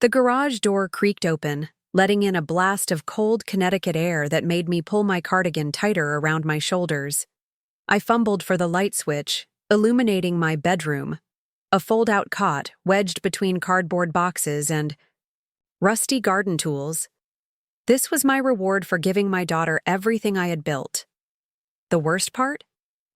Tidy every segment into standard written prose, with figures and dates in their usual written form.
The garage door creaked open, letting in a blast of cold Connecticut air that made me pull my cardigan tighter around my shoulders. I fumbled for the light switch, illuminating my bedroom. A fold-out cot wedged between cardboard boxes and rusty garden tools. This was my reward for giving my daughter everything I had built. The worst part?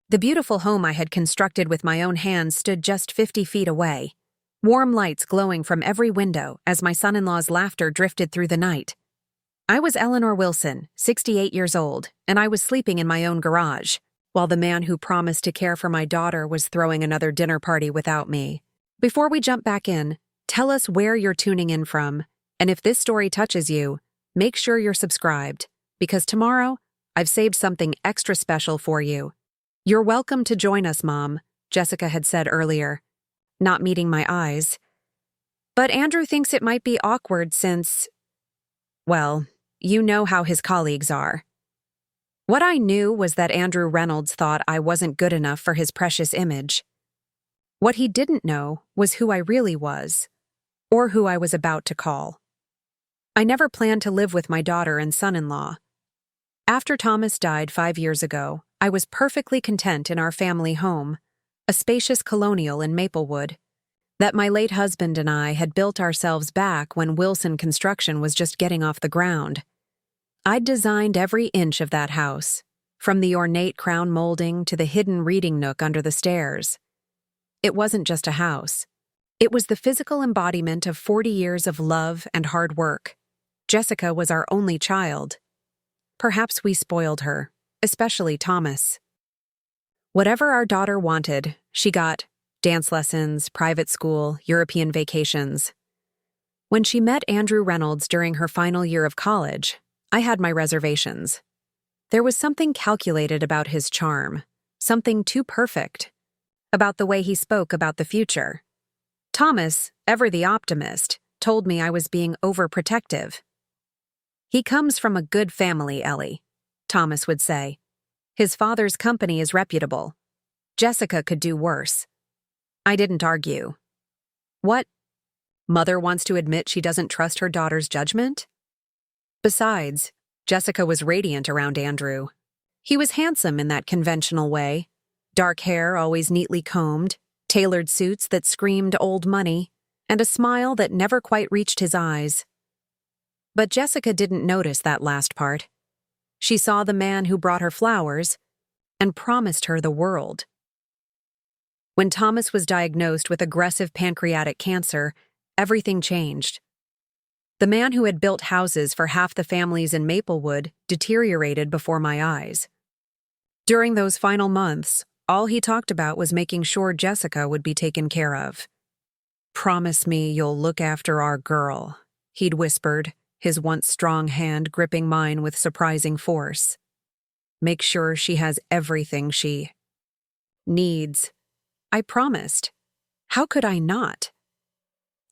The beautiful home I had constructed with my own hands stood just 50 feet away, warm lights glowing from every window as my son-in-law's laughter drifted through the night. I was Eleanor Wilson, 68 years old, and I was sleeping in my own garage, while the man who promised to care for my daughter was throwing another dinner party without me. Before we jump back in, tell us where you're tuning in from, and if this story touches you, make sure you're subscribed, because tomorrow, I've saved something extra special for you. You're welcome to join us, Mom, Jessica had said earlier, not meeting my eyes. But Andrew thinks it might be awkward since, well, you know how his colleagues are. What I knew was that Andrew Reynolds thought I wasn't good enough for his precious image. What he didn't know was who I really was, or who I was about to call. I never planned to live with my daughter and son-in-law. After Thomas died 5 years ago, I was perfectly content in our family home, a spacious colonial in Maplewood, that my late husband and I had built ourselves back when Wilson Construction was just getting off the ground. I'd designed every inch of that house, from the ornate crown molding to the hidden reading nook under the stairs. It wasn't just a house. It was the physical embodiment of 40 years of love and hard work. Jessica was our only child. Perhaps we spoiled her, especially Thomas. Whatever our daughter wanted, she got: dance lessons, private school, European vacations. When she met Andrew Reynolds during her final year of college, I had my reservations. There was something calculated about his charm, something too perfect, about the way he spoke about the future. Thomas, ever the optimist, told me I was being overprotective. "He comes from a good family, Ellie," Thomas would say. "His father's company is reputable. Jessica could do worse." I didn't argue. What? Mother wants to admit she doesn't trust her daughter's judgment? Besides, Jessica was radiant around Andrew. He was handsome in that conventional way. Dark hair always neatly combed, tailored suits that screamed old money, and a smile that never quite reached his eyes. But Jessica didn't notice that last part. She saw the man who brought her flowers and promised her the world. When Thomas was diagnosed with aggressive pancreatic cancer, everything changed. The man who had built houses for half the families in Maplewood deteriorated before my eyes. During those final months, all he talked about was making sure Jessica would be taken care of. "Promise me you'll look after our girl," he'd whispered, his once strong hand gripping mine with surprising force. "Make sure she has everything she needs." I promised. How could I not?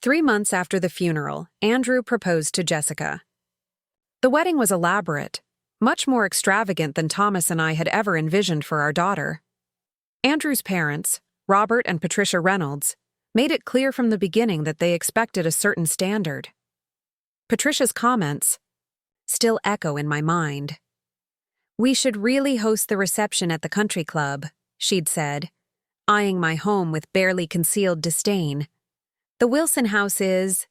3 months after the funeral, Andrew proposed to Jessica. The wedding was elaborate, much more extravagant than Thomas and I had ever envisioned for our daughter. Andrew's parents, Robert and Patricia Reynolds, made it clear from the beginning that they expected a certain standard. Patricia's comments still echo in my mind. "We should really host the reception at the country club," she'd said, eyeing my home with barely concealed disdain. "The Wilson house is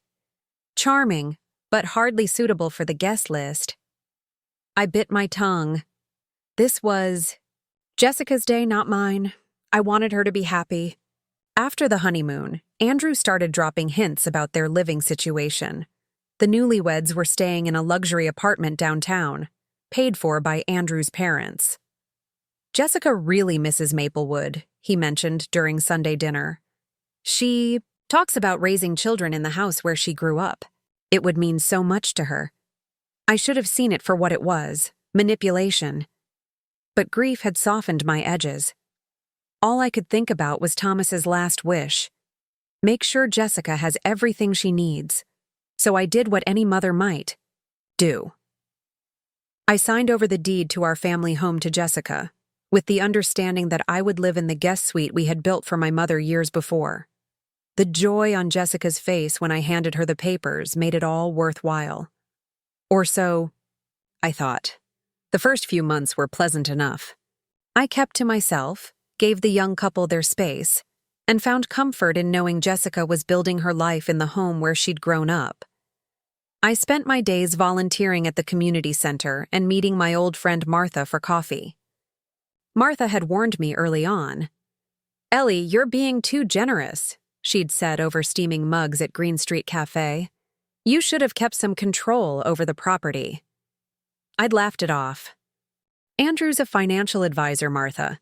charming, but hardly suitable for the guest list." I bit my tongue. This was Jessica's day, not mine. I wanted her to be happy. After the honeymoon, Andrew started dropping hints about their living situation. The newlyweds were staying in a luxury apartment downtown, paid for by Andrew's parents. "Jessica really misses Maplewood," he mentioned during Sunday dinner. "She talks about raising children in the house where she grew up. It would mean so much to her." I should have seen it for what it was, manipulation. But grief had softened my edges. All I could think about was Thomas's last wish: make sure Jessica has everything she needs. So I did what any mother might do. I signed over the deed to our family home to Jessica, with the understanding that I would live in the guest suite we had built for my mother years before. The joy on Jessica's face when I handed her the papers made it all worthwhile. Or so, I thought. The first few months were pleasant enough. I kept to myself, gave the young couple their space, and found comfort in knowing Jessica was building her life in the home where she'd grown up. I spent my days volunteering at the community center and meeting my old friend Martha for coffee. Martha had warned me early on. "Ellie, you're being too generous," she'd said over steaming mugs at Green Street Cafe. "You should have kept some control over the property." I'd laughed it off. "Andrew's a financial advisor, Martha.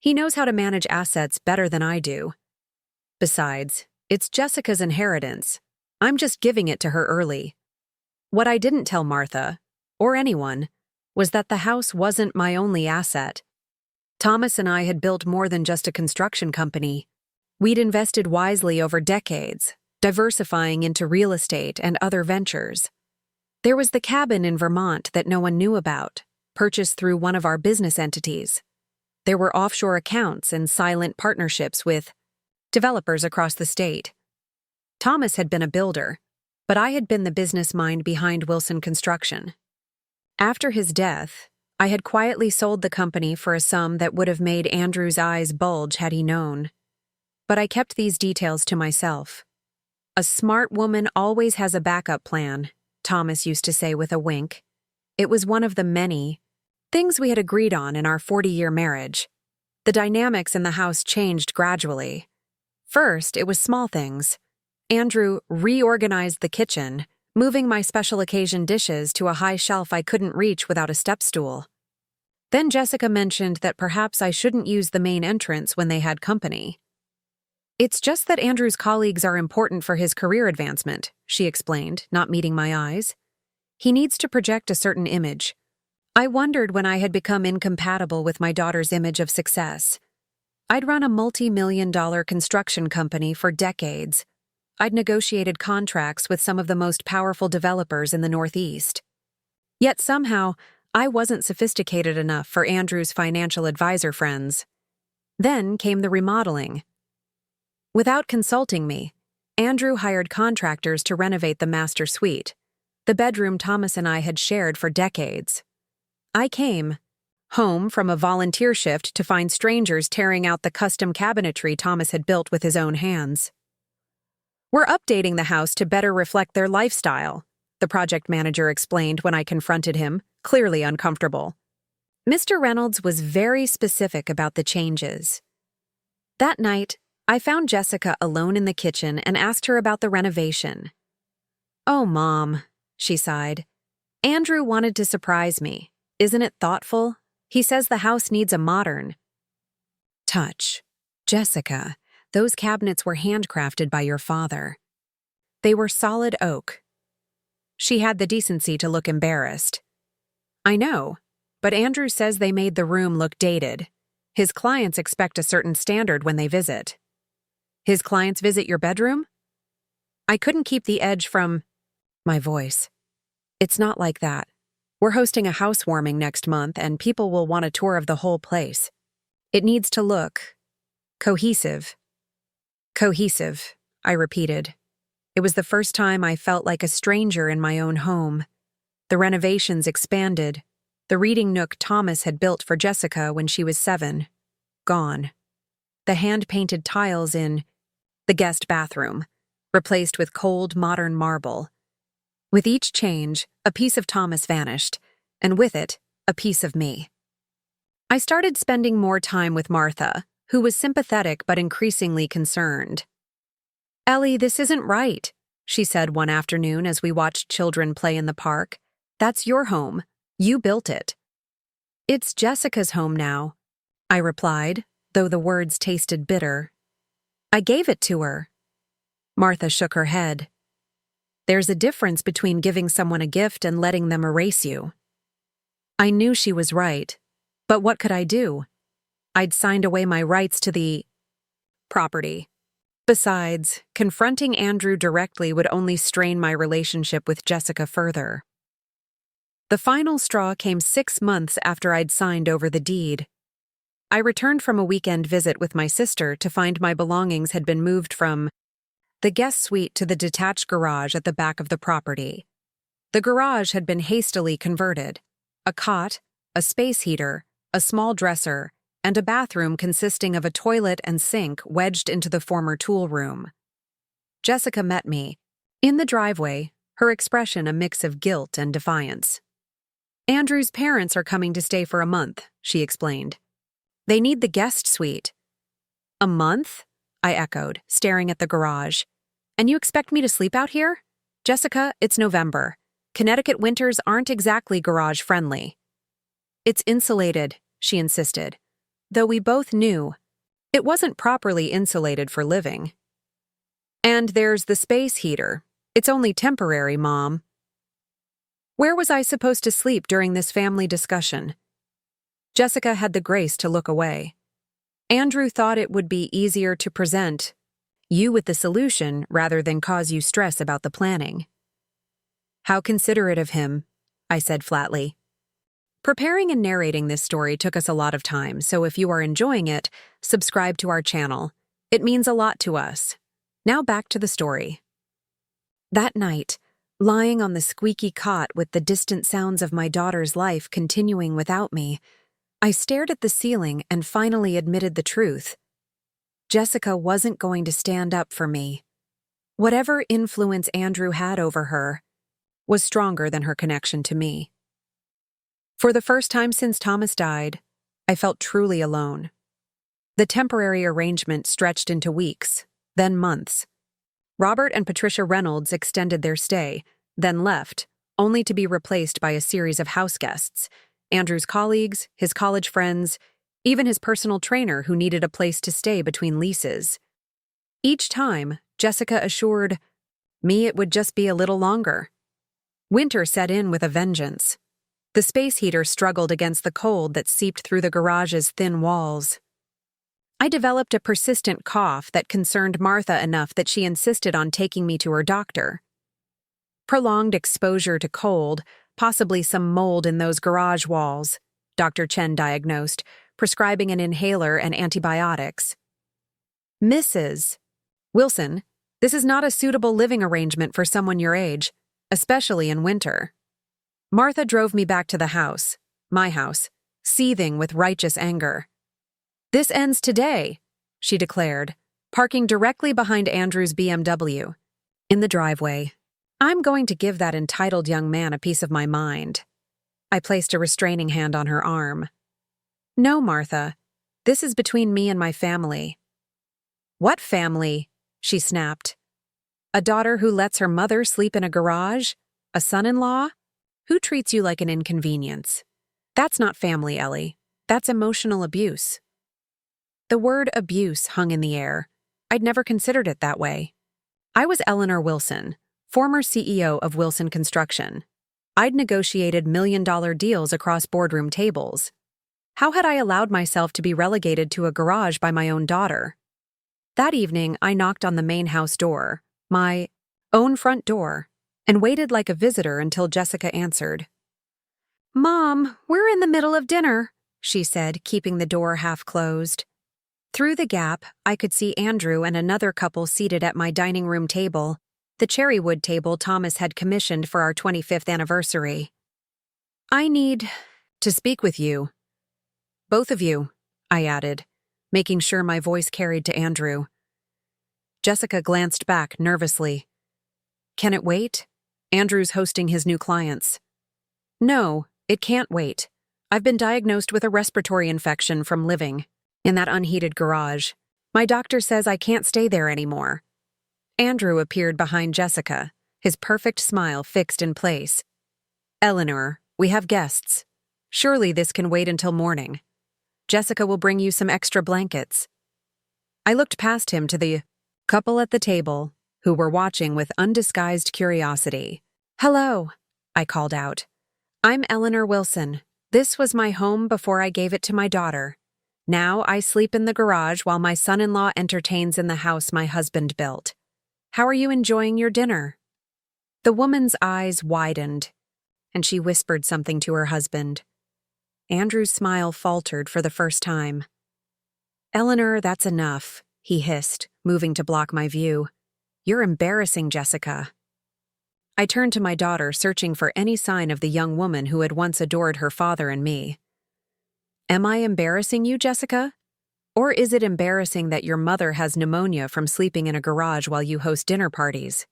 He knows how to manage assets better than I do. Besides, it's Jessica's inheritance. I'm just giving it to her early." What I didn't tell Martha, or anyone, was that the house wasn't my only asset. Thomas and I had built more than just a construction company. We'd invested wisely over decades, diversifying into real estate and other ventures. There was the cabin in Vermont that no one knew about, purchased through one of our business entities. There were offshore accounts and silent partnerships with developers across the state. Thomas had been a builder, but I had been the business mind behind Wilson Construction. After his death, I had quietly sold the company for a sum that would have made Andrew's eyes bulge had he known. But I kept these details to myself. "A smart woman always has a backup plan," Thomas used to say with a wink. It was one of the many things we had agreed on in our 40-year marriage. The dynamics in the house changed gradually. First, it was small things. Andrew reorganized the kitchen, moving my special occasion dishes to a high shelf I couldn't reach without a step stool. Then Jessica mentioned that perhaps I shouldn't use the main entrance when they had company. "It's just that Andrew's colleagues are important for his career advancement," she explained, not meeting my eyes. "He needs to project a certain image." I wondered when I had become incompatible with my daughter's image of success. I'd run a multi-million-dollar construction company for decades. I'd negotiated contracts with some of the most powerful developers in the Northeast. Yet somehow, I wasn't sophisticated enough for Andrew's financial advisor friends. Then came the remodeling. Without consulting me, Andrew hired contractors to renovate the master suite, the bedroom Thomas and I had shared for decades. I came home from a volunteer shift to find strangers tearing out the custom cabinetry Thomas had built with his own hands. "We're updating the house to better reflect their lifestyle," the project manager explained when I confronted him, clearly uncomfortable. Mr. Reynolds was very specific about the changes. That night, I found Jessica alone in the kitchen and asked her about the renovation. "Oh, Mom," she sighed. "Andrew wanted to surprise me. Isn't it thoughtful? He says the house needs a modern touch." "Jessica, those cabinets were handcrafted by your father. They were solid oak." She had the decency to look embarrassed. "I know, but Andrew says they made the room look dated. His clients expect a certain standard when they visit." "His clients visit your bedroom?" I couldn't keep the edge from my voice. "It's not like that. We're hosting a housewarming next month, and people will want a tour of the whole place. It needs to look cohesive." "Cohesive," I repeated. It was the first time I felt like a stranger in my own home. The renovations expanded. The reading nook Thomas had built for Jessica when she was 7. Gone. The hand-painted tiles in the guest bathroom, replaced with cold, modern marble. With each change, a piece of Thomas vanished, and with it, a piece of me. I started spending more time with Martha, who was sympathetic but increasingly concerned. "Ellie, this isn't right," she said one afternoon as we watched children play in the park. "That's your home. You built it." "It's Jessica's home now," I replied, though the words tasted bitter. "I gave it to her." Martha shook her head. "There's a difference between giving someone a gift and letting them erase you." I knew she was right, but what could I do? I'd signed away my rights to the property. Besides, confronting Andrew directly would only strain my relationship with Jessica further. The final straw came 6 months after I'd signed over the deed. I returned from a weekend visit with my sister to find my belongings had been moved from the guest suite to the detached garage at the back of the property. The garage had been hastily converted. A cot, a space heater, a small dresser, and a bathroom consisting of a toilet and sink wedged into the former tool room. Jessica met me. In the driveway, her expression a mix of guilt and defiance. "Andrew's parents are coming to stay for a month," she explained. "They need the guest suite." "A month?" I echoed, staring at the garage. "And you expect me to sleep out here?" "Jessica, it's November. Connecticut winters aren't exactly garage-friendly." "It's insulated," she insisted, though we both knew it wasn't properly insulated for living. "And there's the space heater. It's only temporary, Mom." Where was I supposed to sleep during this family discussion? Jessica had the grace to look away. Andrew thought it would be easier to present you with the solution rather than cause you stress about the planning. "How considerate of him," I said flatly. Preparing and narrating this story took us a lot of time, so if you are enjoying it, subscribe to our channel. It means a lot to us. Now back to the story. That night, lying on the squeaky cot with the distant sounds of my daughter's life continuing without me, I stared at the ceiling and finally admitted the truth. Jessica wasn't going to stand up for me. Whatever influence Andrew had over her was stronger than her connection to me. For the first time since Thomas died, I felt truly alone. The temporary arrangement stretched into weeks, then months. Robert and Patricia Reynolds extended their stay, then left, only to be replaced by a series of house guests, Andrew's colleagues, his college friends, even his personal trainer who needed a place to stay between leases. Each time, Jessica assured me it would just be a little longer. Winter set in with a vengeance. The space heater struggled against the cold that seeped through the garage's thin walls. I developed a persistent cough that concerned Martha enough that she insisted on taking me to her doctor. Prolonged exposure to cold, possibly some mold in those garage walls, Dr. Chen diagnosed, prescribing an inhaler and antibiotics. "Mrs. Wilson, this is not a suitable living arrangement for someone your age, especially in winter." Martha drove me back to the house, my house, seething with righteous anger. "This ends today," she declared, parking directly behind Andrew's BMW. In the driveway, "I'm going to give that entitled young man a piece of my mind." I placed a restraining hand on her arm. "No, Martha. This is between me and my family." "What family?" she snapped. "A daughter who lets her mother sleep in a garage? A son-in-law? Who treats you like an inconvenience? That's not family, Ellie. That's emotional abuse." The word abuse hung in the air. I'd never considered it that way. I was Eleanor Wilson, former CEO of Wilson Construction. I'd negotiated million-dollar deals across boardroom tables. How had I allowed myself to be relegated to a garage by my own daughter? That evening, I knocked on the main house door, my own front door, and waited like a visitor until Jessica answered. "Mom, we're in the middle of dinner," she said, keeping the door half closed. Through the gap, I could see Andrew and another couple seated at my dining room table, the cherrywood table Thomas had commissioned for our 25th anniversary. "I need to speak with you. Both of you," I added, making sure my voice carried to Andrew. Jessica glanced back nervously. "Can it wait? Andrew's hosting his new clients." "No, it can't wait. I've been diagnosed with a respiratory infection from living in that unheated garage. My doctor says I can't stay there anymore." Andrew appeared behind Jessica, his perfect smile fixed in place. "Eleanor, we have guests. Surely this can wait until morning. Jessica will bring you some extra blankets." I looked past him to the couple at the table, who were watching with undisguised curiosity. "Hello," I called out. "I'm Eleanor Wilson. This was my home before I gave it to my daughter. Now I sleep in the garage while my son-in-law entertains in the house my husband built. How are you enjoying your dinner?" The woman's eyes widened, and she whispered something to her husband. Andrew's smile faltered for the first time. "Eleanor, that's enough," he hissed, moving to block my view. You're embarrassing, Jessica. I turned to my daughter, searching for any sign of the young woman who had once adored her father and me. Am I embarrassing you, Jessica? Or is it embarrassing that your mother has pneumonia from sleeping in a garage while you host dinner parties?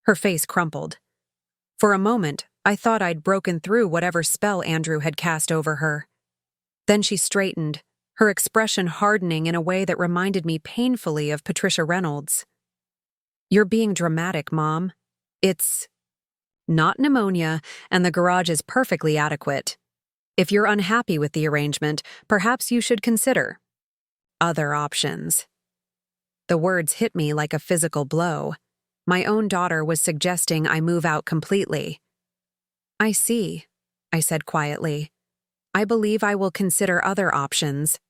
Her face crumpled. For a moment, I thought I'd broken through whatever spell Andrew had cast over her. Then she straightened, her expression hardening in a way that reminded me painfully of Patricia Reynolds. You're being dramatic, Mom. It's not pneumonia, and the garage is perfectly adequate. If you're unhappy with the arrangement, perhaps you should consider other options. The words hit me like a physical blow. My own daughter was suggesting I move out completely. I see, I said quietly. I believe I will consider other options.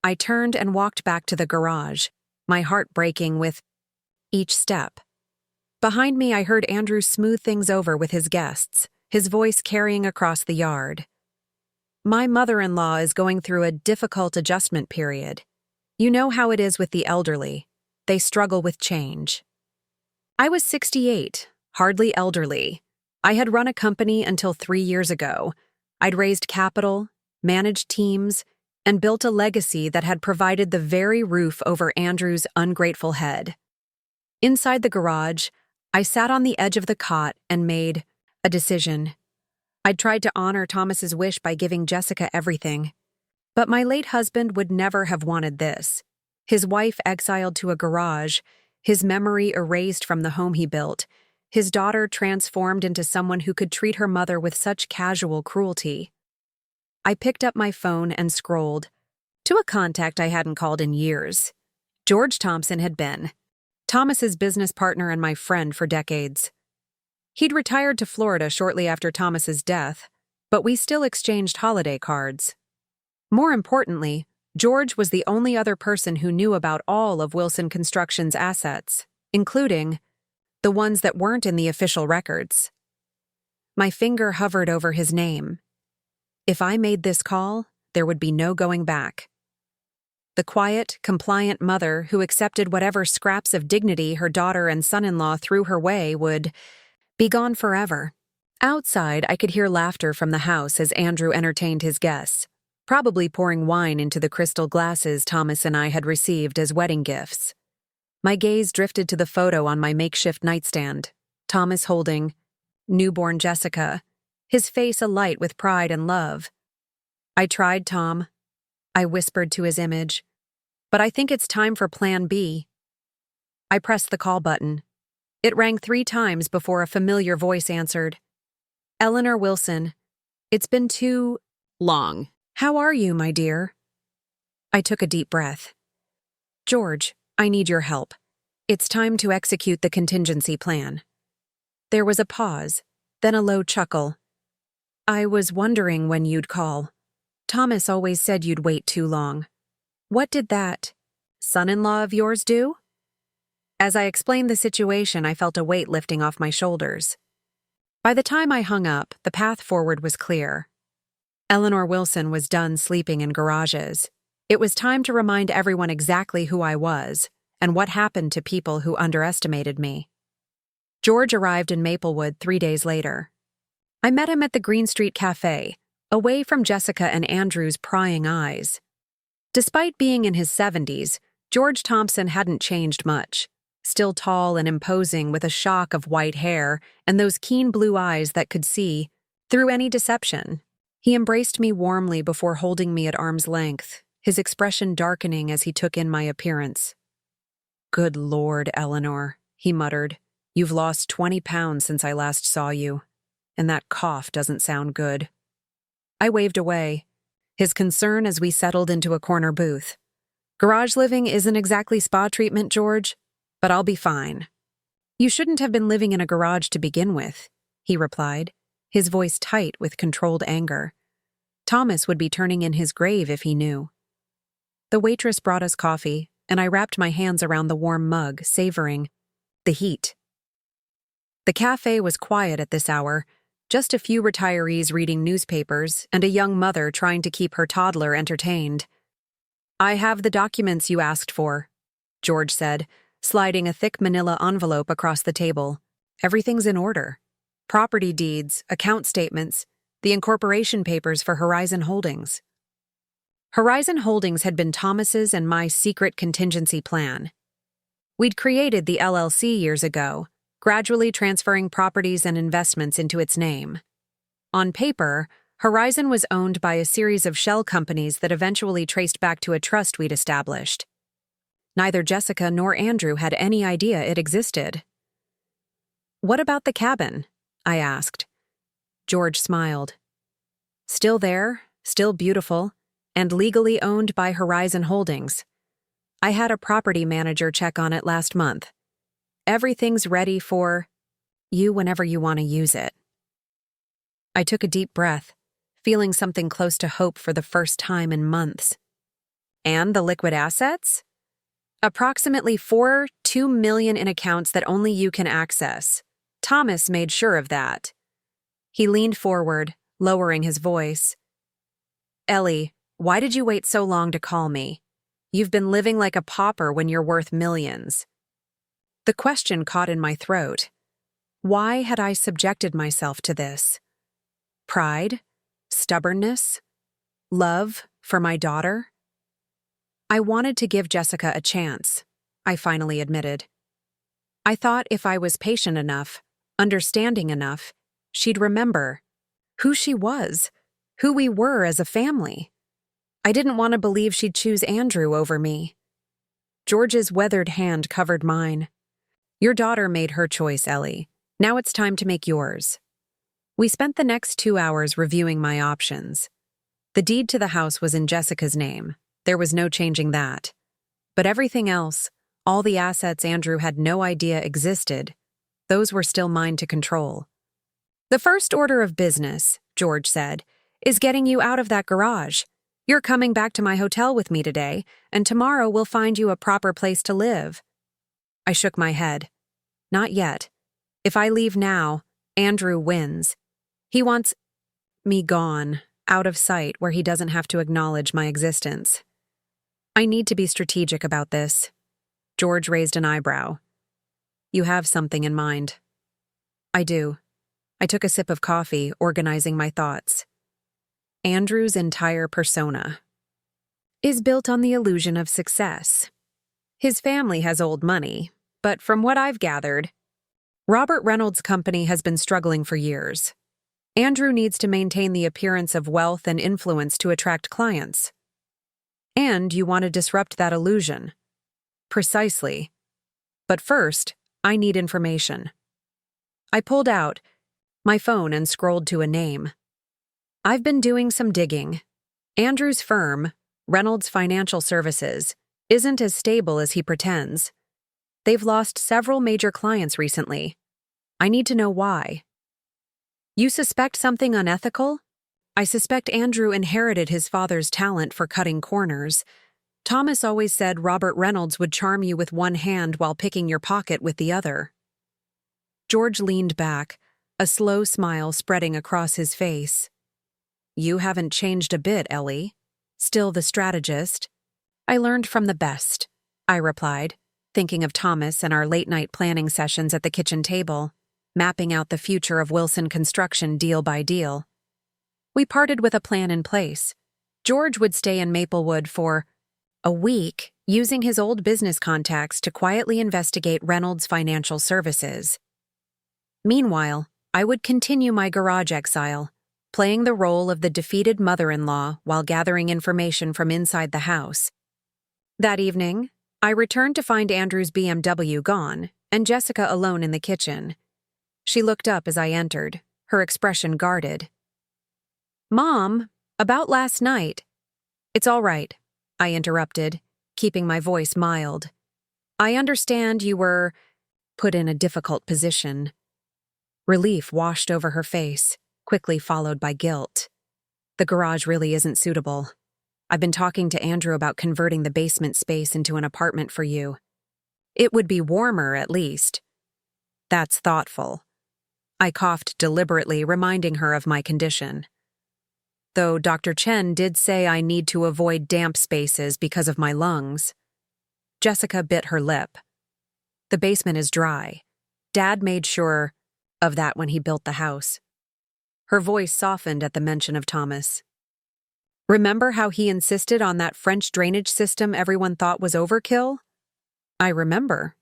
I turned and walked back to the garage, my heart breaking with each step. Behind me, I heard Andrew smooth things over with his guests, his voice carrying across the yard. My mother-in-law is going through a difficult adjustment period. You know how it is with the elderly. They struggle with change. I was 68, hardly elderly. I had run a company until 3 years ago. I'd raised capital, managed teams, and built a legacy that had provided the very roof over Andrew's ungrateful head. Inside the garage, I sat on the edge of the cot and made a decision. I'd tried to honor Thomas's wish by giving Jessica everything. But my late husband would never have wanted this. His wife exiled to a garage, his memory erased from the home he built, his daughter transformed into someone who could treat her mother with such casual cruelty. I picked up my phone and scrolled to a contact I hadn't called in years. George Thompson had been Thomas's business partner and my friend for decades. He'd retired to Florida shortly after Thomas's death, but we still exchanged holiday cards. More importantly, George was the only other person who knew about all of Wilson Construction's assets, including the ones that weren't in the official records. My finger hovered over his name. If I made this call, there would be no going back. The quiet, compliant mother who accepted whatever scraps of dignity her daughter and son-in-law threw her way would be gone forever. Outside, I could hear laughter from the house as Andrew entertained his guests, probably pouring wine into the crystal glasses Thomas and I had received as wedding gifts. My gaze drifted to the photo on my makeshift nightstand, Thomas holding newborn Jessica, his face alight with pride and love. I tried, Tom, I whispered to his image, but I think it's time for Plan B. I pressed the call button. It rang 3 times before a familiar voice answered. Eleanor Wilson, it's been too long. How are you, my dear? I took a deep breath. George, I need your help. It's time to execute the contingency plan. There was a pause, then a low chuckle. I was wondering when you'd call. Thomas always said you'd wait too long. What did that son-in-law of yours do? As I explained the situation, I felt a weight lifting off my shoulders. By the time I hung up, the path forward was clear. Eleanor Wilson was done sleeping in garages. It was time to remind everyone exactly who I was and what happened to people who underestimated me. George arrived in Maplewood 3 days later. I met him at the Green Street Cafe, away from Jessica and Andrew's prying eyes. Despite being in his 70s, George Thompson hadn't changed much, still tall and imposing with a shock of white hair and those keen blue eyes that could see through any deception. He embraced me warmly before holding me at arm's length, his expression darkening as he took in my appearance. Good Lord, Eleanor, he muttered. You've lost 20 pounds since I last saw you, and that cough doesn't sound good. I waved away, his concern as we settled into a corner booth. Garage living isn't exactly spa treatment, George, but I'll be fine. You shouldn't have been living in a garage to begin with, he replied, his voice tight with controlled anger. Thomas would be turning in his grave if he knew. The waitress brought us coffee, and I wrapped my hands around the warm mug, savoring the heat. The cafe was quiet at this hour, just a few retirees reading newspapers and a young mother trying to keep her toddler entertained. I have the documents you asked for, George said, sliding a thick manila envelope across the table. Everything's in order. Property deeds, account statements, the incorporation papers for Horizon Holdings. Horizon Holdings had been Thomas's and my secret contingency plan. We'd created the LLC years ago, gradually transferring properties and investments into its name. On paper, Horizon was owned by a series of shell companies that eventually traced back to a trust we'd established. Neither Jessica nor Andrew had any idea it existed. "What about the cabin?" I asked. George smiled. "Still there, still beautiful, and legally owned by Horizon Holdings. I had a property manager check on it last month. Everything's ready for you whenever you want to use it." I took a deep breath, feeling something close to hope for the first time in months. "And the liquid assets?" "Approximately $2 million in accounts that only you can access. Thomas made sure of that." He leaned forward, lowering his voice. "Ellie, why did you wait so long to call me? You've been living like a pauper when you're worth millions." The question caught in my throat. Why had I subjected myself to this? Pride? Stubbornness? Love for my daughter? "I wanted to give Jessica a chance," I finally admitted. "I thought if I was patient enough, understanding enough, she'd remember who she was, who we were as a family. I didn't want to believe she'd choose Andrew over me." George's weathered hand covered mine. "Your daughter made her choice, Ellie. Now it's time to make yours." We spent the next 2 hours reviewing my options. The deed to the house was in Jessica's name. There was no changing that. But everything else, all the assets Andrew had no idea existed, those were still mine to control. "The first order of business," George said, "is getting you out of that garage. You're coming back to my hotel with me today, and tomorrow we'll find you a proper place to live." I shook my head. "Not yet. If I leave now, Andrew wins. He wants me gone, out of sight where he doesn't have to acknowledge my existence. I need to be strategic about this." George raised an eyebrow. "You have something in mind." "I do." I took a sip of coffee, organizing my thoughts. Andrew's entire persona is built on the illusion of success. His family has old money, but from what I've gathered, Robert Reynolds' company has been struggling for years. Andrew needs to maintain the appearance of wealth and influence to attract clients. And you want to disrupt that illusion. Precisely. But first, I need information. I pulled out my phone and scrolled to a name. I've been doing some digging. Andrew's firm, Reynolds Financial Services, isn't as stable as he pretends. They've lost several major clients recently. I need to know why. "You suspect something unethical?" "I suspect Andrew inherited his father's talent for cutting corners. Thomas always said Robert Reynolds would charm you with one hand while picking your pocket with the other." George leaned back, a slow smile spreading across his face. "You haven't changed a bit, Ellie. Still the strategist." "I learned from the best," I replied, thinking of Thomas and our late-night planning sessions at the kitchen table, mapping out the future of Wilson Construction deal by deal. We parted with a plan in place. George would stay in Maplewood for a week, using his old business contacts to quietly investigate Reynolds Financial Services. Meanwhile, I would continue my garage exile, playing the role of the defeated mother-in-law while gathering information from inside the house. That evening, I returned to find Andrew's BMW gone and Jessica alone in the kitchen. She looked up as I entered, her expression guarded. "Mom, about last night." "It's all right," I interrupted, keeping my voice mild. "I understand you were put in a difficult position." Relief washed over her face, quickly followed by guilt. "The garage really isn't suitable. I've been talking to Andrew about converting the basement space into an apartment for you. It would be warmer, at least." "That's thoughtful." I coughed deliberately, reminding her of my condition. "Though Dr. Chen did say I need to avoid damp spaces because of my lungs." Jessica bit her lip. The basement is dry. Dad made sure of that when he built the house. Her voice softened at the mention of Thomas. Remember how he insisted on that French drainage system everyone thought was overkill? I remember.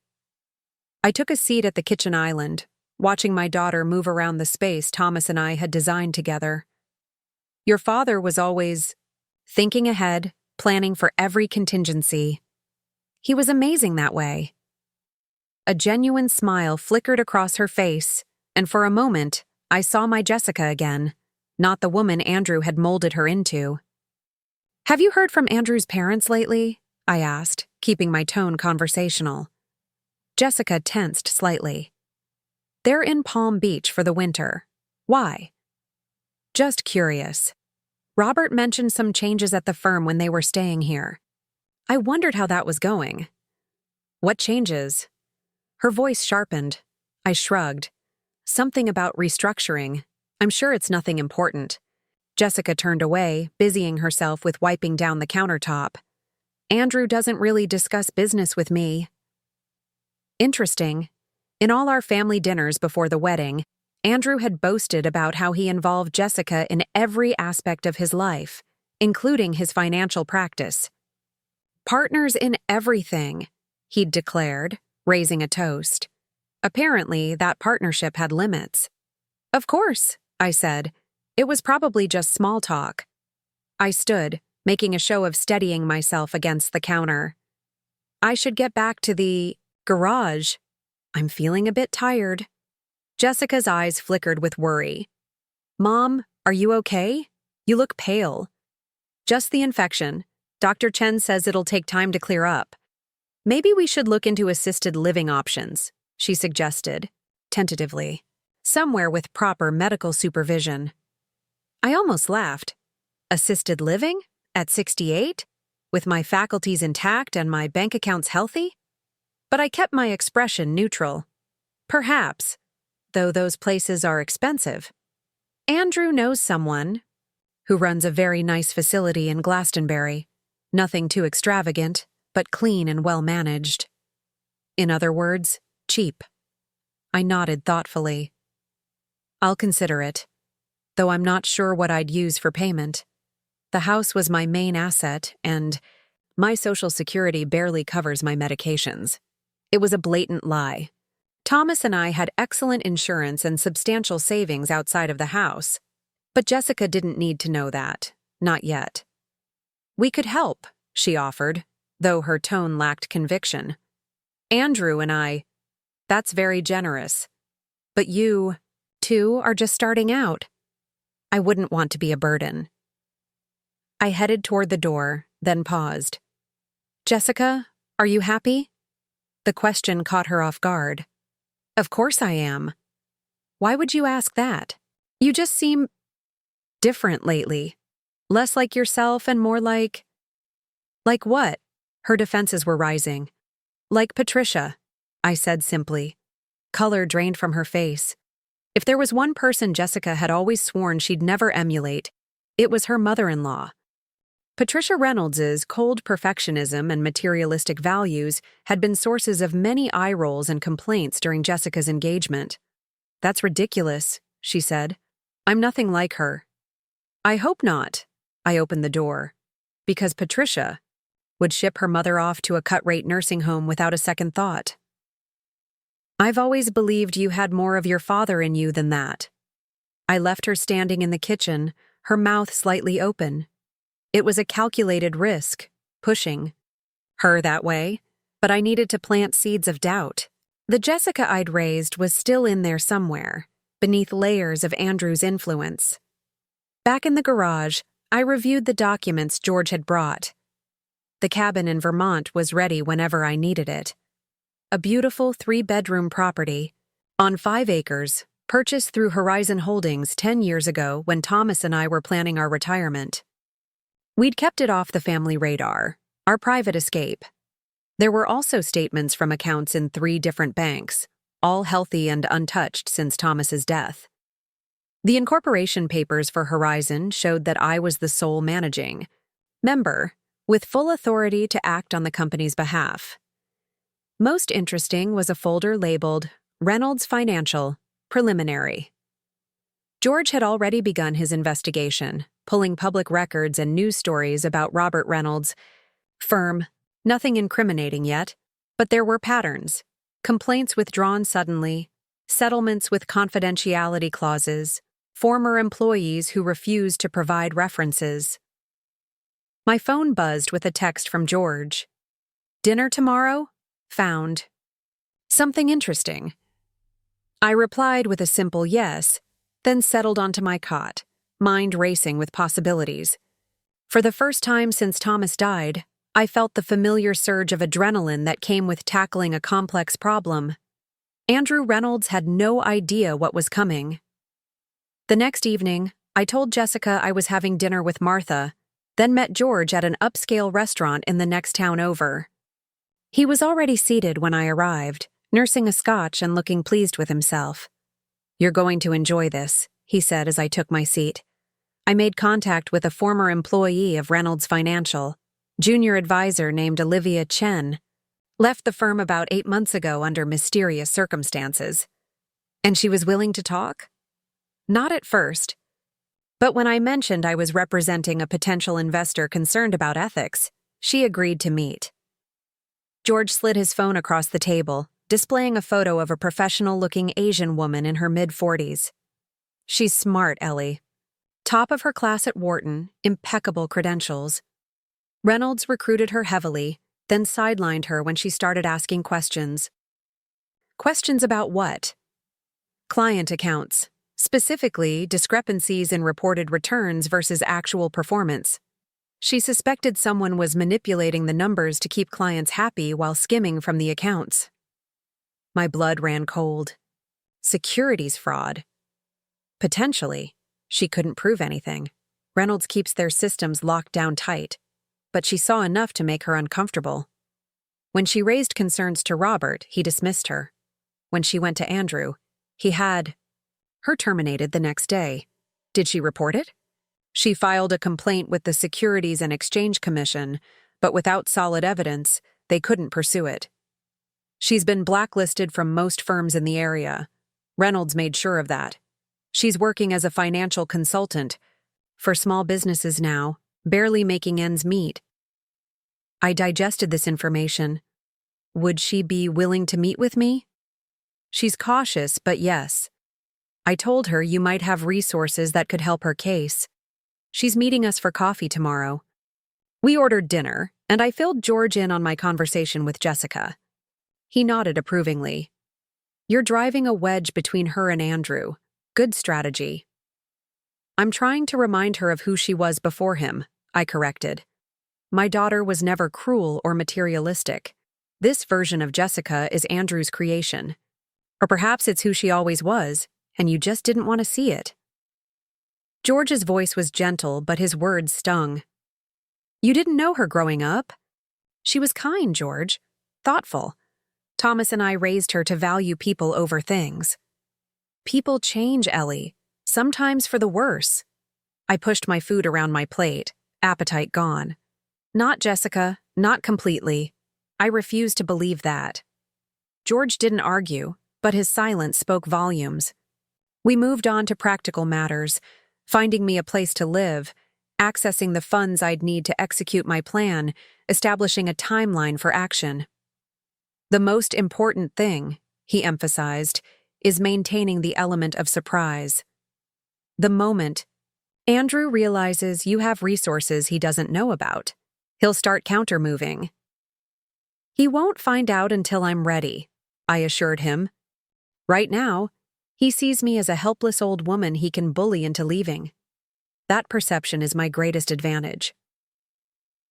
I took a seat at the kitchen island, watching my daughter move around the space Thomas and I had designed together. Your father was always thinking ahead, planning for every contingency. He was amazing that way. A genuine smile flickered across her face, and for a moment, I saw my Jessica again, not the woman Andrew had molded her into. Have you heard from Andrew's parents lately? I asked, keeping my tone conversational. Jessica tensed slightly. They're in Palm Beach for the winter. Why? Just curious. Robert mentioned some changes at the firm when they were staying here. I wondered how that was going. What changes? Her voice sharpened. I shrugged. Something about restructuring. I'm sure it's nothing important. Jessica turned away, busying herself with wiping down the countertop. Andrew doesn't really discuss business with me. Interesting. In all our family dinners before the wedding, Andrew had boasted about how he involved Jessica in every aspect of his life, including his financial practice. Partners in everything, he'd declared, raising a toast. Apparently, that partnership had limits. Of course, I said. It was probably just small talk. I stood, making a show of steadying myself against the counter. I should get back to the garage. I'm feeling a bit tired. Jessica's eyes flickered with worry. Mom, are you okay? You look pale. Just the infection. Dr. Chen says it'll take time to clear up. Maybe we should look into assisted living options, she suggested, tentatively. Somewhere with proper medical supervision. I almost laughed. Assisted living? At 68? With my faculties intact and my bank accounts healthy? But I kept my expression neutral. Perhaps, though those places are expensive. Andrew knows someone who runs a very nice facility in Glastonbury. Nothing too extravagant, but clean and well managed. In other words, cheap. I nodded thoughtfully. I'll consider it, though I'm not sure what I'd use for payment. The house was my main asset, and my Social Security barely covers my medications. It was a blatant lie. Thomas and I had excellent insurance and substantial savings outside of the house, but Jessica didn't need to know that, not yet. We could help, she offered, though her tone lacked conviction. Andrew and I, that's very generous. But you, too, are just starting out. I wouldn't want to be a burden. I headed toward the door, then paused. Jessica, are you happy? The question caught her off guard. Of course I am. Why would you ask that? You just seem different lately. Less like yourself and more like... Like what? Her defenses were rising. Like Patricia, I said simply. Color drained from her face. If there was one person Jessica had always sworn she'd never emulate, it was her mother-in-law. Patricia Reynolds's cold perfectionism and materialistic values had been sources of many eye rolls and complaints during Jessica's engagement. That's ridiculous, she said. I'm nothing like her. I hope not. I opened the door. Because Patricia would ship her mother off to a cut-rate nursing home without a second thought. I've always believed you had more of your father in you than that. I left her standing in the kitchen, her mouth slightly open. It was a calculated risk, pushing her that way, but I needed to plant seeds of doubt. The Jessica I'd raised was still in there somewhere, beneath layers of Andrew's influence. Back in the garage, I reviewed the documents George had brought. The cabin in Vermont was ready whenever I needed it. A beautiful 3-bedroom property, on 5 acres, purchased through Horizon Holdings 10 years ago when Thomas and I were planning our retirement. We'd kept it off the family radar, our private escape. There were also statements from accounts in 3 different banks, all healthy and untouched since Thomas's death. The incorporation papers for Horizon showed that I was the sole managing member, with full authority to act on the company's behalf. Most interesting was a folder labeled Reynolds Financial, Preliminary. George had already begun his investigation, pulling public records and news stories about Robert Reynolds' firm. Nothing incriminating yet, but there were patterns. Complaints withdrawn suddenly, settlements with confidentiality clauses, former employees who refused to provide references. My phone buzzed with a text from George. "Dinner tomorrow? Found. Something interesting." I replied with a simple yes, then settled onto my cot, mind racing with possibilities. For the first time since Thomas died, I felt the familiar surge of adrenaline that came with tackling a complex problem. Andrew Reynolds had no idea what was coming. The next evening, I told Jessica I was having dinner with Martha, then met George at an upscale restaurant in the next town over. He was already seated when I arrived, nursing a scotch and looking pleased with himself. "You're going to enjoy this," he said as I took my seat. I made contact with a former employee of Reynolds Financial, junior advisor named Olivia Chen. Left the firm about 8 months ago under mysterious circumstances. And she was willing to talk? Not at first. But when I mentioned I was representing a potential investor concerned about ethics, she agreed to meet. George slid his phone across the table, displaying a photo of a professional-looking Asian woman in her mid-40s. "She's smart, Ellie. Top of her class at Wharton, impeccable credentials." Reynolds recruited her heavily, then sidelined her when she started asking questions. Questions about what? Client accounts, specifically discrepancies in reported returns versus actual performance. She suspected someone was manipulating the numbers to keep clients happy while skimming from the accounts. My blood ran cold. Securities fraud. Potentially. She couldn't prove anything. Reynolds keeps their systems locked down tight. But she saw enough to make her uncomfortable. When she raised concerns to Robert, he dismissed her. When she went to Andrew, he had her terminated the next day. Did she report it? She filed a complaint with the Securities and Exchange Commission, but without solid evidence, they couldn't pursue it. She's been blacklisted from most firms in the area. Reynolds made sure of that. She's working as a financial consultant for small businesses now, barely making ends meet. I digested this information. Would she be willing to meet with me? She's cautious, but yes. I told her you might have resources that could help her case. She's meeting us for coffee tomorrow. We ordered dinner, and I filled George in on my conversation with Jessica. He nodded approvingly. "You're driving a wedge between her and Andrew. Good strategy." "I'm trying to remind her of who she was before him," I corrected. "My daughter was never cruel or materialistic. This version of Jessica is Andrew's creation. Or perhaps it's who she always was, and you just didn't want to see it." George's voice was gentle, but his words stung. "You didn't know her growing up?" "She was kind, George. Thoughtful. Thomas and I raised her to value people over things." "People change, Ellie. Sometimes for the worse." I pushed my food around my plate, appetite gone. "Not Jessica, not completely. I refuse to believe that." George didn't argue, but his silence spoke volumes. We moved on to practical matters, finding me a place to live, accessing the funds I'd need to execute my plan, establishing a timeline for action. "The most important thing," he emphasized, "is maintaining the element of surprise. The moment Andrew realizes you have resources he doesn't know about, he'll start counter-moving." "He won't find out until I'm ready," I assured him. "Right now, he sees me as a helpless old woman he can bully into leaving. That perception is my greatest advantage."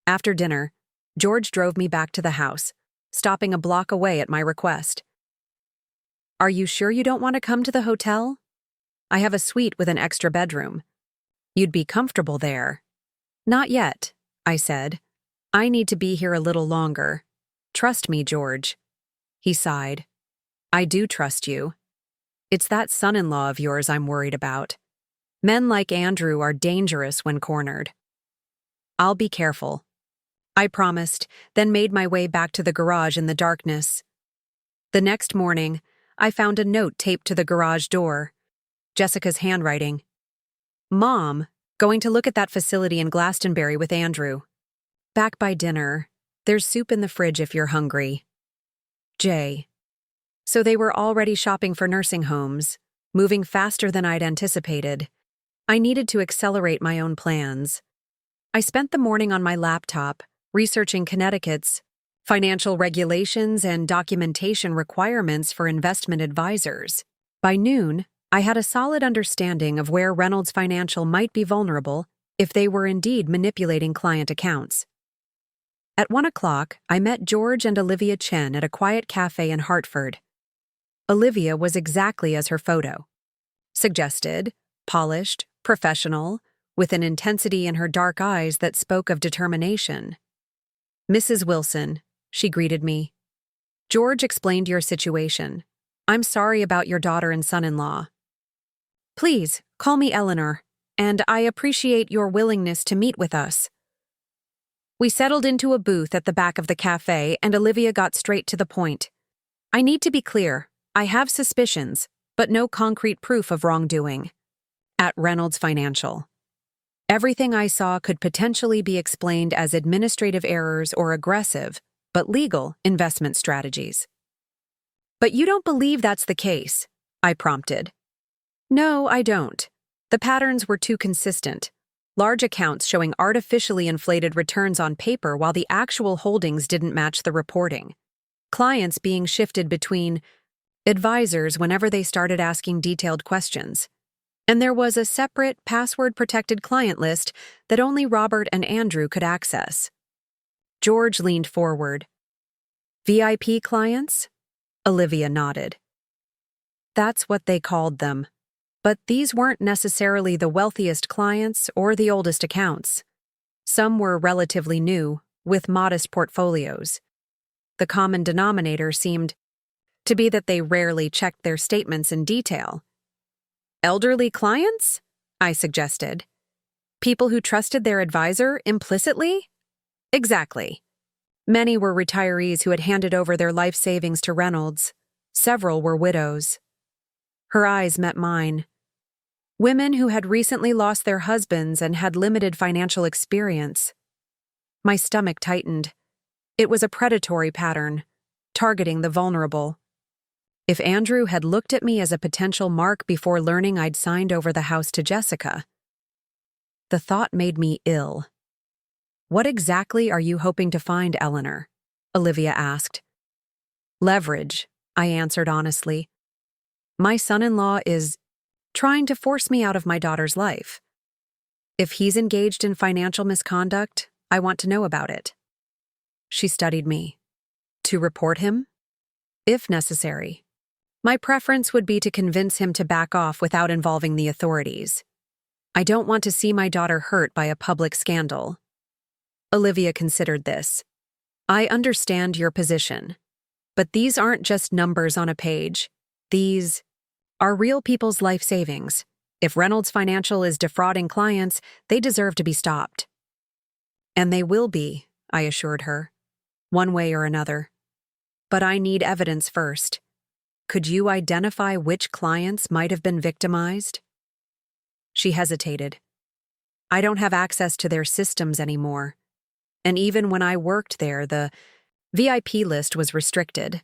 After dinner, George drove me back to the house, stopping a block away at my request. "Are you sure you don't want to come to the hotel? I have a suite with an extra bedroom. You'd be comfortable there." "Not yet," I said. "I need to be here a little longer. Trust me, George." He sighed. "I do trust you. It's that son-in-law of yours I'm worried about. Men like Andrew are dangerous when cornered." "I'll be careful," I promised, then made my way back to the garage in the darkness, The next morning, I found a note taped to the garage door. Jessica's handwriting. Mom, going to look at that facility in Glastonbury with Andrew. Back by dinner. There's soup in the fridge if you're hungry. J. So they were already shopping for nursing homes, moving faster than I'd anticipated. I needed to accelerate my own plans. I spent the morning on my laptop, researching Connecticut's financial regulations and documentation requirements for investment advisors. By noon, I had a solid understanding of where Reynolds Financial might be vulnerable if they were indeed manipulating client accounts. At 1 o'clock, I met George and Olivia Chen at a quiet cafe in Hartford. Olivia was exactly as her photo suggested, polished, professional, with an intensity in her dark eyes that spoke of determination. Mrs. Wilson, she greeted me. George explained your situation. I'm sorry about your daughter and son-in-law. Please, call me Eleanor, and I appreciate your willingness to meet with us. We settled into a booth at the back of the cafe, and Olivia got straight to the point. I need to be clear. I have suspicions, but no concrete proof of wrongdoing. At Reynolds Financial. Everything I saw could potentially be explained as administrative errors or aggressive, but legal, investment strategies. But you don't believe that's the case, I prompted. No, I don't. The patterns were too consistent. Large accounts showing artificially inflated returns on paper while the actual holdings didn't match the reporting. Clients being shifted between advisors whenever they started asking detailed questions. And there was a separate, password-protected client list that only Robert and Andrew could access. George leaned forward. VIP clients? Olivia nodded. That's what they called them. But these weren't necessarily the wealthiest clients or the oldest accounts. Some were relatively new, with modest portfolios. The common denominator seemed to be that they rarely checked their statements in detail. Elderly clients? I suggested. People who trusted their advisor implicitly? Exactly. Many were retirees who had handed over their life savings to Reynolds. Several were widows. Her eyes met mine. Women who had recently lost their husbands and had limited financial experience. My stomach tightened. It was a predatory pattern, targeting the vulnerable. If Andrew had looked at me as a potential mark before learning I'd signed over the house to Jessica. The thought made me ill. What exactly are you hoping to find, Eleanor? Olivia asked. Leverage, I answered honestly. My son-in-law is trying to force me out of my daughter's life. If he's engaged in financial misconduct, I want to know about it. She studied me. To report him? If necessary. My preference would be to convince him to back off without involving the authorities. I don't want to see my daughter hurt by a public scandal. Olivia considered this. I understand your position. But these aren't just numbers on a page. These are real people's life savings. If Reynolds Financial is defrauding clients, they deserve to be stopped. And they will be, I assured her. One way or another. But I need evidence first. Could you identify which clients might have been victimized? She hesitated. I don't have access to their systems anymore. And even when I worked there, the VIP list was restricted.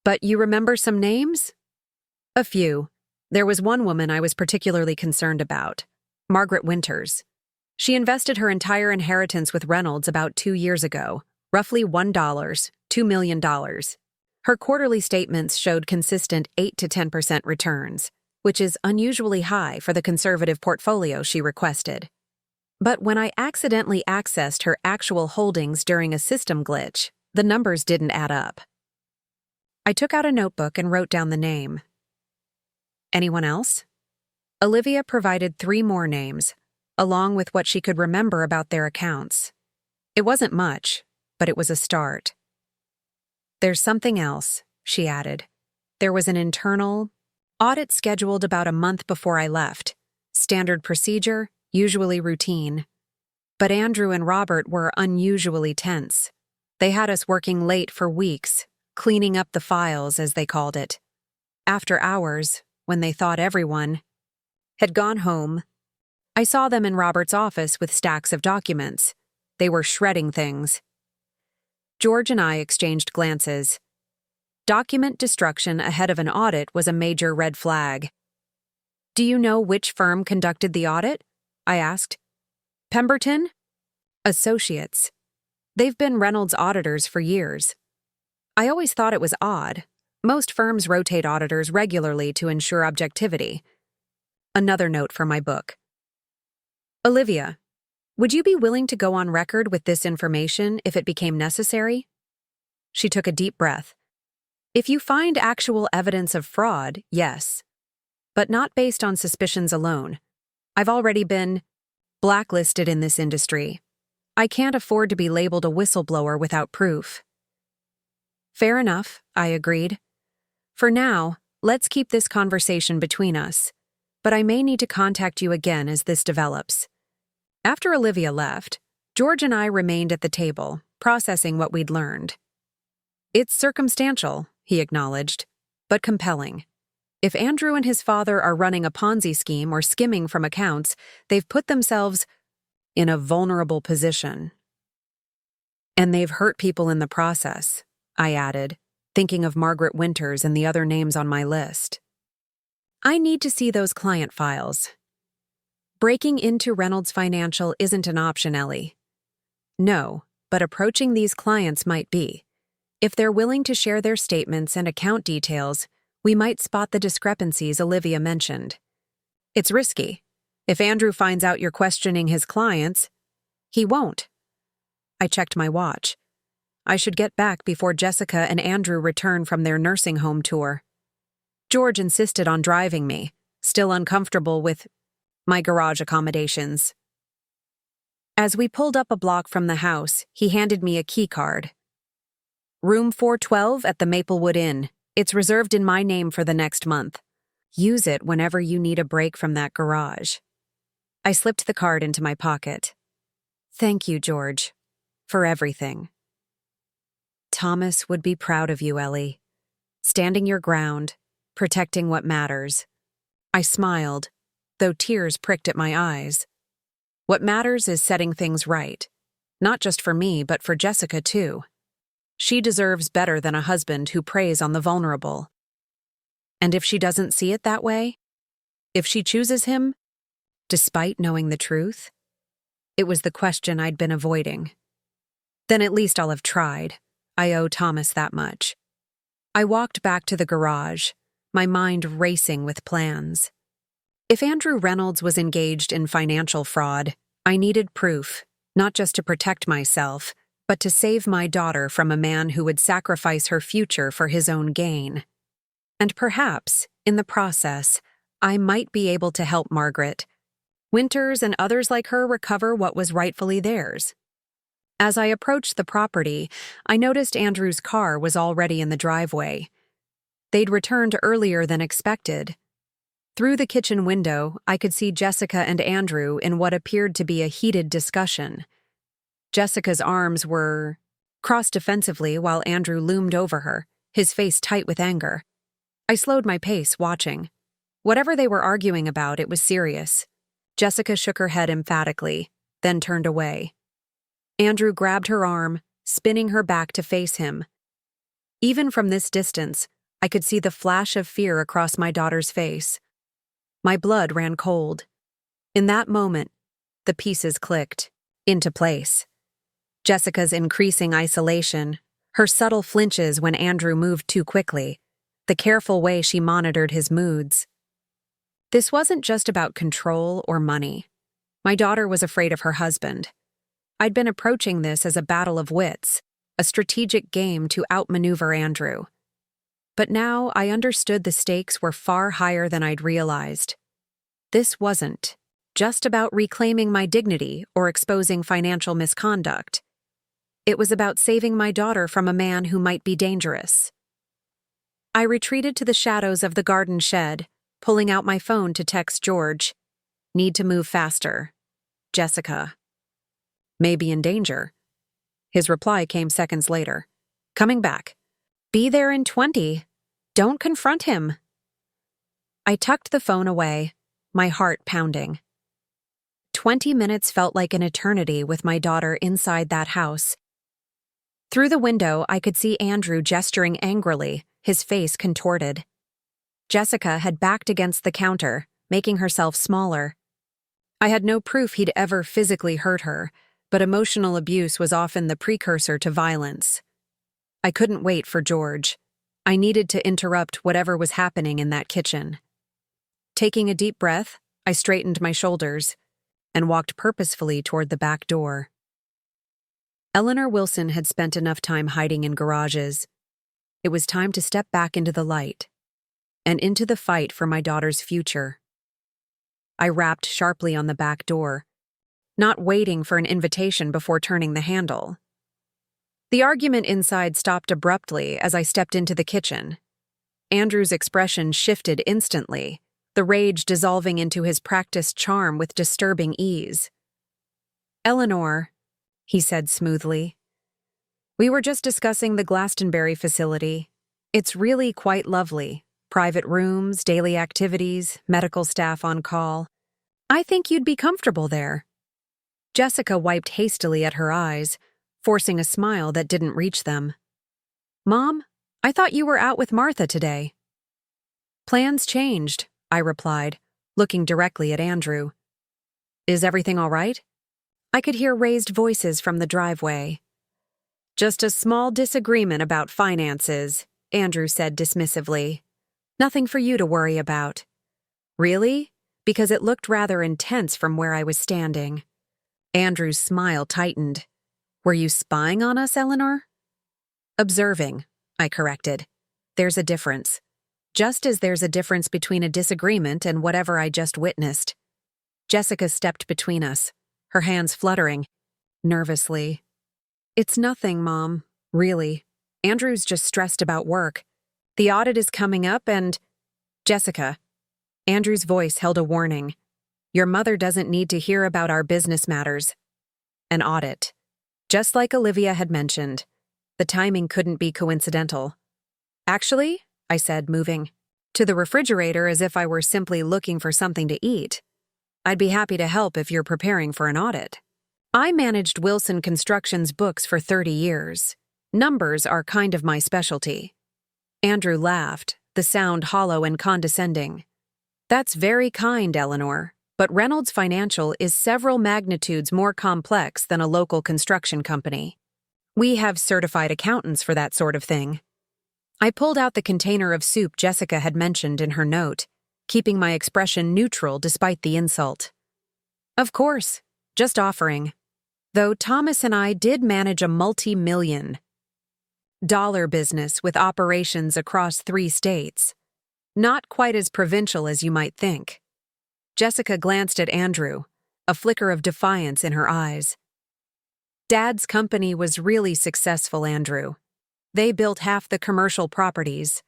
But you remember some names? A few. There was one woman I was particularly concerned about, Margaret Winters. She invested her entire inheritance with Reynolds about 2 years ago, roughly $2 million. Her quarterly statements showed consistent 8 to 10% returns, which is unusually high for the conservative portfolio she requested. But when I accidentally accessed her actual holdings during a system glitch, the numbers didn't add up. I took out a notebook and wrote down the name. Anyone else? Olivia provided 3 more names, along with what she could remember about their accounts. It wasn't much, but it was a start. There's something else, she added. There was an internal audit scheduled about a month before I left. Standard procedure, usually routine. But Andrew and Robert were unusually tense. They had us working late for weeks, cleaning up the files, as they called it. After hours, when they thought everyone had gone home, I saw them in Robert's office with stacks of documents. They were shredding things. George and I exchanged glances. Document destruction ahead of an audit was a major red flag. "Do you know which firm conducted the audit?" I asked. "Pemberton? Associates. They've been Reynolds auditors for years." I always thought it was odd. Most firms rotate auditors regularly to ensure objectivity. Another note for my book. "Olivia, would you be willing to go on record with this information if it became necessary?" She took a deep breath. "If you find actual evidence of fraud, yes. But not based on suspicions alone. I've already been blacklisted in this industry. I can't afford to be labeled a whistleblower without proof." "Fair enough," I agreed. "For now, let's keep this conversation between us. But I may need to contact you again as this develops." After Olivia left, George and I remained at the table, processing what we'd learned. "It's circumstantial," he acknowledged, "but compelling. If Andrew and his father are running a Ponzi scheme or skimming from accounts, they've put themselves in a vulnerable position. And they've hurt people in the process," I added, thinking of Margaret Winters and the other names on my list. "I need to see those client files." "Breaking into Reynolds Financial isn't an option, Ellie." "No, but approaching these clients might be. If they're willing to share their statements and account details, we might spot the discrepancies Olivia mentioned." "It's risky. If Andrew finds out you're questioning his clients, he won't." I checked my watch. I should get back before Jessica and Andrew return from their nursing home tour. George insisted on driving me, still uncomfortable with my garage accommodations. As we pulled up a block from the house, he handed me a key card. "Room 412 at the Maplewood Inn. It's reserved in my name for the next month. Use it whenever you need a break from that garage." I slipped the card into my pocket. "Thank you, George, for everything." "Thomas would be proud of you, Ellie. Standing your ground, protecting what matters." I smiled, though tears pricked at my eyes. What matters is setting things right. Not just for me, but for Jessica, too. She deserves better than a husband who preys on the vulnerable. And if she doesn't see it that way? If she chooses him, despite knowing the truth? It was the question I'd been avoiding. Then at least I'll have tried. I owe Thomas that much. I walked back to the garage, my mind racing with plans. If Andrew Reynolds was engaged in financial fraud, I needed proof, not just to protect myself, but to save my daughter from a man who would sacrifice her future for his own gain. And perhaps, in the process, I might be able to help Margaret, Winters and others like her recover what was rightfully theirs. As I approached the property, I noticed Andrew's car was already in the driveway. They'd returned earlier than expected. Through the kitchen window, I could see Jessica and Andrew in what appeared to be a heated discussion. Jessica's arms were crossed defensively while Andrew loomed over her, his face tight with anger. I slowed my pace, watching. Whatever they were arguing about, it was serious. Jessica shook her head emphatically, then turned away. Andrew grabbed her arm, spinning her back to face him. Even from this distance, I could see the flash of fear across my daughter's face. My blood ran cold. In that moment, the pieces clicked into place. Jessica's increasing isolation, her subtle flinches when Andrew moved too quickly, the careful way she monitored his moods. This wasn't just about control or money. My daughter was afraid of her husband. I'd been approaching this as a battle of wits, a strategic game to outmaneuver Andrew. But now I understood the stakes were far higher than I'd realized. This wasn't just about reclaiming my dignity or exposing financial misconduct. It was about saving my daughter from a man who might be dangerous. I retreated to the shadows of the garden shed, pulling out my phone to text George. "Need to move faster. Jessica. May be in danger." His reply came seconds later. "Coming back." Be there in 20. Don't confront him. I tucked the phone away, my heart pounding. 20 minutes felt like an eternity with my daughter inside that house. Through the window, I could see Andrew gesturing angrily, his face contorted. Jessica had backed against the counter, making herself smaller. I had no proof he'd ever physically hurt her, but emotional abuse was often the precursor to violence. I couldn't wait for George. I needed to interrupt whatever was happening in that kitchen. Taking a deep breath, I straightened my shoulders and walked purposefully toward the back door. Eleanor Wilson had spent enough time hiding in garages. It was time to step back into the light and into the fight for my daughter's future. I rapped sharply on the back door, not waiting for an invitation before turning the handle. The argument inside stopped abruptly as I stepped into the kitchen. Andrew's expression shifted instantly, the rage dissolving into his practiced charm with disturbing ease. "Eleanor," he said smoothly, "we were just discussing the Glastonbury facility. It's really quite lovely. Private rooms, daily activities, medical staff on call. I think you'd be comfortable there." Jessica wiped hastily at her eyes, forcing a smile that didn't reach them. "Mom, I thought you were out with Martha today." "Plans changed," I replied, looking directly at Andrew. "Is everything all right?" I could hear raised voices from the driveway. "Just a small disagreement about finances," Andrew said dismissively. "Nothing for you to worry about." "Really?" Because it looked rather intense from where I was standing. Andrew's smile tightened. "Were you spying on us, Eleanor?" "Observing," I corrected. "There's a difference. Just as there's a difference between a disagreement and whatever I just witnessed." Jessica stepped between us, her hands fluttering, nervously. "It's nothing, Mom, really. Andrew's just stressed about work. The audit is coming up and—" "Jessica." Andrew's voice held a warning. "Your mother doesn't need to hear about our business matters." An audit. Just like Olivia had mentioned, the timing couldn't be coincidental. "Actually," I said, moving to the refrigerator as if I were simply looking for something to eat, "I'd be happy to help if you're preparing for an audit. I managed Wilson Construction's books for 30 years. Numbers are kind of my specialty." Andrew laughed, the sound hollow and condescending. "That's very kind, Eleanor, but Reynolds Financial is several magnitudes more complex than a local construction company. We have certified accountants for that sort of thing." I pulled out the container of soup Jessica had mentioned in her note, keeping my expression neutral despite the insult. "Of course, just offering. Though Thomas and I did manage a multi-million-dollar business with operations across 3 states. Not quite as provincial as you might think." Jessica glanced at Andrew, a flicker of defiance in her eyes. "Dad's company was really successful, Andrew. They built half the commercial properties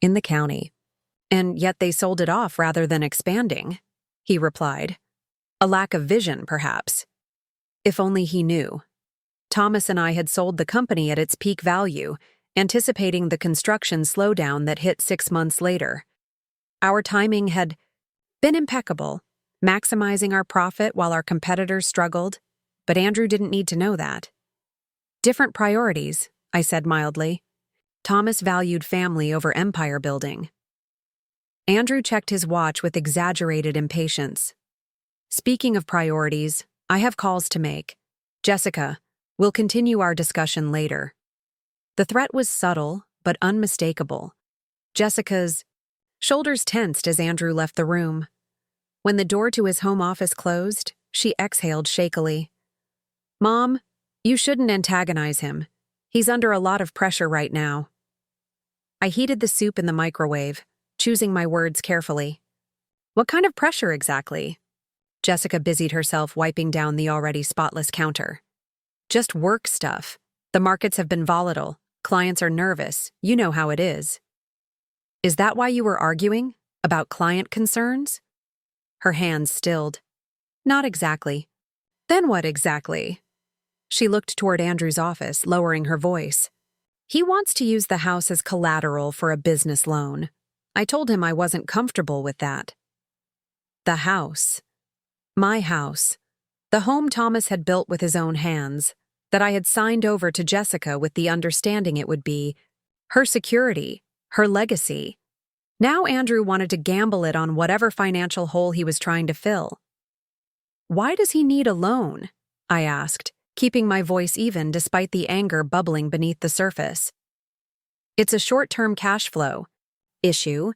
in the county, and yet they sold it off rather than expanding," he replied. "A lack of vision, perhaps. If only he knew. Thomas and I had sold the company at its peak value, anticipating the construction slowdown that hit 6 months later. Our timing had been impeccable, maximizing our profit while our competitors struggled, but Andrew didn't need to know that." "Different priorities," I said mildly. "Thomas valued family over empire building." Andrew checked his watch with exaggerated impatience. "Speaking of priorities, I have calls to make. Jessica, we'll continue our discussion later." The threat was subtle, but unmistakable. Jessica's shoulders tensed as Andrew left the room. When the door to his home office closed, she exhaled shakily. "Mom, you shouldn't antagonize him. He's under a lot of pressure right now." I heated the soup in the microwave, choosing my words carefully. "What kind of pressure exactly?" Jessica busied herself wiping down the already spotless counter. "Just work stuff. The markets have been volatile. Clients are nervous. You know how it is." "Is that why you were arguing? About client concerns?" Her hands stilled. "Not exactly." "Then what exactly?" She looked toward Andrew's office, lowering her voice. He wants to use the house as collateral for a business loan. I told him I wasn't comfortable with that. The house. My house. The home Thomas had built with his own hands, that I had signed over to Jessica with the understanding it would be her security, her legacy. Now Andrew wanted to gamble it on whatever financial hole he was trying to fill. "Why does he need a loan?" I asked, keeping my voice even despite the anger bubbling beneath the surface. "It's a short-term cash flow issue.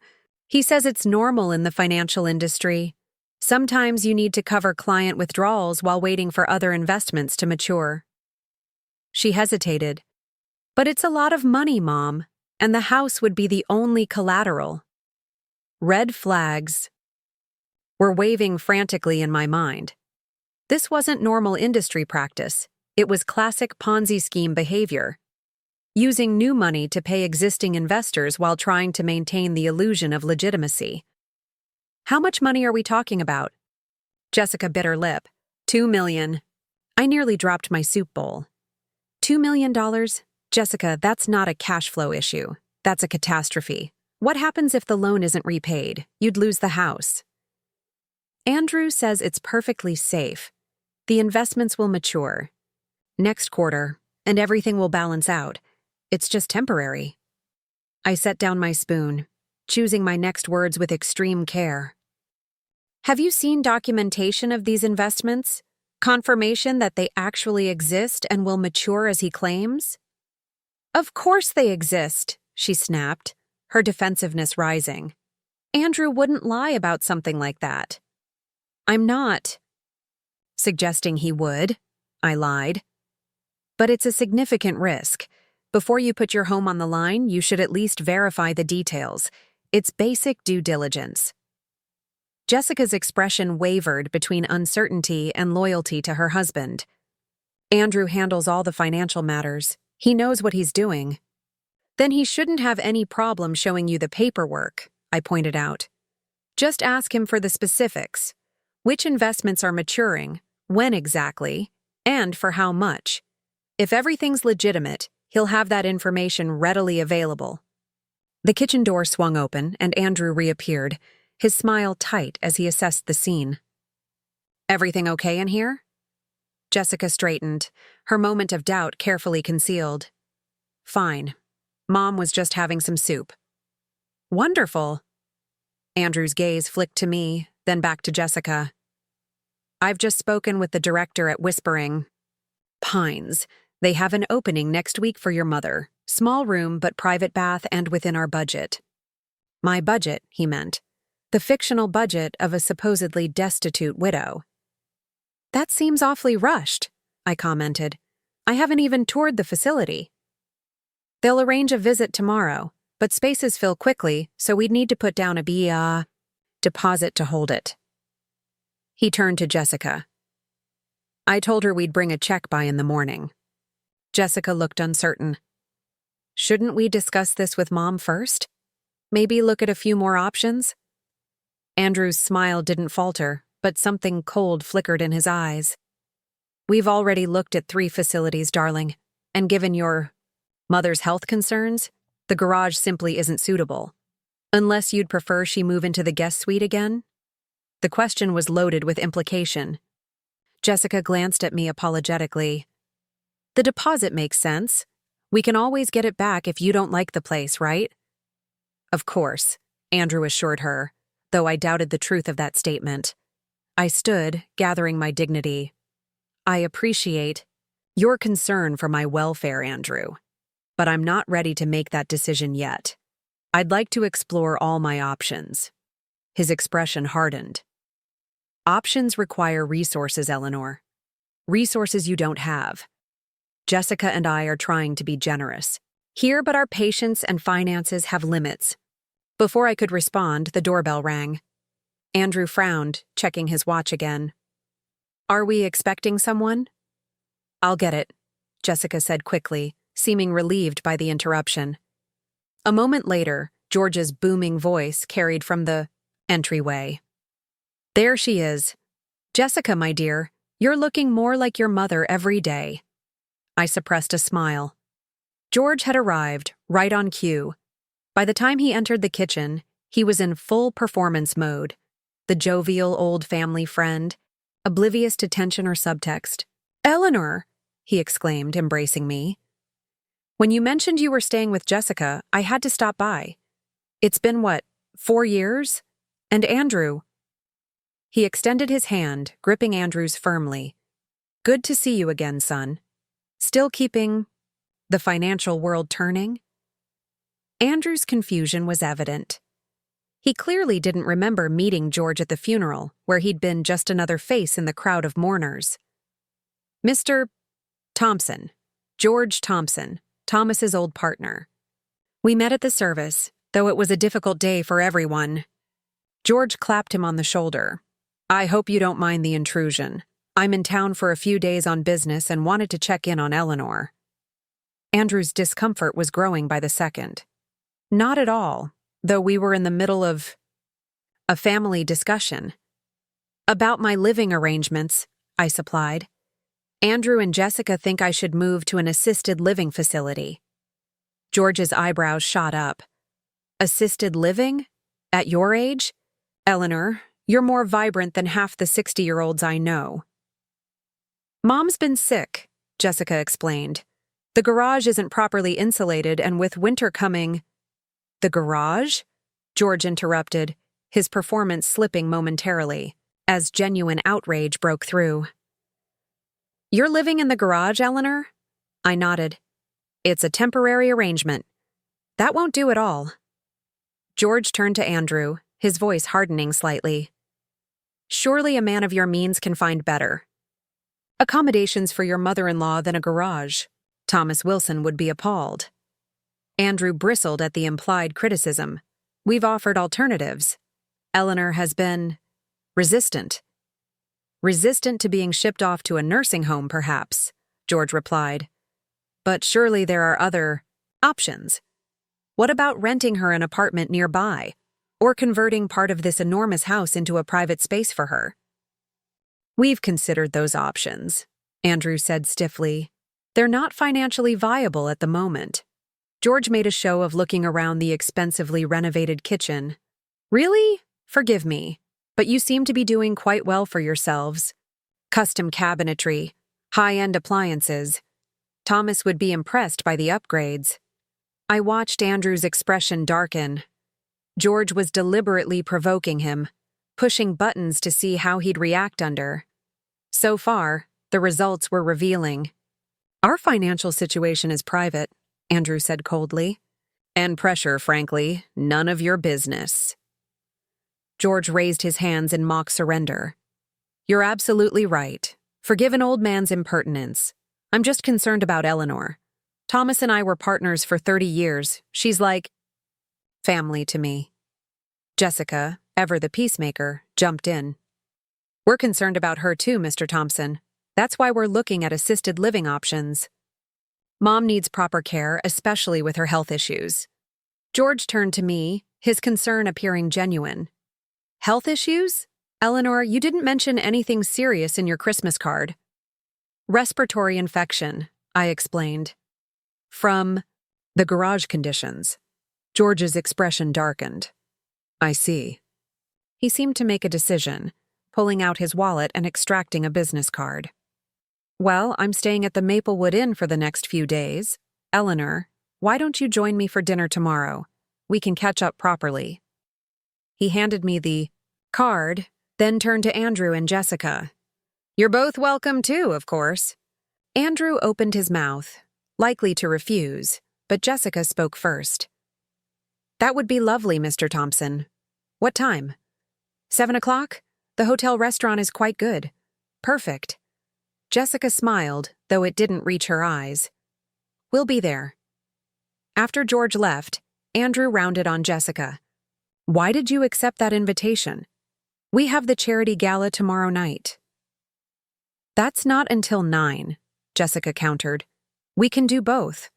He says it's normal in the financial industry. Sometimes you need to cover client withdrawals while waiting for other investments to mature." She hesitated. "But it's a lot of money, Mom, and the house would be the only collateral." Red flags were waving frantically in my mind. This wasn't normal industry practice. It was classic Ponzi scheme behavior. Using new money to pay existing investors while trying to maintain the illusion of legitimacy. "How much money are we talking about?" Jessica bit her lip. $2 million. I nearly dropped my soup bowl. $2 million? Jessica, that's not a cash flow issue. That's a catastrophe. What happens if the loan isn't repaid? You'd lose the house. Andrew says it's perfectly safe. The investments will mature next quarter, and everything will balance out. It's just temporary. I set down my spoon, choosing my next words with extreme care. "Have you seen documentation of these investments? Confirmation that they actually exist and will mature as he claims?" "Of course they exist," she snapped, her defensiveness rising. "Andrew wouldn't lie about something like that." "I'm not suggesting he would," I lied. "But it's a significant risk. Before you put your home on the line, you should at least verify the details. It's basic due diligence." Jessica's expression wavered between uncertainty and loyalty to her husband. "Andrew handles all the financial matters. He knows what he's doing." "Then he shouldn't have any problem showing you the paperwork," I pointed out. "Just ask him for the specifics. Which investments are maturing, when exactly, and for how much. If everything's legitimate, he'll have that information readily available." The kitchen door swung open and Andrew reappeared, his smile tight as he assessed the scene. "Everything okay in here?" Jessica straightened, her moment of doubt carefully concealed. "Fine. Mom was just having some soup." "Wonderful." Andrew's gaze flicked to me, then back to Jessica. "I've just spoken with the director at Whispering Pines. They have an opening next week for your mother. Small room, but private bath and within our budget." My budget, he meant. The fictional budget of a supposedly destitute widow. "That seems awfully rushed," I commented. "I haven't even toured the facility." "They'll arrange a visit tomorrow, but spaces fill quickly, so we'd need to put down a deposit to hold it." He turned to Jessica. "I told her we'd bring a check by in the morning." Jessica looked uncertain. "Shouldn't we discuss this with Mom first? Maybe look at a few more options?" Andrew's smile didn't falter, but something cold flickered in his eyes. "We've already looked at 3 facilities, darling, and given your mother's health concerns, the garage simply isn't suitable. Unless you'd prefer she move into the guest suite again?" The question was loaded with implication. Jessica glanced at me apologetically. "The deposit makes sense. We can always get it back if you don't like the place, right?" "Of course," Andrew assured her, though I doubted the truth of that statement. I stood, gathering my dignity. "I appreciate your concern for my welfare, Andrew, but I'm not ready to make that decision yet. I'd like to explore all my options." His expression hardened. "Options require resources, Eleanor. Resources you don't have. Jessica and I are trying to be generous here, but our patience and finances have limits." Before I could respond, the doorbell rang. Andrew frowned, checking his watch again. "Are we expecting someone?" "I'll get it," Jessica said quickly, seeming relieved by the interruption. A moment later, George's booming voice carried from the entryway. "There she is. Jessica, my dear, you're looking more like your mother every day." I suppressed a smile. George had arrived, right on cue. By the time he entered the kitchen, he was in full performance mode, the jovial old family friend, oblivious to tension or subtext. "Eleanor!" he exclaimed, embracing me. "When you mentioned you were staying with Jessica, I had to stop by. It's been, 4 years? And Andrew—" He extended his hand, gripping Andrew's firmly. "Good to see you again, son. Still keeping the financial world turning?" Andrew's confusion was evident. He clearly didn't remember meeting George at the funeral, where he'd been just another face in the crowd of mourners. "Mr. Thompson, George Thompson, Thomas's old partner. We met at the service, though it was a difficult day for everyone." George clapped him on the shoulder. "I hope you don't mind the intrusion. I'm in town for a few days on business and wanted to check in on Eleanor." Andrew's discomfort was growing by the second. "Not at all, though we were in the middle of a family discussion." "About my living arrangements," I supplied. "Andrew and Jessica think I should move to an assisted living facility." George's eyebrows shot up. "Assisted living? At your age? Eleanor, you're more vibrant than half the 60-year-olds I know." "Mom's been sick," Jessica explained. "The garage isn't properly insulated, and with winter coming—" "The garage?" George interrupted, his performance slipping momentarily, as genuine outrage broke through. "You're living in the garage, Eleanor?" I nodded. "It's a temporary arrangement. That won't do at all." George turned to Andrew, his voice hardening slightly. "Surely a man of your means can find better accommodations for your mother-in-law than a garage." Thomas Wilson would be appalled. Andrew bristled at the implied criticism. "We've offered alternatives. Eleanor has been resistant." "Resistant to being shipped off to a nursing home, perhaps," George replied. "But surely there are other options. What about renting her an apartment nearby, or converting part of this enormous house into a private space for her?" "We've considered those options," Andrew said stiffly. "They're not financially viable at the moment." George made a show of looking around the expensively renovated kitchen. "Really? Forgive me, but you seem to be doing quite well for yourselves. Custom cabinetry, high-end appliances. Thomas would be impressed by the upgrades." I watched Andrew's expression darken. George was deliberately provoking him, pushing buttons to see how he'd react under. So far, the results were revealing. "Our financial situation is private," Andrew said coldly. "And pressure, frankly, none of your business." George raised his hands in mock surrender. "You're absolutely right. Forgive an old man's impertinence. I'm just concerned about Eleanor. Thomas and I were partners for 30 years. She's like family to me." Jessica, ever the peacemaker, jumped in. "We're concerned about her too, Mr. Thompson. That's why we're looking at assisted living options. Mom needs proper care, especially with her health issues." George turned to me, his concern appearing genuine. "Health issues? Eleanor, you didn't mention anything serious in your Christmas card." "Respiratory infection," I explained. "From the garage conditions." George's expression darkened. "I see." He seemed to make a decision, pulling out his wallet and extracting a business card. "Well, I'm staying at the Maplewood Inn for the next few days. Eleanor, why don't you join me for dinner tomorrow? We can catch up properly." He handed me the card, then turned to Andrew and Jessica. "You're both welcome too, of course." Andrew opened his mouth, likely to refuse, but Jessica spoke first. "That would be lovely, Mr. Thompson. What time?" 7 o'clock? The hotel restaurant is quite good." "Perfect." Jessica smiled, though it didn't reach her eyes. "We'll be there." After George left, Andrew rounded on Jessica. "Why did you accept that invitation? We have the charity gala tomorrow night." "That's not until 9, Jessica countered. "We can do both.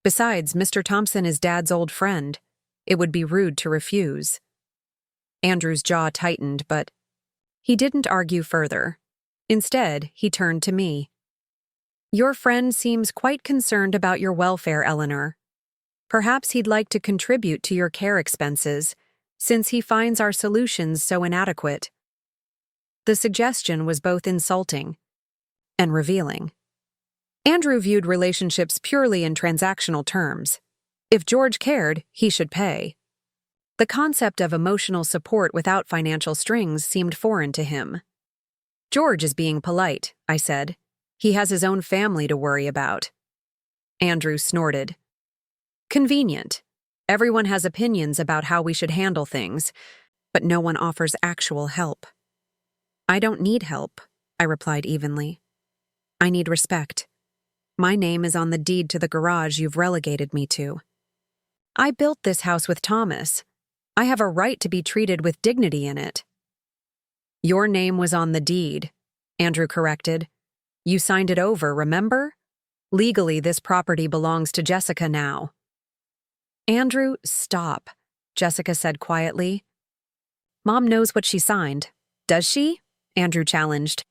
Besides, Mr. Thompson is Dad's old friend. It would be rude to refuse." Andrew's jaw tightened, but he didn't argue further. Instead, he turned to me. Your friend seems quite concerned about your welfare, Eleanor. Perhaps he'd like to contribute to your care expenses, since he finds our solutions so inadequate. The suggestion was both insulting and revealing. Andrew viewed relationships purely in transactional terms. If George cared, he should pay. The concept of emotional support without financial strings seemed foreign to him. George is being polite, I said. He has his own family to worry about. Andrew snorted. Convenient. Everyone has opinions about how we should handle things, but no one offers actual help. I don't need help, I replied evenly. I need respect. My name is on the deed to the garage you've relegated me to. I built this house with Thomas. I have a right to be treated with dignity in it. Your name was on the deed, Andrew corrected. You signed it over, remember? Legally, this property belongs to Jessica now. Andrew, stop, Jessica said quietly. Mom knows what she signed. Does she? Andrew challenged.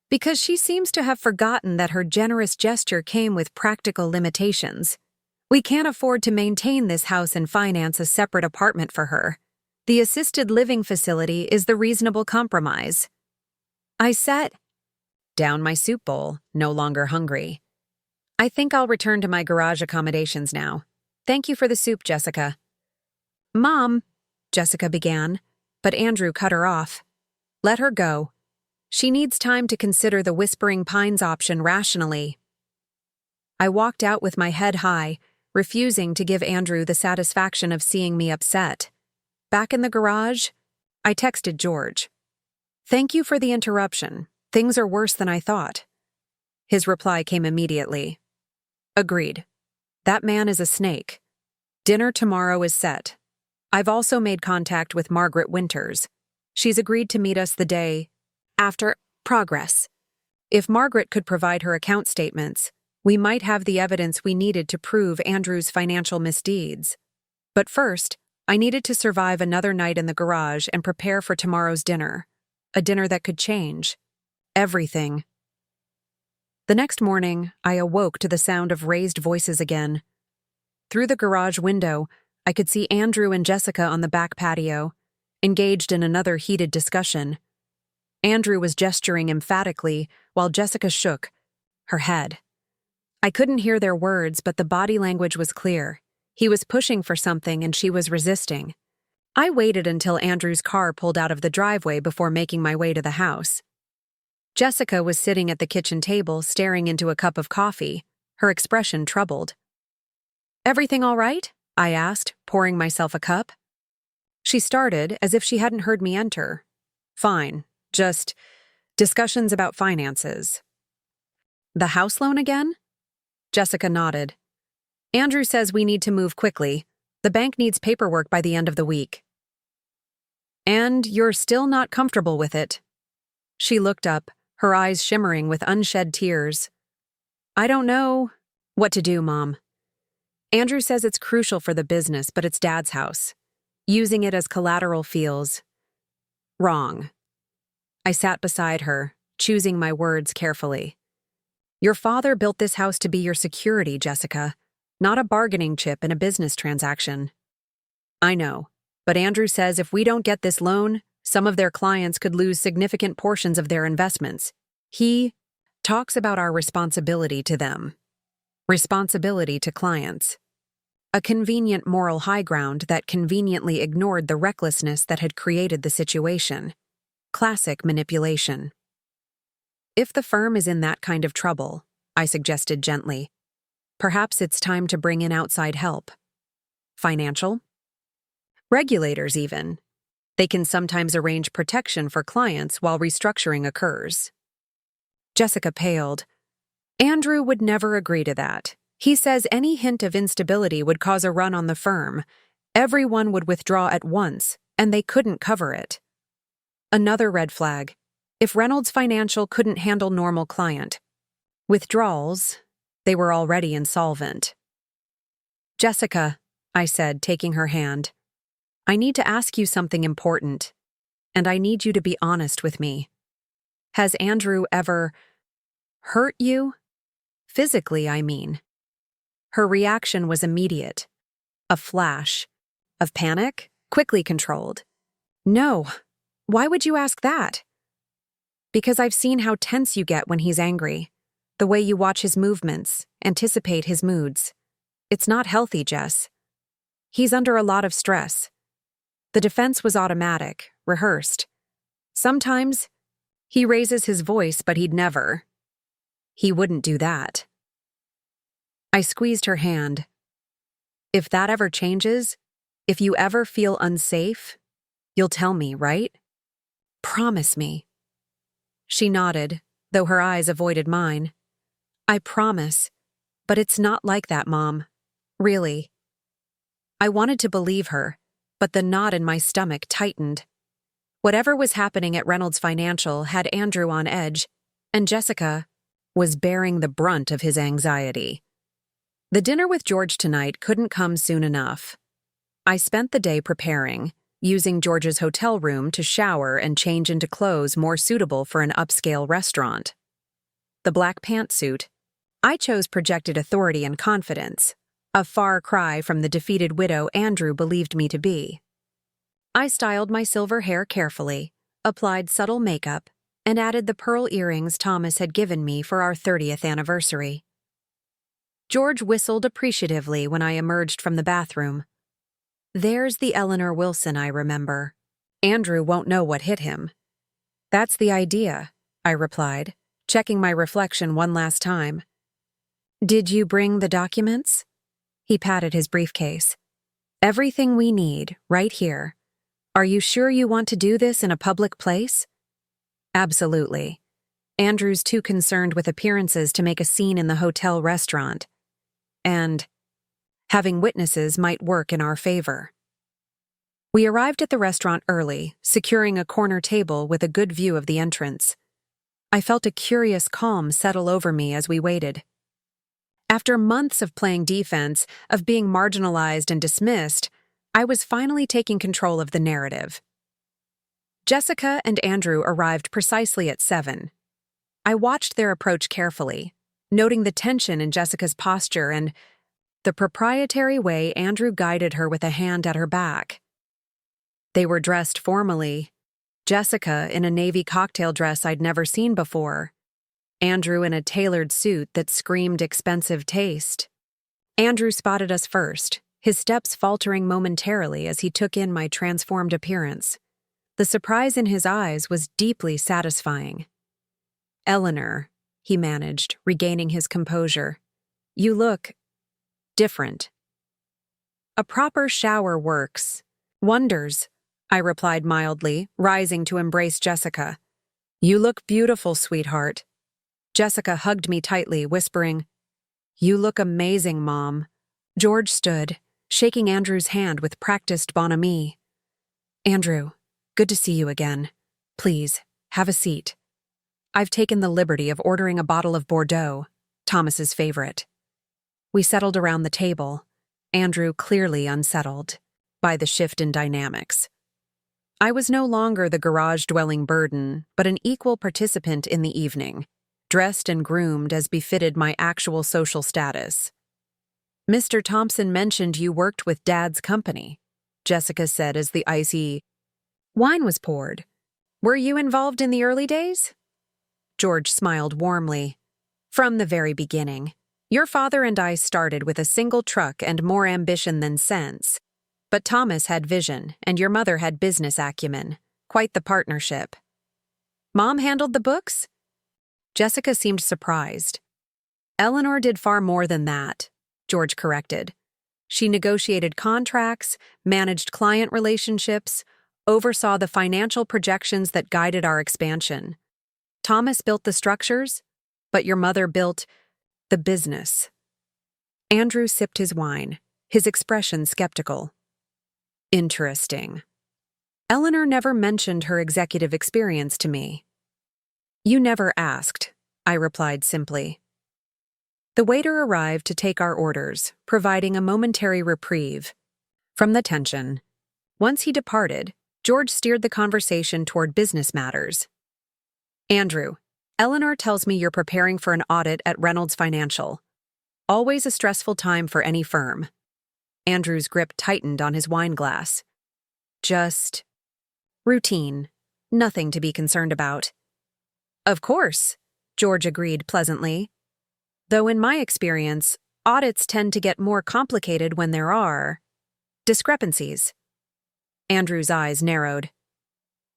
Because she seems to have forgotten that her generous gesture came with practical limitations. We can't afford to maintain this house and finance a separate apartment for her. The assisted living facility is the reasonable compromise. I set down my soup bowl, no longer hungry. I think I'll return to my garage accommodations now. Thank you for the soup, Jessica. Mom, Jessica began, but Andrew cut her off. Let her go. She needs time to consider the Whispering Pines option rationally. I walked out with my head high, refusing to give Andrew the satisfaction of seeing me upset. Back in the garage, I texted George. Thank you for the interruption. Things are worse than I thought. His reply came immediately. Agreed. That man is a snake. Dinner tomorrow is set. I've also made contact with Margaret Winters. She's agreed to meet us the day after progress. If Margaret could provide her account statements, we might have the evidence we needed to prove Andrew's financial misdeeds. But first, I needed to survive another night in the garage and prepare for tomorrow's dinner. A dinner that could change everything. The next morning, I awoke to the sound of raised voices again. Through the garage window, I could see Andrew and Jessica on the back patio, engaged in another heated discussion. Andrew was gesturing emphatically, while Jessica shook her head. I couldn't hear their words, but the body language was clear. He was pushing for something and she was resisting. I waited until Andrew's car pulled out of the driveway before making my way to the house. Jessica was sitting at the kitchen table, staring into a cup of coffee, her expression troubled. Everything all right? I asked, pouring myself a cup. She started as if she hadn't heard me enter. Fine, just discussions about finances. The house loan again? Jessica nodded. Andrew says we need to move quickly. The bank needs paperwork by the end of the week. And you're still not comfortable with it. She looked up, her eyes shimmering with unshed tears. I don't know what to do, Mom. Andrew says it's crucial for the business, but it's Dad's house. Using it as collateral feels wrong. I sat beside her, choosing my words carefully. Your father built this house to be your security, Jessica, not a bargaining chip in a business transaction. I know, but Andrew says if we don't get this loan, some of their clients could lose significant portions of their investments. He talks about our responsibility to them. Responsibility to clients. A convenient moral high ground that conveniently ignored the recklessness that had created the situation. Classic manipulation. If the firm is in that kind of trouble, I suggested gently, perhaps it's time to bring in outside help. Financial? Regulators even. They can sometimes arrange protection for clients while restructuring occurs. Jessica paled. Andrew would never agree to that. He says any hint of instability would cause a run on the firm. Everyone would withdraw at once, and they couldn't cover it. Another red flag. If Reynolds Financial couldn't handle normal client withdrawals, they were already insolvent. Jessica, I said, taking her hand, I need to ask you something important, and I need you to be honest with me. Has Andrew ever hurt you? Physically, I mean. Her reaction was immediate. A flash. Of panic, quickly controlled. No. Why would you ask that? Because I've seen how tense you get when he's angry. The way you watch his movements, anticipate his moods. It's not healthy, Jess. He's under a lot of stress. The defense was automatic, rehearsed. Sometimes, he raises his voice, but he'd never. He wouldn't do that. I squeezed her hand. If that ever changes, if you ever feel unsafe, you'll tell me, right? Promise me. She nodded, though her eyes avoided mine. I promise, but it's not like that, Mom. Really. I wanted to believe her, but the knot in my stomach tightened. Whatever was happening at Reynolds Financial had Andrew on edge, and Jessica was bearing the brunt of his anxiety. The dinner with George tonight couldn't come soon enough. I spent the day preparing, using George's hotel room to shower and change into clothes more suitable for an upscale restaurant. The black pantsuit, I chose projected authority and confidence, a far cry from the defeated widow Andrew believed me to be. I styled my silver hair carefully, applied subtle makeup, and added the pearl earrings Thomas had given me for our 30th anniversary. George whistled appreciatively when I emerged from the bathroom. There's the Eleanor Wilson I remember. Andrew won't know what hit him. That's the idea, I replied, checking my reflection one last time. Did you bring the documents? He patted his briefcase. Everything we need, right here. Are you sure you want to do this in a public place? Absolutely. Andrew's too concerned with appearances to make a scene in the hotel restaurant. And having witnesses might work in our favor. We arrived at the restaurant early, securing a corner table with a good view of the entrance. I felt a curious calm settle over me as we waited. After months of playing defense, of being marginalized and dismissed, I was finally taking control of the narrative. Jessica and Andrew arrived precisely at 7. I watched their approach carefully, noting the tension in Jessica's posture and the proprietary way Andrew guided her with a hand at her back. They were dressed formally, Jessica in a navy cocktail dress I'd never seen before, Andrew in a tailored suit that screamed expensive taste. Andrew spotted us first, his steps faltering momentarily as he took in my transformed appearance. The surprise in his eyes was deeply satisfying. Eleanor, he managed, regaining his composure. You look different. A proper shower works. Wonders, I replied mildly, rising to embrace Jessica. You look beautiful, sweetheart. Jessica hugged me tightly, whispering, You look amazing, Mom. George stood, shaking Andrew's hand with practiced bonhomie. Andrew, good to see you again. Please, have a seat. I've taken the liberty of ordering a bottle of Bordeaux, Thomas's favorite. We settled around the table, Andrew clearly unsettled by the shift in dynamics. I was no longer the garage-dwelling burden, but an equal participant in the evening, dressed and groomed as befitted my actual social status. Mr. Thompson mentioned you worked with Dad's company, Jessica said as the icy wine was poured. Were you involved in the early days? George smiled warmly. From the very beginning. Your father and I started with a single truck and more ambition than sense. But Thomas had vision, and your mother had business acumen. Quite the partnership. Mom handled the books? Jessica seemed surprised. Eleanor did far more than that, George corrected. She negotiated contracts, managed client relationships, oversaw the financial projections that guided our expansion. Thomas built the structures, but your mother built the business. Andrew sipped his wine, his expression skeptical. Interesting. Eleanor never mentioned her executive experience to me. You never asked, I replied simply. The waiter arrived to take our orders, providing a momentary reprieve from the tension. Once he departed, George steered the conversation toward business matters. Andrew, Eleanor tells me you're preparing for an audit at Reynolds Financial. Always a stressful time for any firm. Andrew's grip tightened on his wine glass. Just routine. Nothing to be concerned about. Of course, George agreed pleasantly. Though in my experience, audits tend to get more complicated when there are discrepancies. Andrew's eyes narrowed.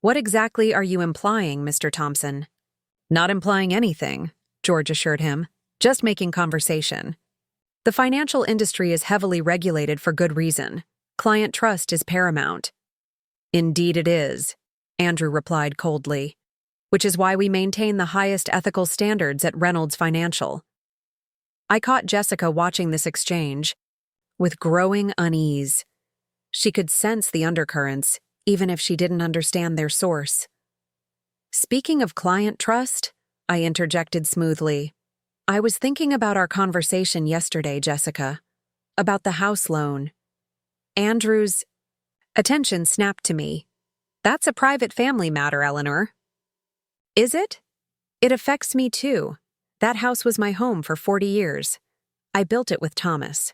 What exactly are you implying, Mr. Thompson? Not implying anything, George assured him, just making conversation. The financial industry is heavily regulated for good reason. Client trust is paramount. Indeed it is, Andrew replied coldly, which is why we maintain the highest ethical standards at Reynolds Financial. I caught Jessica watching this exchange with growing unease. She could sense the undercurrents, even if she didn't understand their source. Speaking of client trust, I interjected smoothly. I was thinking about our conversation yesterday, Jessica, about the house loan. Andrew's attention snapped to me. That's a private family matter, Eleanor. Is it? It affects me too. That house was my home for 40 years. I built it with Thomas.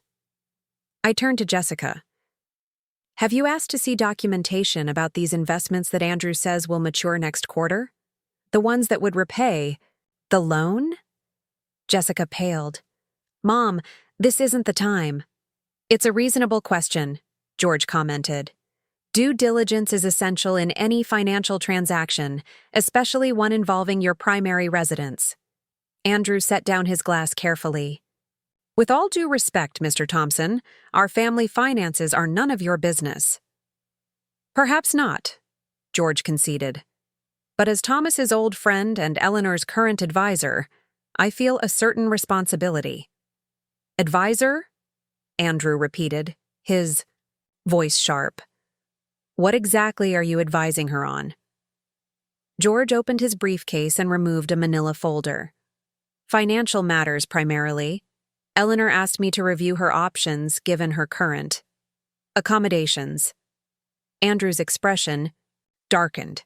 I turned to Jessica. Have you asked to see documentation about these investments that Andrew says will mature next quarter? The ones that would repay the loan? Jessica paled. Mom, this isn't the time. It's a reasonable question, George commented. Due diligence is essential in any financial transaction, especially one involving your primary residence. Andrew set down his glass carefully. With all due respect, Mr. Thompson, our family finances are none of your business. Perhaps not, George conceded. But as Thomas's old friend and Eleanor's current advisor, I feel a certain responsibility. Advisor? Andrew repeated, his voice sharp. What exactly are you advising her on? George opened his briefcase and removed a manila folder. Financial matters primarily. Eleanor asked me to review her options given her current accommodations. Andrew's expression darkened.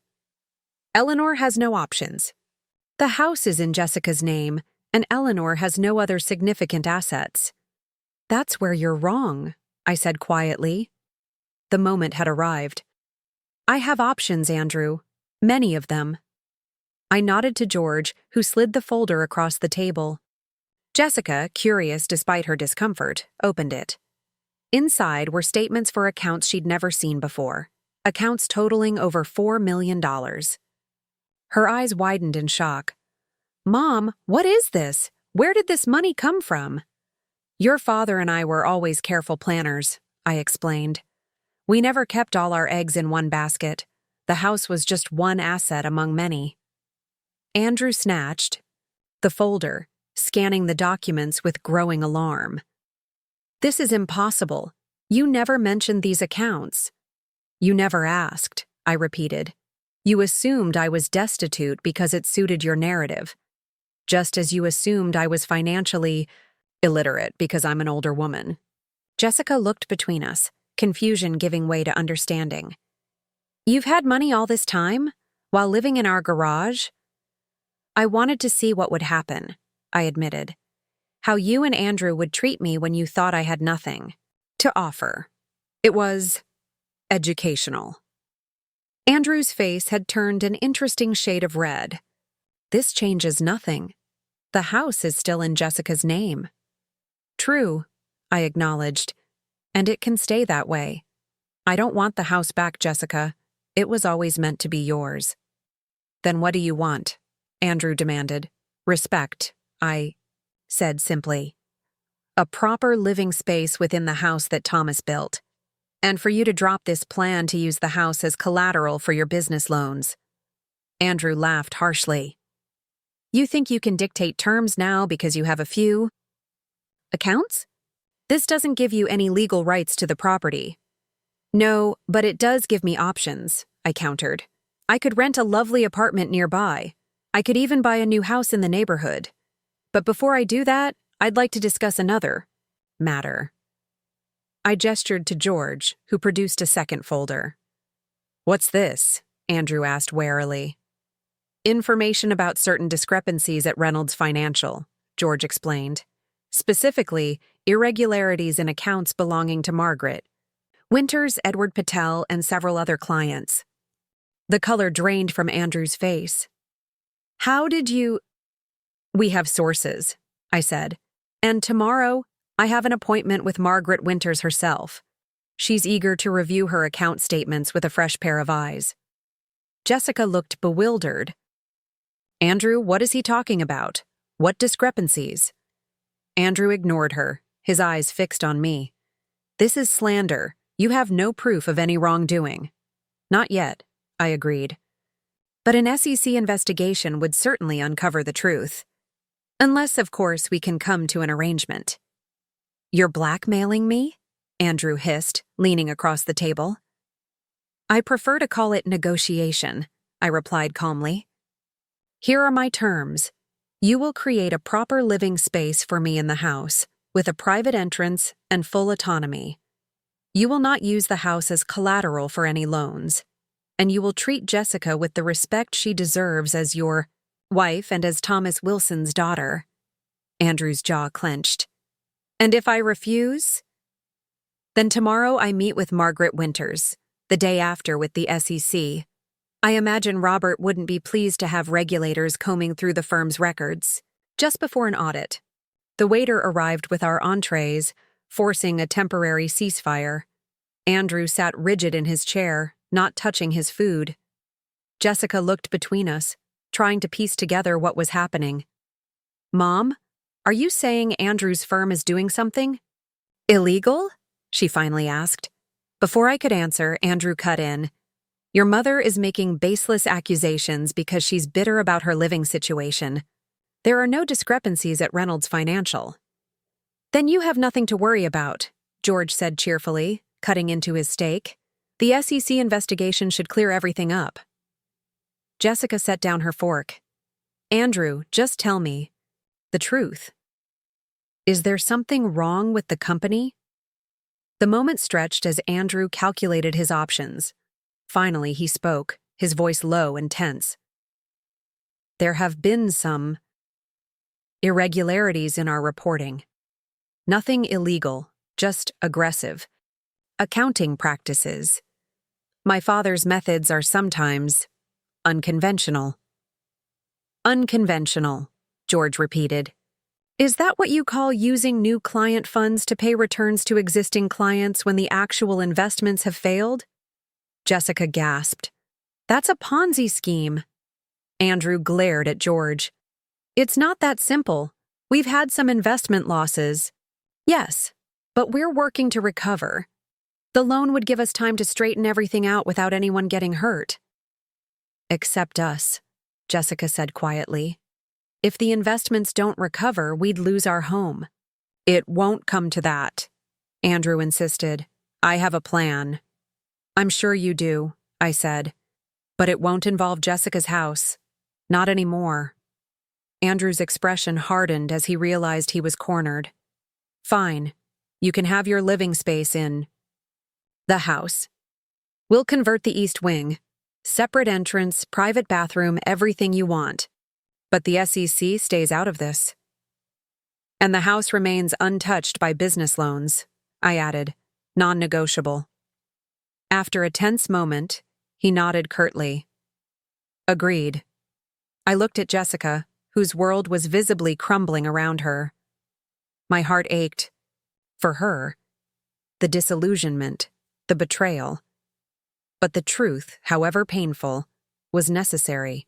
Eleanor has no options. The house is in Jessica's name, and Eleanor has no other significant assets. That's where you're wrong, I said quietly. The moment had arrived. I have options, Andrew. Many of them. I nodded to George, who slid the folder across the table. Jessica, curious despite her discomfort, opened it. Inside were statements for accounts she'd never seen before, accounts totaling over $4 million. Her eyes widened in shock. Mom, what is this? Where did this money come from? Your father and I were always careful planners, I explained. We never kept all our eggs in one basket. The house was just one asset among many. Andrew snatched the folder, scanning the documents with growing alarm. This is impossible. You never mentioned these accounts. You never asked, I repeated. You assumed I was destitute because it suited your narrative. Just as you assumed I was financially illiterate because I'm an older woman. Jessica looked between us, confusion giving way to understanding. You've had money all this time? While living in our garage? I wanted to see what would happen, I admitted. How you and Andrew would treat me when you thought I had nothing to offer. It was educational. Andrew's face had turned an interesting shade of red. This changes nothing. The house is still in Jessica's name. True, I acknowledged, and it can stay that way. I don't want the house back, Jessica. It was always meant to be yours. Then what do you want? Andrew demanded. Respect, I said simply. A proper living space within the house that Thomas built. And for you to drop this plan to use the house as collateral for your business loans. Andrew laughed harshly. You think you can dictate terms now because you have a few accounts? This doesn't give you any legal rights to the property. No, but it does give me options, I countered. I could rent a lovely apartment nearby. I could even buy a new house in the neighborhood. But before I do that, I'd like to discuss another matter. I gestured to George, who produced a second folder. What's this? Andrew asked warily. Information about certain discrepancies at Reynolds Financial, George explained. Specifically, irregularities in accounts belonging to Margaret, Winters, Edward Patel, and several other clients. The color drained from Andrew's face. How did you— We have sources, I said. And tomorrow, I have an appointment with Margaret Winters herself. She's eager to review her account statements with a fresh pair of eyes. Jessica looked bewildered. Andrew, what is he talking about? What discrepancies? Andrew ignored her, his eyes fixed on me. This is slander. You have no proof of any wrongdoing. Not yet, I agreed. But an SEC investigation would certainly uncover the truth. Unless, of course, we can come to an arrangement. You're blackmailing me? Andrew hissed, leaning across the table. I prefer to call it negotiation, I replied calmly. Here are my terms. You will create a proper living space for me in the house, with a private entrance and full autonomy. You will not use the house as collateral for any loans, and you will treat Jessica with the respect she deserves as your wife and as Thomas Wilson's daughter. Andrew's jaw clenched. And if I refuse? Then tomorrow I meet with Margaret Winters, the day after with the SEC. I imagine Robert wouldn't be pleased to have regulators combing through the firm's records. Just before an audit, the waiter arrived with our entrees, forcing a temporary ceasefire. Andrew sat rigid in his chair, not touching his food. Jessica looked between us, trying to piece together what was happening. Mom, are you saying Andrew's firm is doing something illegal? She finally asked. Before I could answer, Andrew cut in. Your mother is making baseless accusations because she's bitter about her living situation. There are no discrepancies at Reynolds Financial. Then you have nothing to worry about, George said cheerfully, cutting into his steak. The SEC investigation should clear everything up. Jessica set down her fork. Andrew, just tell me the truth. Is there something wrong with the company? The moment stretched as Andrew calculated his options. Finally, he spoke, his voice low and tense. There have been some irregularities in our reporting. Nothing illegal, just aggressive. Accounting practices. My father's methods are sometimes unconventional. Unconventional, George repeated. Is that what you call using new client funds to pay returns to existing clients when the actual investments have failed? Jessica gasped. That's a Ponzi scheme. Andrew glared at George. It's not that simple. We've had some investment losses. Yes, but we're working to recover. The loan would give us time to straighten everything out without anyone getting hurt. Except us, Jessica said quietly. If the investments don't recover, we'd lose our home. It won't come to that, Andrew insisted. I have a plan. I'm sure you do, I said. But it won't involve Jessica's house. Not anymore. Andrew's expression hardened as he realized he was cornered. Fine. You can have your living space in the house. We'll convert the east wing. Separate entrance, private bathroom, everything you want. But the SEC stays out of this. And the house remains untouched by business loans, I added, non-negotiable. After a tense moment, he nodded curtly. Agreed. I looked at Jessica, whose world was visibly crumbling around her. My heart ached. For her. The disillusionment, the betrayal. But the truth, however painful, was necessary.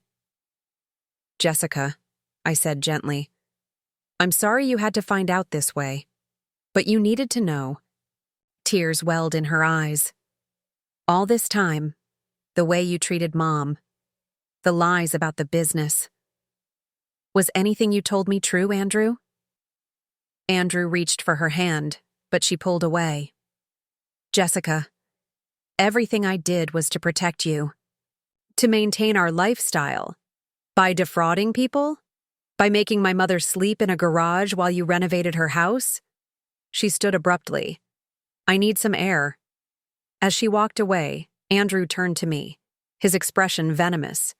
Jessica, I said gently, I'm sorry you had to find out this way, but you needed to know. Tears welled in her eyes. All this time, the way you treated Mom, the lies about the business. Was anything you told me true, Andrew? Andrew reached for her hand, but she pulled away. Jessica, everything I did was to protect you, to maintain our lifestyle. By defrauding people? By making my mother sleep in a garage while you renovated her house? She stood abruptly. I need some air. As she walked away, Andrew turned to me, his expression venomous.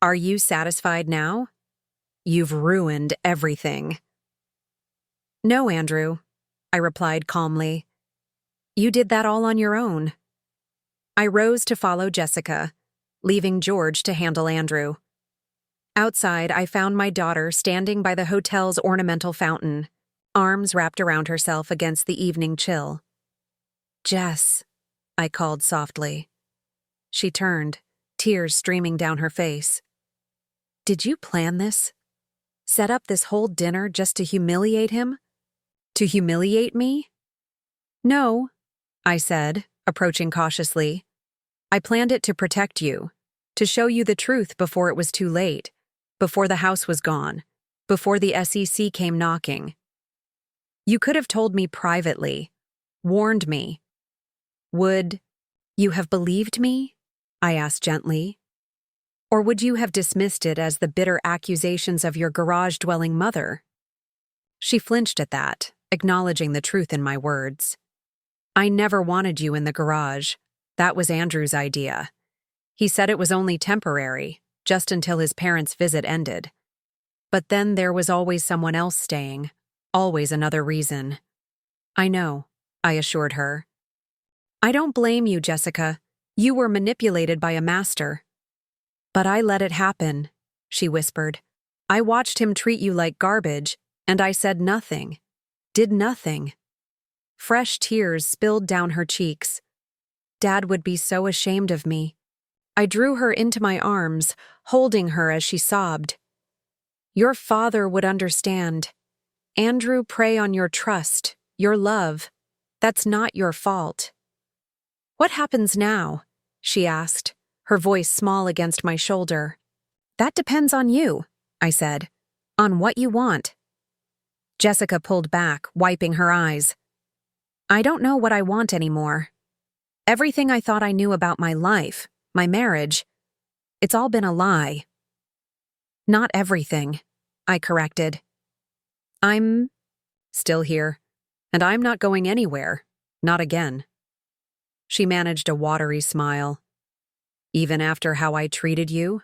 Are you satisfied now? You've ruined everything. No, Andrew, I replied calmly. You did that all on your own. I rose to follow Jessica, leaving George to handle Andrew. Outside, I found my daughter standing by the hotel's ornamental fountain, arms wrapped around herself against the evening chill. Jess, I called softly. She turned, tears streaming down her face. Did you plan this? Set up this whole dinner just to humiliate him? To humiliate me? No, I said, approaching cautiously. I planned it to protect you, to show you the truth before it was too late, before the house was gone, before the SEC came knocking. You could have told me privately, warned me. Would you have believed me? I asked gently. Or would you have dismissed it as the bitter accusations of your garage-dwelling mother? She flinched at that, acknowledging the truth in my words. I never wanted you in the garage. That was Andrew's idea. He said it was only temporary, just until his parents' visit ended. But then there was always someone else staying, always another reason. I know, I assured her. I don't blame you, Jessica. You were manipulated by a master. But I let it happen, she whispered. I watched him treat you like garbage, and I said nothing. Did nothing. Fresh tears spilled down her cheeks. Dad would be so ashamed of me. I drew her into my arms, holding her as she sobbed. Your father would understand. Andrew, prey on your trust, your love. That's not your fault. What happens now? She asked, her voice small against my shoulder. That depends on you, I said. On what you want. Jessica pulled back, wiping her eyes. I don't know what I want anymore. Everything I thought I knew about my life, my marriage, it's all been a lie. Not everything, I corrected. I'm still here, and I'm not going anywhere, not again. She managed a watery smile. Even after how I treated you?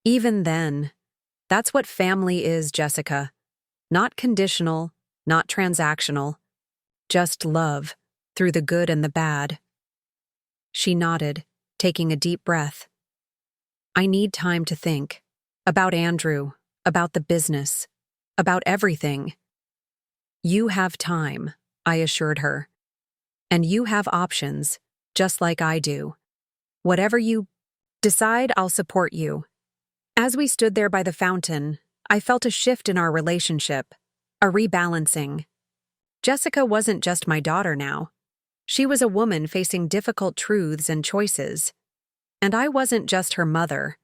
Even then. That's what family is, Jessica. Not conditional, not transactional. Just love, through the good and the bad. She nodded, taking a deep breath. I need time to think. About Andrew, about the business, about everything. You have time, I assured her. And you have options, just like I do. Whatever you decide, I'll support you. As we stood there by the fountain, I felt a shift in our relationship, a rebalancing. Jessica wasn't just my daughter now. She was a woman facing difficult truths and choices. And I wasn't just her mother.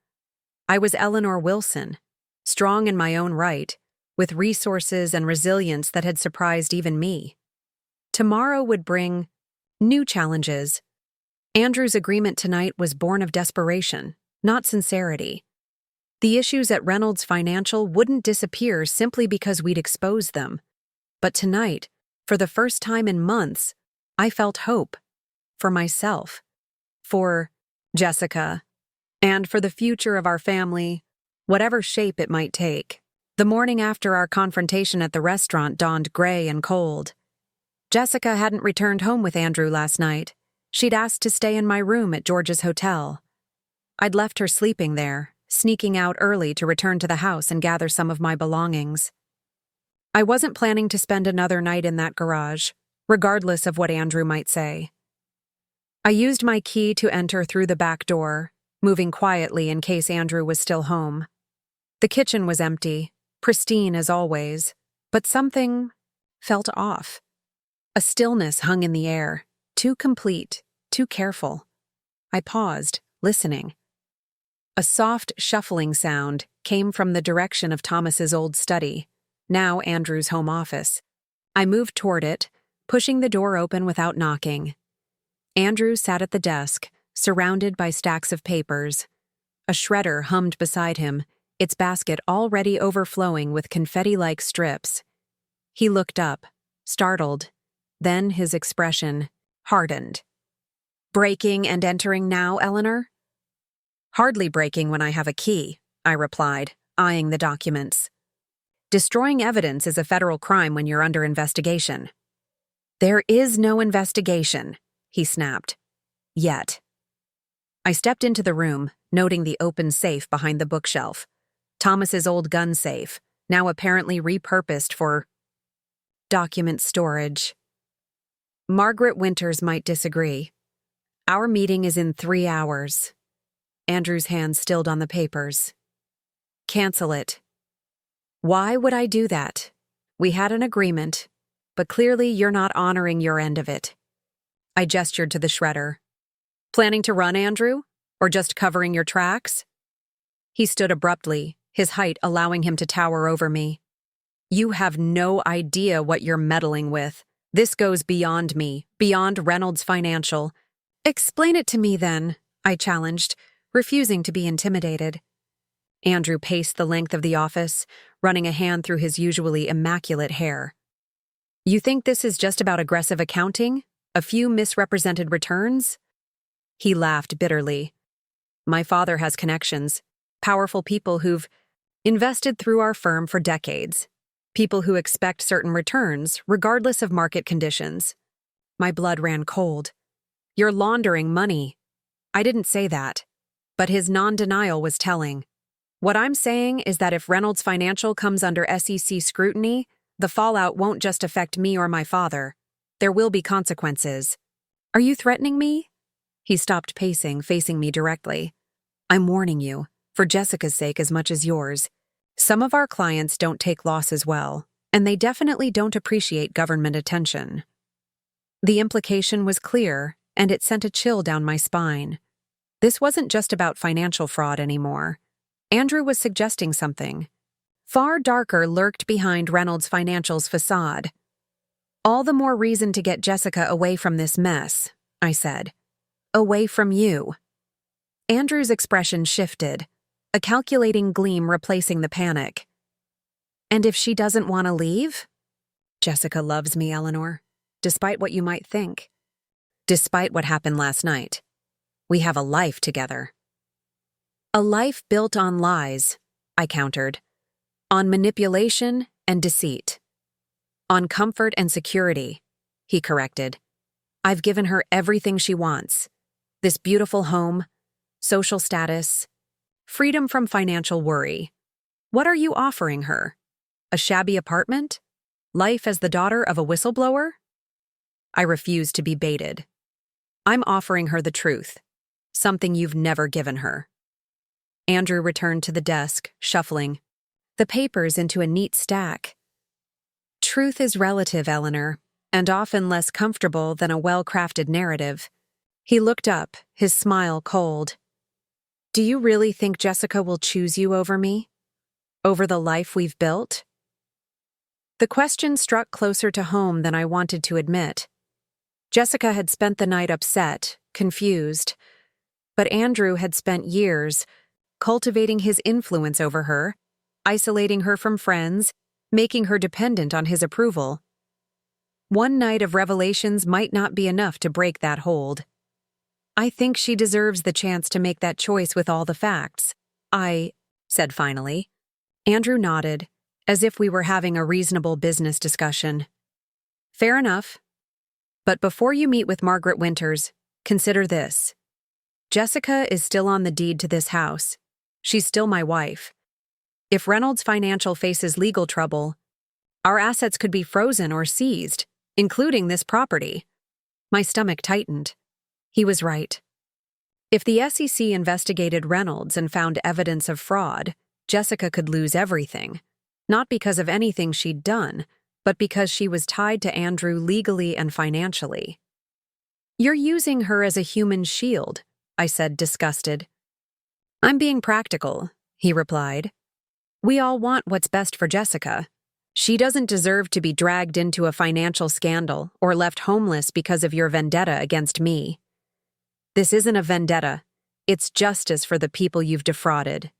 I was Eleanor Wilson, strong in my own right, with resources and resilience that had surprised even me. Tomorrow would bring new challenges. Andrew's agreement tonight was born of desperation, not sincerity. The issues at Reynolds Financial wouldn't disappear simply because we'd exposed them. But tonight, for the first time in months, I felt hope. For myself. For Jessica. And for the future of our family, whatever shape it might take. The morning after our confrontation at the restaurant dawned gray and cold. Jessica hadn't returned home with Andrew last night. She'd asked to stay in my room at George's hotel. I'd left her sleeping there, sneaking out early to return to the house and gather some of my belongings. I wasn't planning to spend another night in that garage, regardless of what Andrew might say. I used my key to enter through the back door, moving quietly in case Andrew was still home. The kitchen was empty, pristine as always, but something felt off. A stillness hung in the air, too complete, too careful. I paused, listening. A soft, shuffling sound came from the direction of Thomas's old study, now Andrew's home office. I moved toward it, pushing the door open without knocking. Andrew sat at the desk, surrounded by stacks of papers. A shredder hummed beside him, its basket already overflowing with confetti-like strips. He looked up, startled. Then his expression hardened. Breaking and entering now, Eleanor? Hardly breaking when I have a key, I replied, eyeing the documents. Destroying evidence is a federal crime when you're under investigation. There is no investigation, he snapped. Yet. I stepped into the room, noting the open safe behind the bookshelf. Thomas's old gun safe, now apparently repurposed for document storage. Margaret Winters might disagree. Our meeting is in 3 hours. Andrew's hand stilled on the papers. Cancel it. Why would I do that? We had an agreement, but clearly you're not honoring your end of it. I gestured to the shredder. Planning to run, Andrew? Or just covering your tracks? He stood abruptly, his height allowing him to tower over me. You have no idea what you're meddling with. This goes beyond me, beyond Reynolds Financial. Explain it to me then, I challenged, refusing to be intimidated. Andrew paced the length of the office, running a hand through his usually immaculate hair. You think this is just about aggressive accounting? A few misrepresented returns? He laughed bitterly. My father has connections, powerful people who've invested through our firm for decades. People who expect certain returns, regardless of market conditions. My blood ran cold. You're laundering money. I didn't say that. But his non-denial was telling. What I'm saying is that if Reynolds Financial comes under SEC scrutiny, the fallout won't just affect me or my father. There will be consequences. Are you threatening me? He stopped pacing, facing me directly. I'm warning you, for Jessica's sake as much as yours. Some of our clients don't take losses well, and they definitely don't appreciate government attention. The implication was clear, and it sent a chill down my spine. This wasn't just about financial fraud anymore. Andrew was suggesting something. Far darker lurked behind Reynolds Financial's facade. All the more reason to get Jessica away from this mess, I said. Away from you. Andrew's expression shifted, a calculating gleam replacing the panic. And if she doesn't want to leave? Jessica loves me, Eleanor, despite what you might think. Despite what happened last night. We have a life together. A life built on lies, I countered. On manipulation and deceit. On comfort and security, he corrected. I've given her everything she wants. This beautiful home, social status, freedom from financial worry. What are you offering her? A shabby apartment? Life as the daughter of a whistleblower? I refuse to be baited. I'm offering her the truth, something you've never given her. Andrew returned to the desk, shuffling the papers into a neat stack. Truth is relative, Eleanor, and often less comfortable than a well-crafted narrative. He looked up, his smile cold. Do you really think Jessica will choose you over me? Over the life we've built? The question struck closer to home than I wanted to admit. Jessica had spent the night upset, confused, but Andrew had spent years cultivating his influence over her, isolating her from friends, making her dependent on his approval. One night of revelations might not be enough to break that hold. I think she deserves the chance to make that choice with all the facts, I said finally. Andrew nodded, as if we were having a reasonable business discussion. Fair enough. But before you meet with Margaret Winters, consider this. Jessica is still on the deed to this house. She's still my wife. If Reynolds Financial faces legal trouble, our assets could be frozen or seized, including this property. My stomach tightened. He was right. If the SEC investigated Reynolds and found evidence of fraud, Jessica could lose everything. Not because of anything she'd done, but because she was tied to Andrew legally and financially. You're using her as a human shield, I said, disgusted. I'm being practical, he replied. We all want what's best for Jessica. She doesn't deserve to be dragged into a financial scandal or left homeless because of your vendetta against me. This isn't a vendetta. It's justice for the people you've defrauded.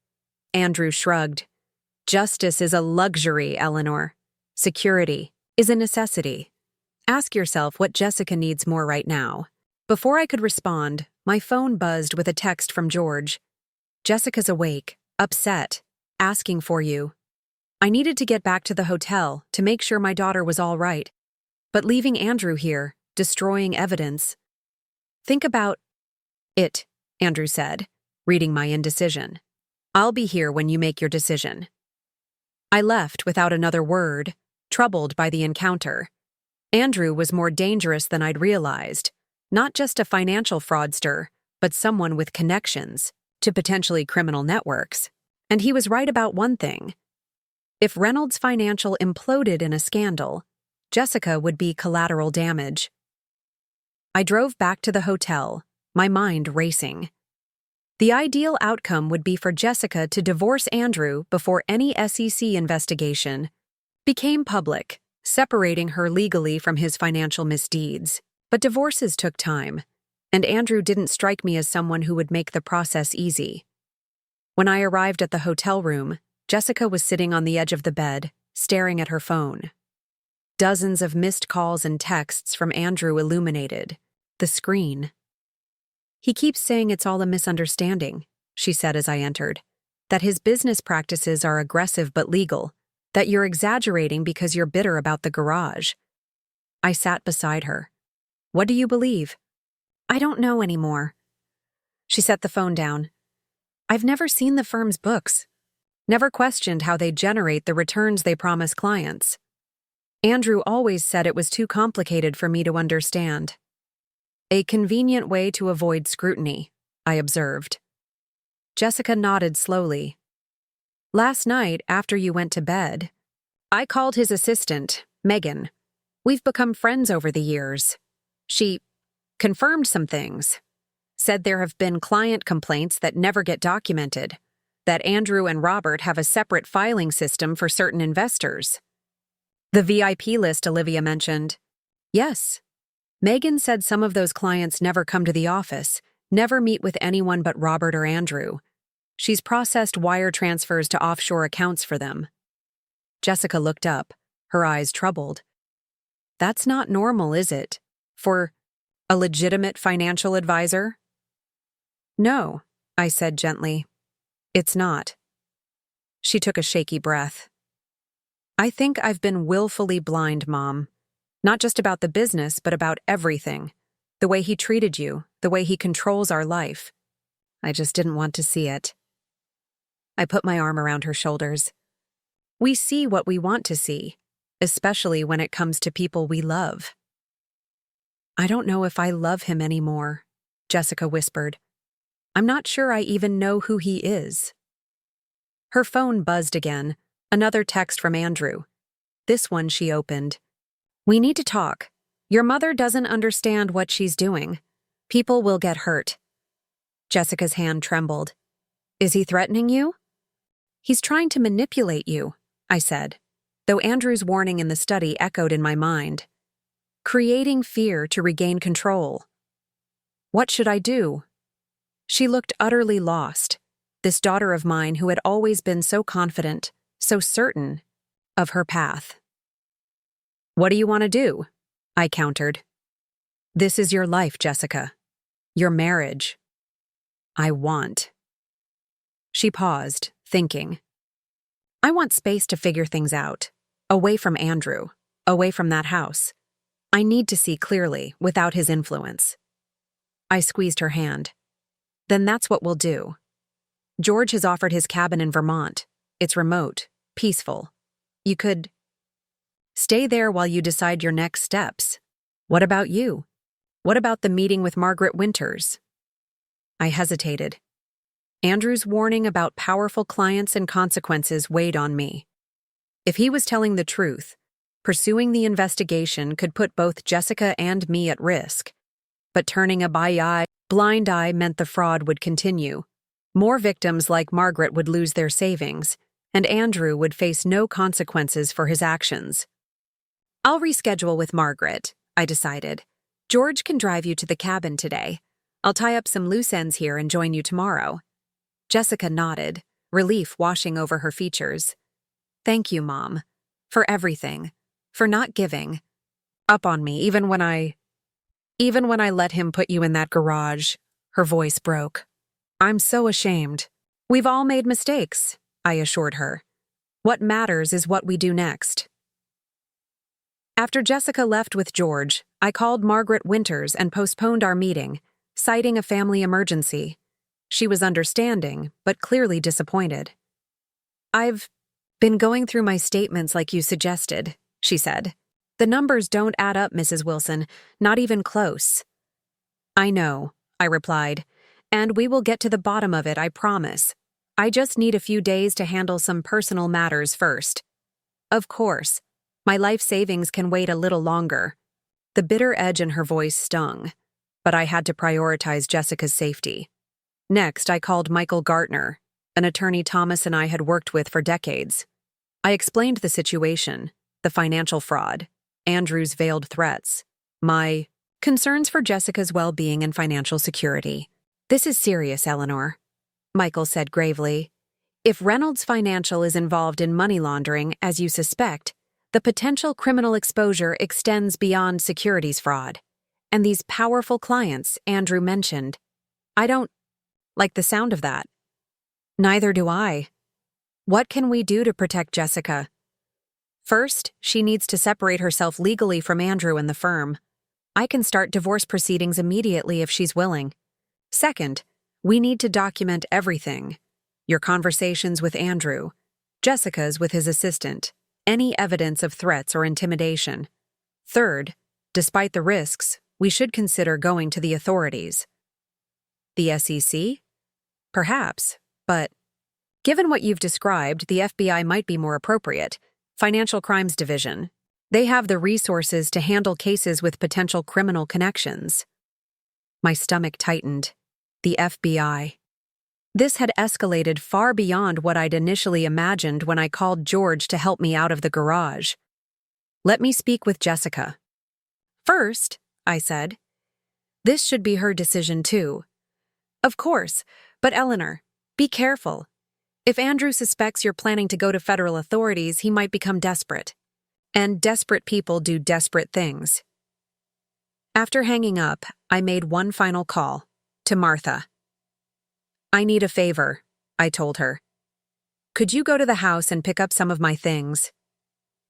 Andrew shrugged. Justice is a luxury, Eleanor. Security is a necessity. Ask yourself what Jessica needs more right now. Before I could respond, my phone buzzed with a text from George. Jessica's awake, upset, asking for you. I needed to get back to the hotel to make sure my daughter was all right. But leaving Andrew here, destroying evidence. Think about it, Andrew said, reading my indecision. I'll be here when you make your decision. I left without another word, troubled by the encounter. Andrew was more dangerous than I'd realized, not just a financial fraudster, but someone with connections to potentially criminal networks. And he was right about one thing. If Reynolds Financial imploded in a scandal, Jessica would be collateral damage. I drove back to the hotel, my mind racing. The ideal outcome would be for Jessica to divorce Andrew before any SEC investigation became public, separating her legally from his financial misdeeds. But divorces took time, and Andrew didn't strike me as someone who would make the process easy. When I arrived at the hotel room, Jessica was sitting on the edge of the bed, staring at her phone. Dozens of missed calls and texts from Andrew illuminated the screen. He keeps saying it's all a misunderstanding, she said as I entered, that his business practices are aggressive but legal, that you're exaggerating because you're bitter about the garage. I sat beside her. What do you believe? I don't know anymore. She set the phone down. I've never seen the firm's books, never questioned how they generate the returns they promise clients. Andrew always said it was too complicated for me to understand. A convenient way to avoid scrutiny, I observed. Jessica nodded slowly. Last night, after you went to bed, I called his assistant, Megan. We've become friends over the years. She confirmed some things, said there have been client complaints that never get documented, that Andrew and Robert have a separate filing system for certain investors. The VIP list Olivia mentioned. Yes. Megan said some of those clients never come to the office, never meet with anyone but Robert or Andrew. She's processed wire transfers to offshore accounts for them. Jessica looked up, her eyes troubled. That's not normal, is it? For a legitimate financial advisor? No, I said gently. It's not. She took a shaky breath. I think I've been willfully blind, Mom. Not just about the business, but about everything. The way he treated you, the way he controls our life. I just didn't want to see it. I put my arm around her shoulders. We see what we want to see, especially when it comes to people we love. I don't know if I love him anymore, Jessica whispered. I'm not sure I even know who he is. Her phone buzzed again, another text from Andrew. This one she opened. We need to talk. Your mother doesn't understand what she's doing. People will get hurt. Jessica's hand trembled. Is he threatening you? He's trying to manipulate you, I said, though Andrew's warning in the study echoed in my mind. Creating fear to regain control. What should I do? She looked utterly lost, this daughter of mine who had always been so confident, so certain of her path. What do you want to do? I countered. This is your life, Jessica. Your marriage. I want. She paused, thinking. I want space to figure things out. Away from Andrew. Away from that house. I need to see clearly, without his influence. I squeezed her hand. Then that's what we'll do. George has offered his cabin in Vermont. It's remote, peaceful. You could stay there while you decide your next steps. What about you? What about the meeting with Margaret Winters? I hesitated. Andrew's warning about powerful clients and consequences weighed on me. If he was telling the truth, pursuing the investigation could put both Jessica and me at risk. But turning a blind eye meant the fraud would continue. More victims like Margaret would lose their savings, and Andrew would face no consequences for his actions. I'll reschedule with Margaret, I decided. George can drive you to the cabin today. I'll tie up some loose ends here and join you tomorrow. Jessica nodded, relief washing over her features. Thank you, Mom. For everything. For not giving up on me, even when I let him put you in that garage. Her voice broke. I'm so ashamed. We've all made mistakes, I assured her. What matters is what we do next. After Jessica left with George, I called Margaret Winters and postponed our meeting, citing a family emergency. She was understanding, but clearly disappointed. I've been going through my statements like you suggested, she said. The numbers don't add up, Mrs. Wilson, not even close. I know, I replied, and we will get to the bottom of it, I promise. I just need a few days to handle some personal matters first. Of course, my life savings can wait a little longer. The bitter edge in her voice stung, but I had to prioritize Jessica's safety. Next, I called Michael Gartner, an attorney Thomas and I had worked with for decades. I explained the situation, the financial fraud, Andrew's veiled threats, my concerns for Jessica's well-being and financial security. This is serious, Eleanor, Michael said gravely. If Reynolds Financial is involved in money laundering, as you suspect, the potential criminal exposure extends beyond securities fraud. And these powerful clients Andrew mentioned, I don't like the sound of that. Neither do I. What can we do to protect Jessica? First, she needs to separate herself legally from Andrew and the firm. I can start divorce proceedings immediately if she's willing. Second, we need to document everything. Your conversations with Andrew, Jessica's with his assistant, any evidence of threats or intimidation. Third, despite the risks, we should consider going to the authorities. The SEC? Perhaps, but given what you've described, the FBI might be more appropriate. Financial Crimes Division. They have the resources to handle cases with potential criminal connections. My stomach tightened. The FBI. This had escalated far beyond what I'd initially imagined when I called George to help me out of the garage. Let me speak with Jessica. First, I said. This should be her decision too. Of course, but Eleanor, be careful. If Andrew suspects you're planning to go to federal authorities, he might become desperate. And desperate people do desperate things. After hanging up, I made one final call, to Martha. I need a favor, I told her. Could you go to the house and pick up some of my things?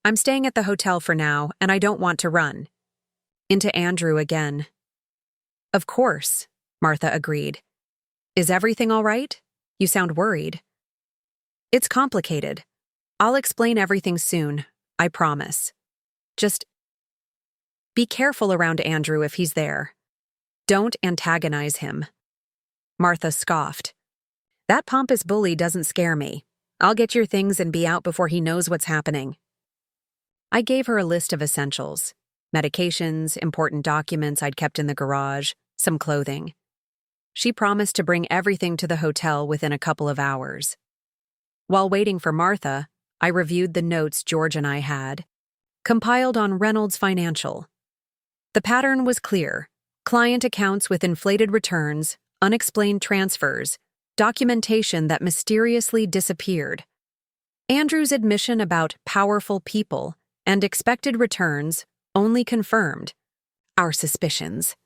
I'm staying at the hotel for now, and I don't want to run. Into Andrew again. Of course, Martha agreed. Is everything all right? You sound worried. It's complicated. I'll explain everything soon, I promise. Just be careful around Andrew if he's there. Don't antagonize him. Martha scoffed. That pompous bully doesn't scare me. I'll get your things and be out before he knows what's happening. I gave her a list of essentials. Medications, important documents I'd kept in the garage, some clothing. She promised to bring everything to the hotel within a couple of hours. While waiting for Martha, I reviewed the notes George and I had, compiled on Reynolds Financial. The pattern was clear. Client accounts with inflated returns, unexplained transfers, documentation that mysteriously disappeared. Andrew's admission about powerful people and expected returns only confirmed our suspicions.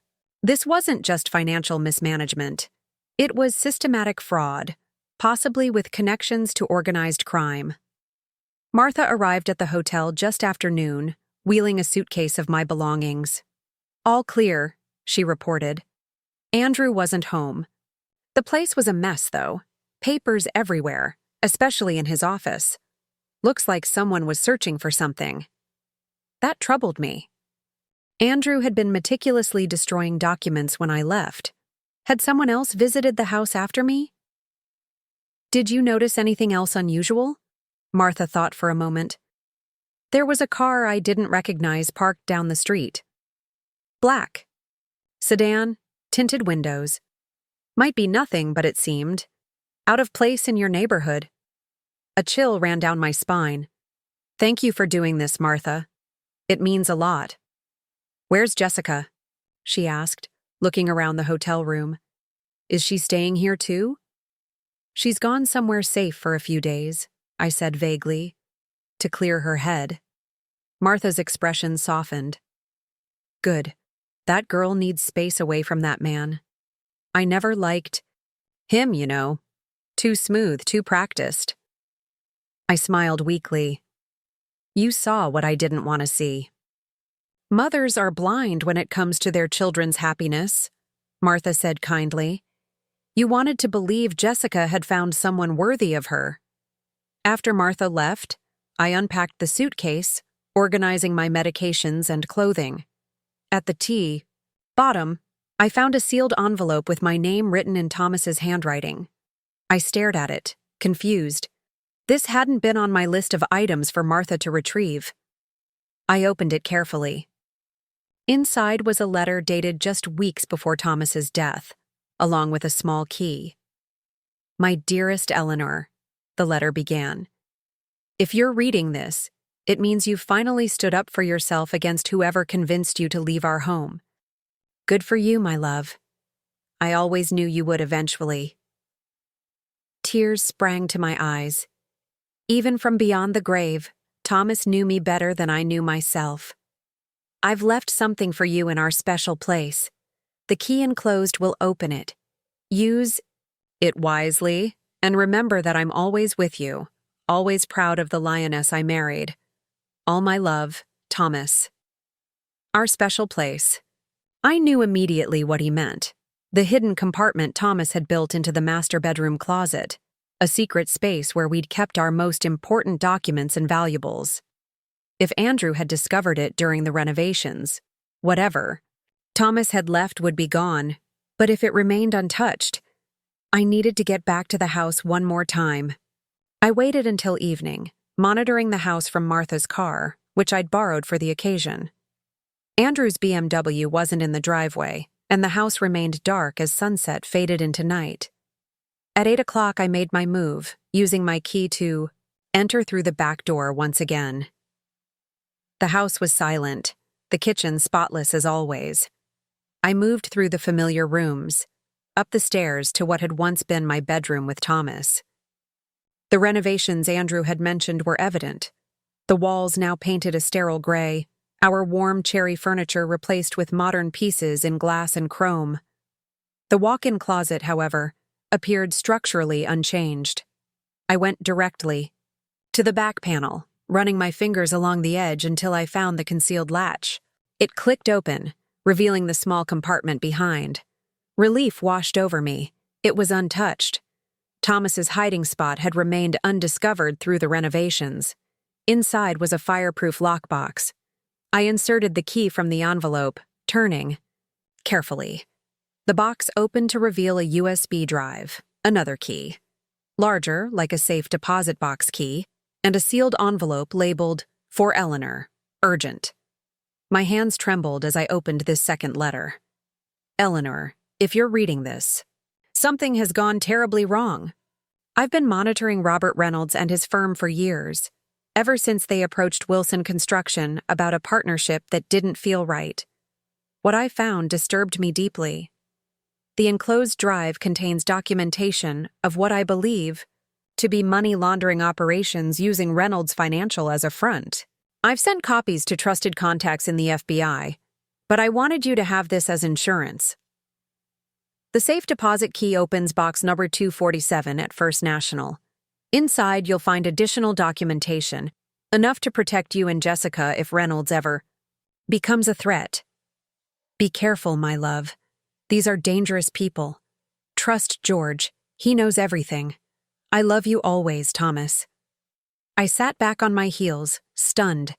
This wasn't just financial mismanagement. It was systematic fraud, possibly with connections to organized crime. Martha arrived at the hotel just after noon, wheeling a suitcase of my belongings. All clear, she reported. Andrew wasn't home. The place was a mess, though. Papers everywhere, especially in his office. Looks like someone was searching for something. That troubled me. Andrew had been meticulously destroying documents when I left. Had someone else visited the house after me? Did you notice anything else unusual? Martha thought for a moment. There was a car I didn't recognize parked down the street. Black. Sedan, tinted windows. Might be nothing, but it seemed. Out of place in your neighborhood. A chill ran down my spine. Thank you for doing this, Martha. It means a lot. Where's Jessica? She asked, looking around the hotel room. Is she staying here too? She's gone somewhere safe for a few days, I said vaguely, to clear her head. Martha's expression softened. Good. That girl needs space away from that man. I never liked him, you know. Too smooth, too practiced. I smiled weakly. You saw what I didn't want to see. Mothers are blind when it comes to their children's happiness, Martha said kindly. You wanted to believe Jessica had found someone worthy of her. After Martha left, I unpacked the suitcase, organizing my medications and clothing. At the bottom, I found a sealed envelope with my name written in Thomas's handwriting. I stared at it, confused. This hadn't been on my list of items for Martha to retrieve. I opened it carefully. Inside was a letter dated just weeks before Thomas's death, along with a small key. My dearest Eleanor, the letter began. If you're reading this, it means you've finally stood up for yourself against whoever convinced you to leave our home. Good for you, my love. I always knew you would eventually. Tears sprang to my eyes. Even from beyond the grave, Thomas knew me better than I knew myself. I've left something for you in our special place. The key enclosed will open it. Use it wisely, and remember that I'm always with you, always proud of the lioness I married. All my love, Thomas. Our special place. I knew immediately what he meant. The hidden compartment Thomas had built into the master bedroom closet, a secret space where we'd kept our most important documents and valuables. If Andrew had discovered it during the renovations, whatever Thomas had left would be gone, but if it remained untouched, I needed to get back to the house one more time. I waited until evening, monitoring the house from Martha's car, which I'd borrowed for the occasion. Andrew's BMW wasn't in the driveway, and the house remained dark as sunset faded into night. At 8 o'clock, I made my move, using my key to enter through the back door once again. The house was silent, the kitchen spotless as always. I moved through the familiar rooms, up the stairs to what had once been my bedroom with Thomas. The renovations Andrew had mentioned were evident. The walls now painted a sterile gray, our warm cherry furniture replaced with modern pieces in glass and chrome. The walk-in closet, however, appeared structurally unchanged. I went directly to the back panel, running my fingers along the edge until I found the concealed latch. It clicked open, revealing the small compartment behind. Relief washed over me. It was untouched. Thomas's hiding spot had remained undiscovered through the renovations. Inside was a fireproof lockbox. I inserted the key from the envelope, turning carefully. The box opened to reveal a USB drive, another key, larger, like a safe deposit box key, and a sealed envelope labeled, "For Eleanor, urgent." My hands trembled as I opened this second letter. Eleanor, if you're reading this, something has gone terribly wrong. I've been monitoring Robert Reynolds and his firm for years, ever since they approached Wilson Construction about a partnership that didn't feel right. What I found disturbed me deeply. The enclosed drive contains documentation of what I believe to be money laundering operations using Reynolds Financial as a front. I've sent copies to trusted contacts in the FBI, but I wanted you to have this as insurance. The safe deposit key opens box number 247 at First National. Inside, you'll find additional documentation, enough to protect you and Jessica if Reynolds ever becomes a threat. Be careful, my love. These are dangerous people. Trust George. He knows everything. I love you always, Thomas. I sat back on my heels, stunned.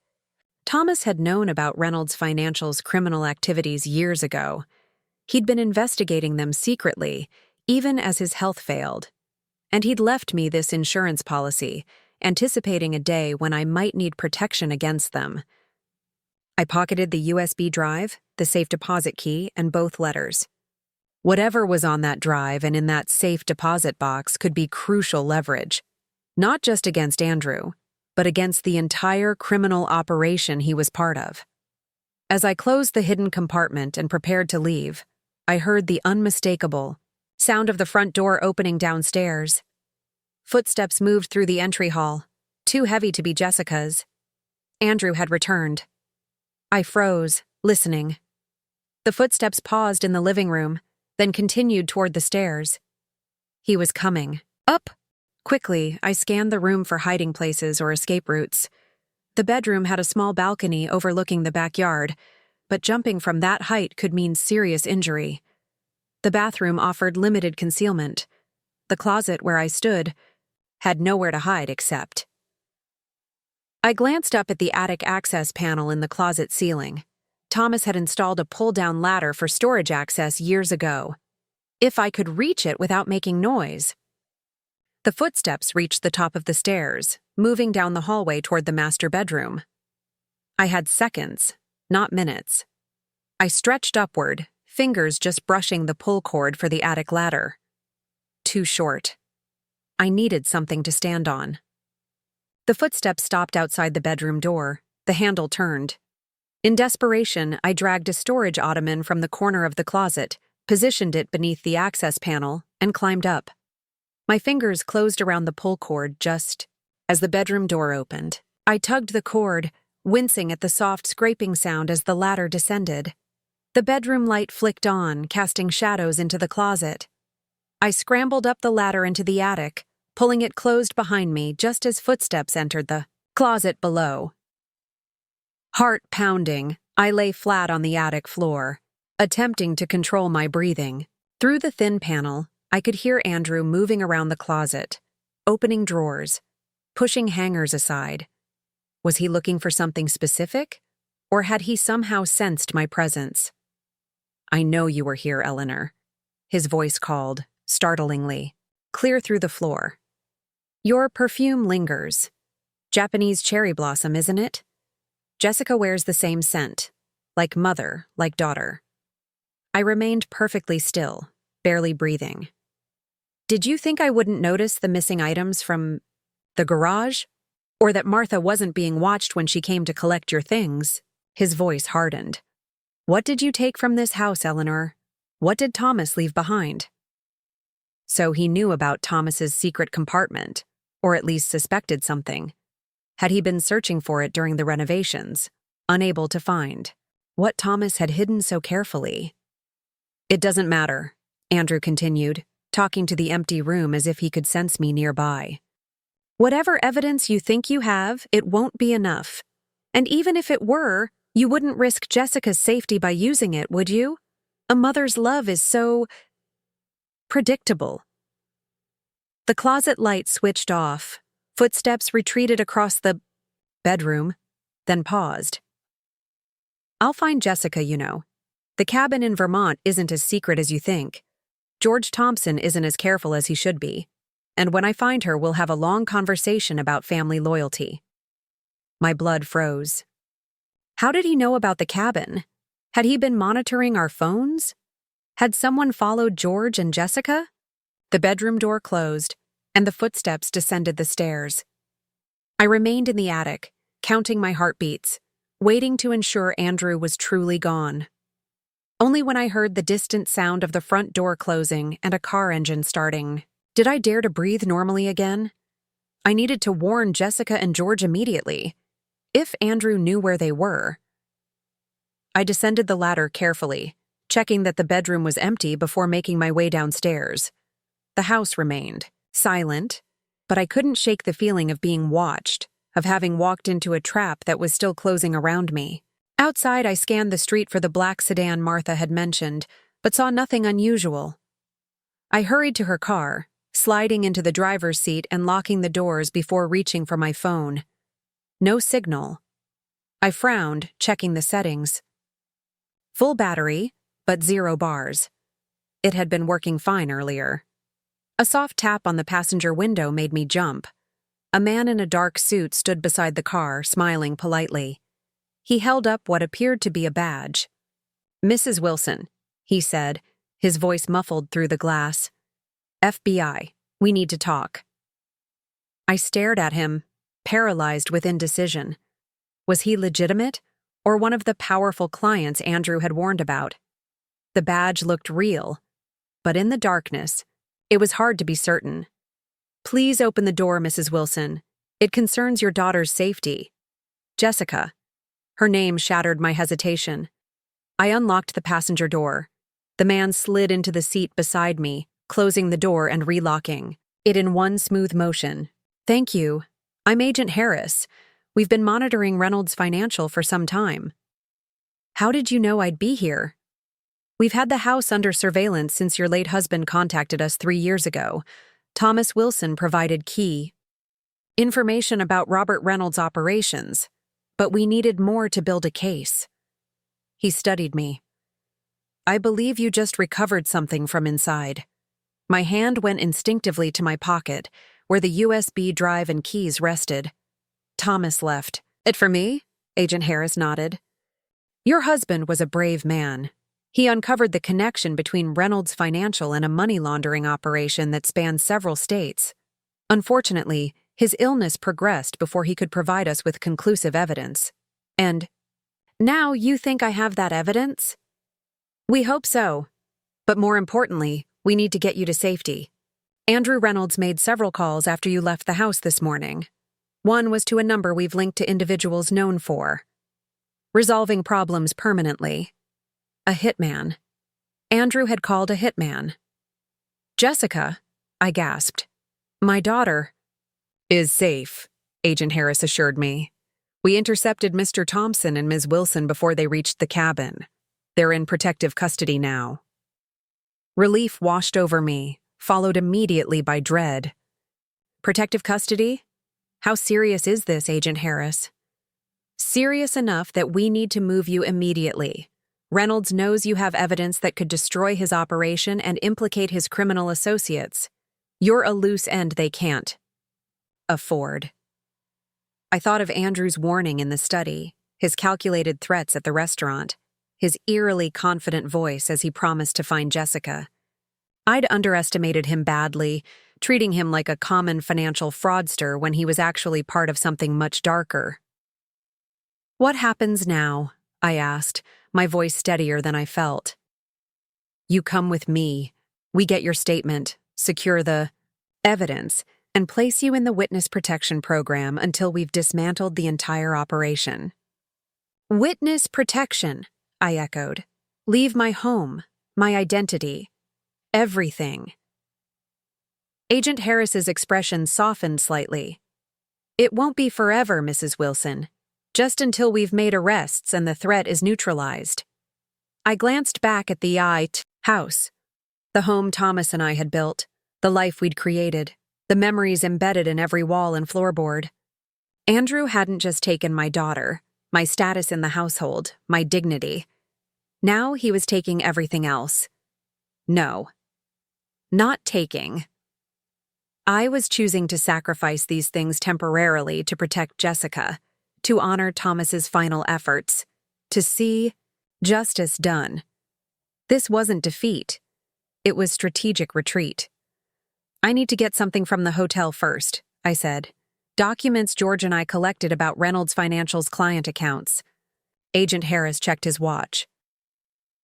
Thomas had known about Reynolds Financial's criminal activities years ago. He'd been investigating them secretly, even as his health failed. And he'd left me this insurance policy, anticipating a day when I might need protection against them. I pocketed the USB drive, the safe deposit key, and both letters. Whatever was on that drive and in that safe deposit box could be crucial leverage, not just against Andrew, but against the entire criminal operation he was part of. As I closed the hidden compartment and prepared to leave, I heard the unmistakable sound of the front door opening downstairs. Footsteps moved through the entry hall, too heavy to be Jessica's. Andrew had returned. I froze, listening. The footsteps paused in the living room, then continued toward the stairs. He was coming. Up! Quickly, I scanned the room for hiding places or escape routes. The bedroom had a small balcony overlooking the backyard, but jumping from that height could mean serious injury. The bathroom offered limited concealment. The closet where I stood had nowhere to hide except. I glanced up at the attic access panel in the closet ceiling. Thomas had installed a pull-down ladder for storage access years ago. If I could reach it without making noise. The footsteps reached the top of the stairs, moving down the hallway toward the master bedroom. I had seconds, not minutes. I stretched upward, fingers just brushing the pull cord for the attic ladder. Too short. I needed something to stand on. The footsteps stopped outside the bedroom door. The handle turned. In desperation, I dragged a storage ottoman from the corner of the closet, positioned it beneath the access panel, and climbed up. My fingers closed around the pull cord just as the bedroom door opened. I tugged the cord, wincing at the soft scraping sound as the ladder descended. The bedroom light flicked on, casting shadows into the closet. I scrambled up the ladder into the attic, pulling it closed behind me just as footsteps entered the closet below. Heart pounding, I lay flat on the attic floor, attempting to control my breathing. Through the thin panel, I could hear Andrew moving around the closet, opening drawers, pushing hangers aside. Was he looking for something specific, or had he somehow sensed my presence? "I know you were here, Eleanor," his voice called, startlingly, clear through the floor. "Your perfume lingers. Japanese cherry blossom, isn't it? Jessica wears the same scent, like mother, like daughter." I remained perfectly still, barely breathing. "Did you think I wouldn't notice the missing items from the garage? Or that Martha wasn't being watched when she came to collect your things?" His voice hardened. "What did you take from this house, Eleanor? What did Thomas leave behind?" So he knew about Thomas's secret compartment, or at least suspected something. Had he been searching for it during the renovations, unable to find what Thomas had hidden so carefully? "It doesn't matter," Andrew continued, talking to the empty room as if he could sense me nearby. "Whatever evidence you think you have, it won't be enough. And even if it were, you wouldn't risk Jessica's safety by using it, would you? A mother's love is so predictable." The closet light switched off. Footsteps retreated across the bedroom, then paused. "I'll find Jessica, you know. The cabin in Vermont isn't as secret as you think. George Thompson isn't as careful as he should be. And when I find her, we'll have a long conversation about family loyalty." My blood froze. How did he know about the cabin? Had he been monitoring our phones? Had someone followed George and Jessica? The bedroom door closed, and the footsteps descended the stairs. I remained in the attic, counting my heartbeats, waiting to ensure Andrew was truly gone. Only when I heard the distant sound of the front door closing and a car engine starting did I dare to breathe normally again. I needed to warn Jessica and George immediately, if Andrew knew where they were. I descended the ladder carefully, checking that the bedroom was empty before making my way downstairs. The house remained silent, but I couldn't shake the feeling of being watched, of having walked into a trap that was still closing around me. Outside, I scanned the street for the black sedan Martha had mentioned, but saw nothing unusual. I hurried to her car, sliding into the driver's seat and locking the doors before reaching for my phone. No signal. I frowned, checking the settings. Full battery, but 0 bars. It had been working fine earlier. A soft tap on the passenger window made me jump. A man in a dark suit stood beside the car, smiling politely. He held up what appeared to be a badge. "Mrs. Wilson," he said, his voice muffled through the glass. "FBI, we need to talk." I stared at him, paralyzed with indecision. Was he legitimate, or one of the powerful clients Andrew had warned about? The badge looked real, but in the darkness, it was hard to be certain. "Please open the door, Mrs. Wilson. It concerns your daughter's safety." Jessica. Her name shattered my hesitation. I unlocked the passenger door. The man slid into the seat beside me, closing the door and relocking. it in one smooth motion. Thank you. I'm Agent Harris. We've been monitoring Reynolds Financial for some time. How did you know I'd be here? We've had the house under surveillance since your late husband contacted us 3 years ago. Thomas Wilson provided key information about Robert Reynolds' operations, but we needed more to build a case. He studied me. I believe you just recovered something from inside. My hand went instinctively to my pocket, where the USB drive and keys rested. Thomas left. It for me? Agent Harris nodded. Your husband was a brave man. He uncovered the connection between Reynolds Financial and a money laundering operation that spanned several states. Unfortunately, his illness progressed before he could provide us with conclusive evidence. And now you think I have that evidence? We hope so. But more importantly, we need to get you to safety. Andrew Reynolds made several calls after you left the house this morning. One was to a number we've linked to individuals known for resolving problems permanently. A hitman. Andrew had called a hitman. Jessica, I gasped. My daughter is safe, Agent Harris assured me. We intercepted Mr. Thompson and Ms. Wilson before they reached the cabin. They're in protective custody now. Relief washed over me, followed immediately by dread. Protective custody? How serious is this, Agent Harris? Serious enough that we need to move you immediately. Reynolds knows you have evidence that could destroy his operation and implicate his criminal associates. You're a loose end they can't afford. I thought of Andrew's warning in the study, his calculated threats at the restaurant, his eerily confident voice as he promised to find Jessica. I'd underestimated him badly, treating him like a common financial fraudster when he was actually part of something much darker. What happens now? I asked, my voice steadier than I felt. You come with me. We get your statement, secure the evidence, and place you in the witness protection program until we've dismantled the entire operation. Witness protection, I echoed. Leave my home, my identity, everything. Agent Harris's expression softened slightly. It won't be forever, Mrs. Wilson. Just until we've made arrests and the threat is neutralized. I glanced back at the house, the home Thomas and I had built, the life we'd created, the memories embedded in every wall and floorboard. Andrew hadn't just taken my daughter, my status in the household, my dignity. Now he was taking everything else. No. Not taking. I was choosing to sacrifice these things temporarily to protect Jessica, to honor Thomas's final efforts, to see justice done. This wasn't defeat. It was strategic retreat. I need to get something from the hotel first, I said. Documents George and I collected about Reynolds Financial's client accounts. Agent Harris checked his watch.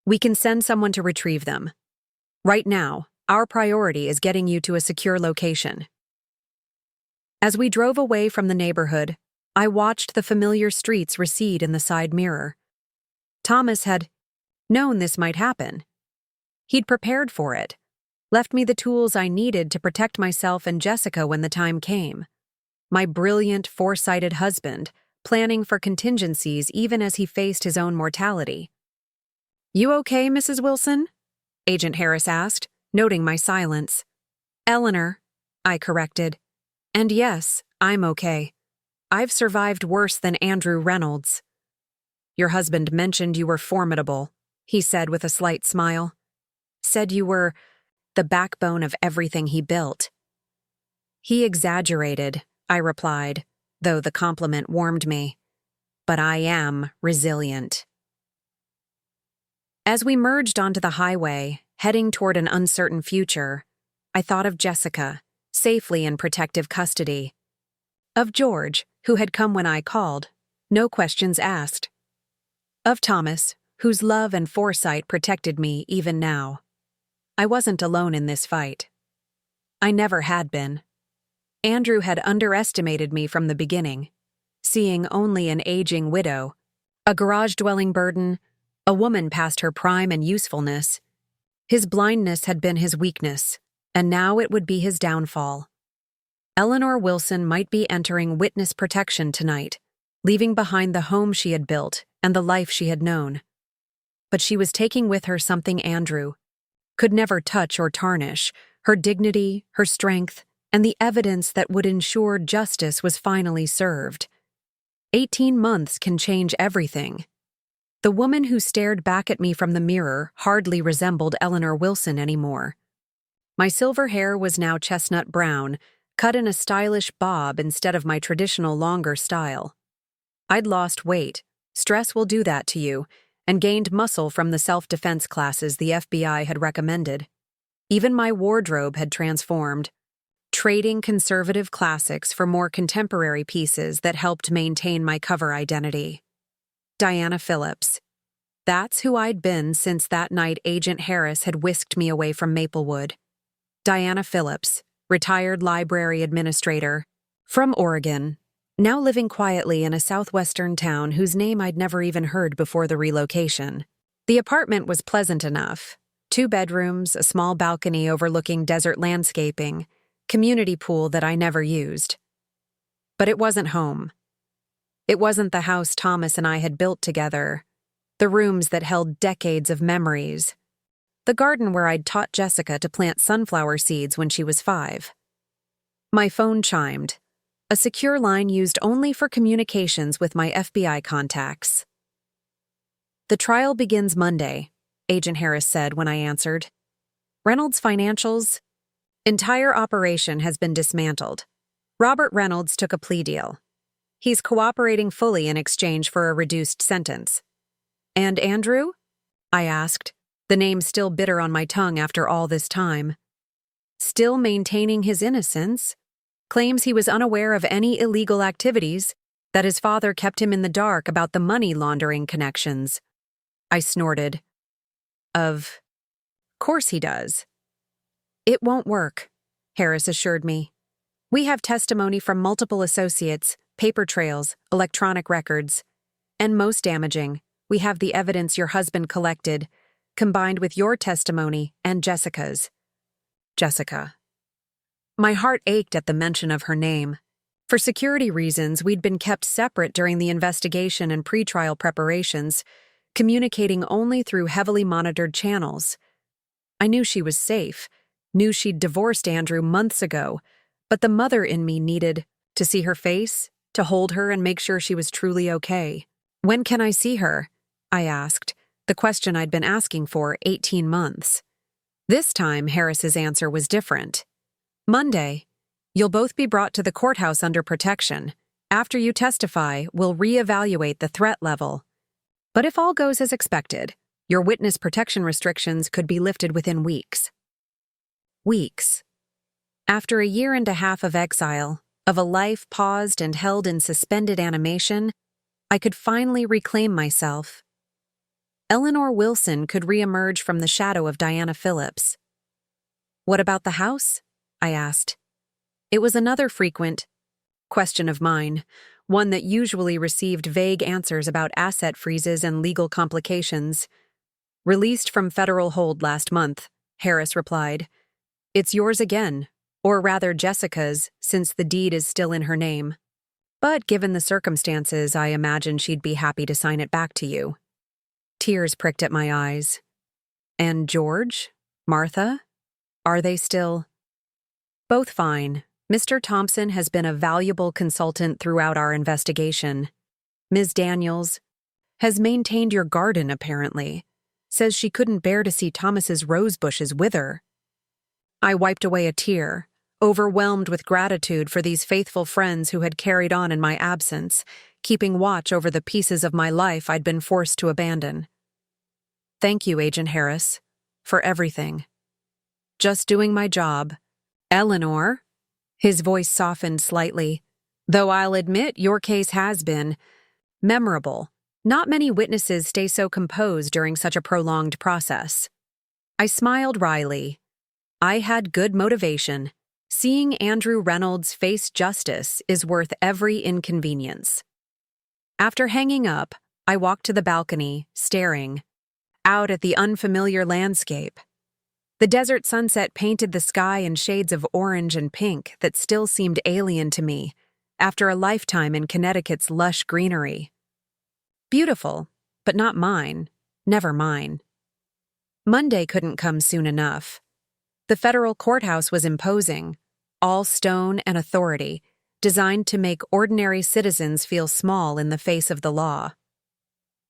We can send someone to retrieve them. Right now, our priority is getting you to a secure location. As we drove away from the neighborhood, I watched the familiar streets recede in the side mirror. Thomas had known this might happen. He'd prepared for it, left me the tools I needed to protect myself and Jessica when the time came. My brilliant, foresighted husband, planning for contingencies even as he faced his own mortality. You okay, Mrs. Wilson? Agent Harris asked, noting my silence. Eleanor, I corrected. And yes, I'm okay. I've survived worse than Andrew Reynolds. Your husband mentioned you were formidable, he said with a slight smile. Said you were the backbone of everything he built. He exaggerated, I replied, though the compliment warmed me. But I am resilient. As we merged onto the highway, heading toward an uncertain future, I thought of Jessica, safely in protective custody. Of George, who had come when I called, no questions asked. Of Thomas, whose love and foresight protected me even now. I wasn't alone in this fight. I never had been. Andrew had underestimated me from the beginning, seeing only an aging widow, a garage-dwelling burden, a woman past her prime and usefulness. His blindness had been his weakness, and now it would be his downfall. Eleanor Wilson might be entering witness protection tonight, leaving behind the home she had built and the life she had known. But she was taking with her something Andrew could never touch or tarnish: her dignity, her strength, and the evidence that would ensure justice was finally served. 18 months can change everything. The woman who stared back at me from the mirror hardly resembled Eleanor Wilson anymore. My silver hair was now chestnut brown, cut in a stylish bob instead of my traditional longer style. I'd lost weight, stress will do that to you, and gained muscle from the self-defense classes the FBI had recommended. Even my wardrobe had transformed, trading conservative classics for more contemporary pieces that helped maintain my cover identity. Diana Phillips. That's who I'd been since that night Agent Harris had whisked me away from Maplewood. Diana Phillips, retired library administrator, from Oregon, now living quietly in a southwestern town whose name I'd never even heard before the relocation. The apartment was pleasant enough. 2 bedrooms, a small balcony overlooking desert landscaping, community pool that I never used. But it wasn't home. It wasn't the house Thomas and I had built together, the rooms that held decades of memories, the garden where I'd taught Jessica to plant sunflower seeds when she was 5. My phone chimed, a secure line used only for communications with my FBI contacts. "The trial begins Monday," Agent Harris said when I answered. "Reynolds' financials? Entire operation has been dismantled. Robert Reynolds took a plea deal. He's cooperating fully in exchange for a reduced sentence." "And Andrew?" I asked, the name still bitter on my tongue after all this time. "Still maintaining his innocence. Claims he was unaware of any illegal activities, that his father kept him in the dark about the money laundering connections." I snorted. Of course he does." "It won't work," Harris assured me. "We have testimony from multiple associates, paper trails, electronic records. And most damaging, we have the evidence your husband collected, combined with your testimony and Jessica's." Jessica. My heart ached at the mention of her name. For security reasons, we'd been kept separate during the investigation and pretrial preparations, communicating only through heavily monitored channels. I knew she was safe, knew she'd divorced Andrew months ago, but the mother in me needed to see her face, to hold her and make sure she was truly okay. "When can I see her?" I asked, the question I'd been asking for 18 months. This time, Harris's answer was different. "Monday. You'll both be brought to the courthouse under protection. After you testify, we'll reevaluate the threat level. But if all goes as expected, your witness protection restrictions could be lifted within weeks." Weeks. After a year and a half of exile, of a life paused and held in suspended animation, I could finally reclaim myself. Eleanor Wilson could reemerge from the shadow of Diana Phillips. "What about the house?" I asked. It was another frequent question of mine, one that usually received vague answers about asset freezes and legal complications. "Released from federal hold last month," Harris replied. "It's yours again, or rather Jessica's, since the deed is still in her name. But given the circumstances, I imagine she'd be happy to sign it back to you." Tears pricked at my eyes. "And George? Martha? Are they still?" "Both fine. Mr. Thompson has been a valuable consultant throughout our investigation. Ms. Daniels has maintained your garden, apparently. Says she couldn't bear to see Thomas's rose bushes wither." I wiped away a tear, overwhelmed with gratitude for these faithful friends who had carried on in my absence, keeping watch over the pieces of my life I'd been forced to abandon. "Thank you, Agent Harris, for everything. Just doing my job." "Eleanor?" His voice softened slightly. "Though I'll admit your case has been memorable. Not many witnesses stay so composed during such a prolonged process." I smiled wryly. I had good motivation. Seeing Andrew Reynolds face justice is worth every inconvenience. After hanging up, I walked to the balcony, staring out at the unfamiliar landscape. The desert sunset painted the sky in shades of orange and pink that still seemed alien to me after a lifetime in Connecticut's lush greenery. Beautiful, but not mine. Never mine. Monday couldn't come soon enough. The federal courthouse was imposing, all stone and authority, designed to make ordinary citizens feel small in the face of the law.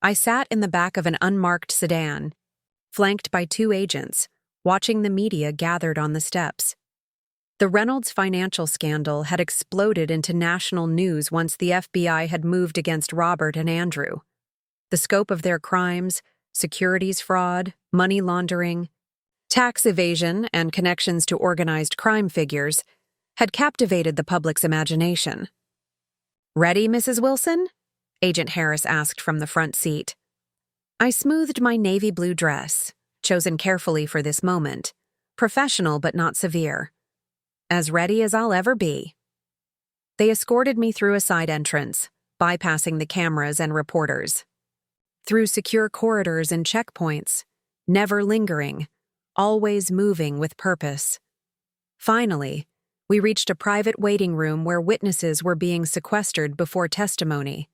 I sat in the back of an unmarked sedan, flanked by 2 agents, watching the media gathered on the steps. The Reynolds financial scandal had exploded into national news once the FBI had moved against Robert and Andrew. The scope of their crimes, securities fraud, money laundering, tax evasion, and connections to organized crime figures had captivated the public's imagination. "Ready, Mrs. Wilson?" Agent Harris asked from the front seat. I smoothed my navy blue dress, chosen carefully for this moment, professional but not severe. As ready as I'll ever be. They escorted me through a side entrance, bypassing the cameras and reporters. Through secure corridors and checkpoints, never lingering, always moving with purpose. Finally, we reached a private waiting room where witnesses were being sequestered before testimony.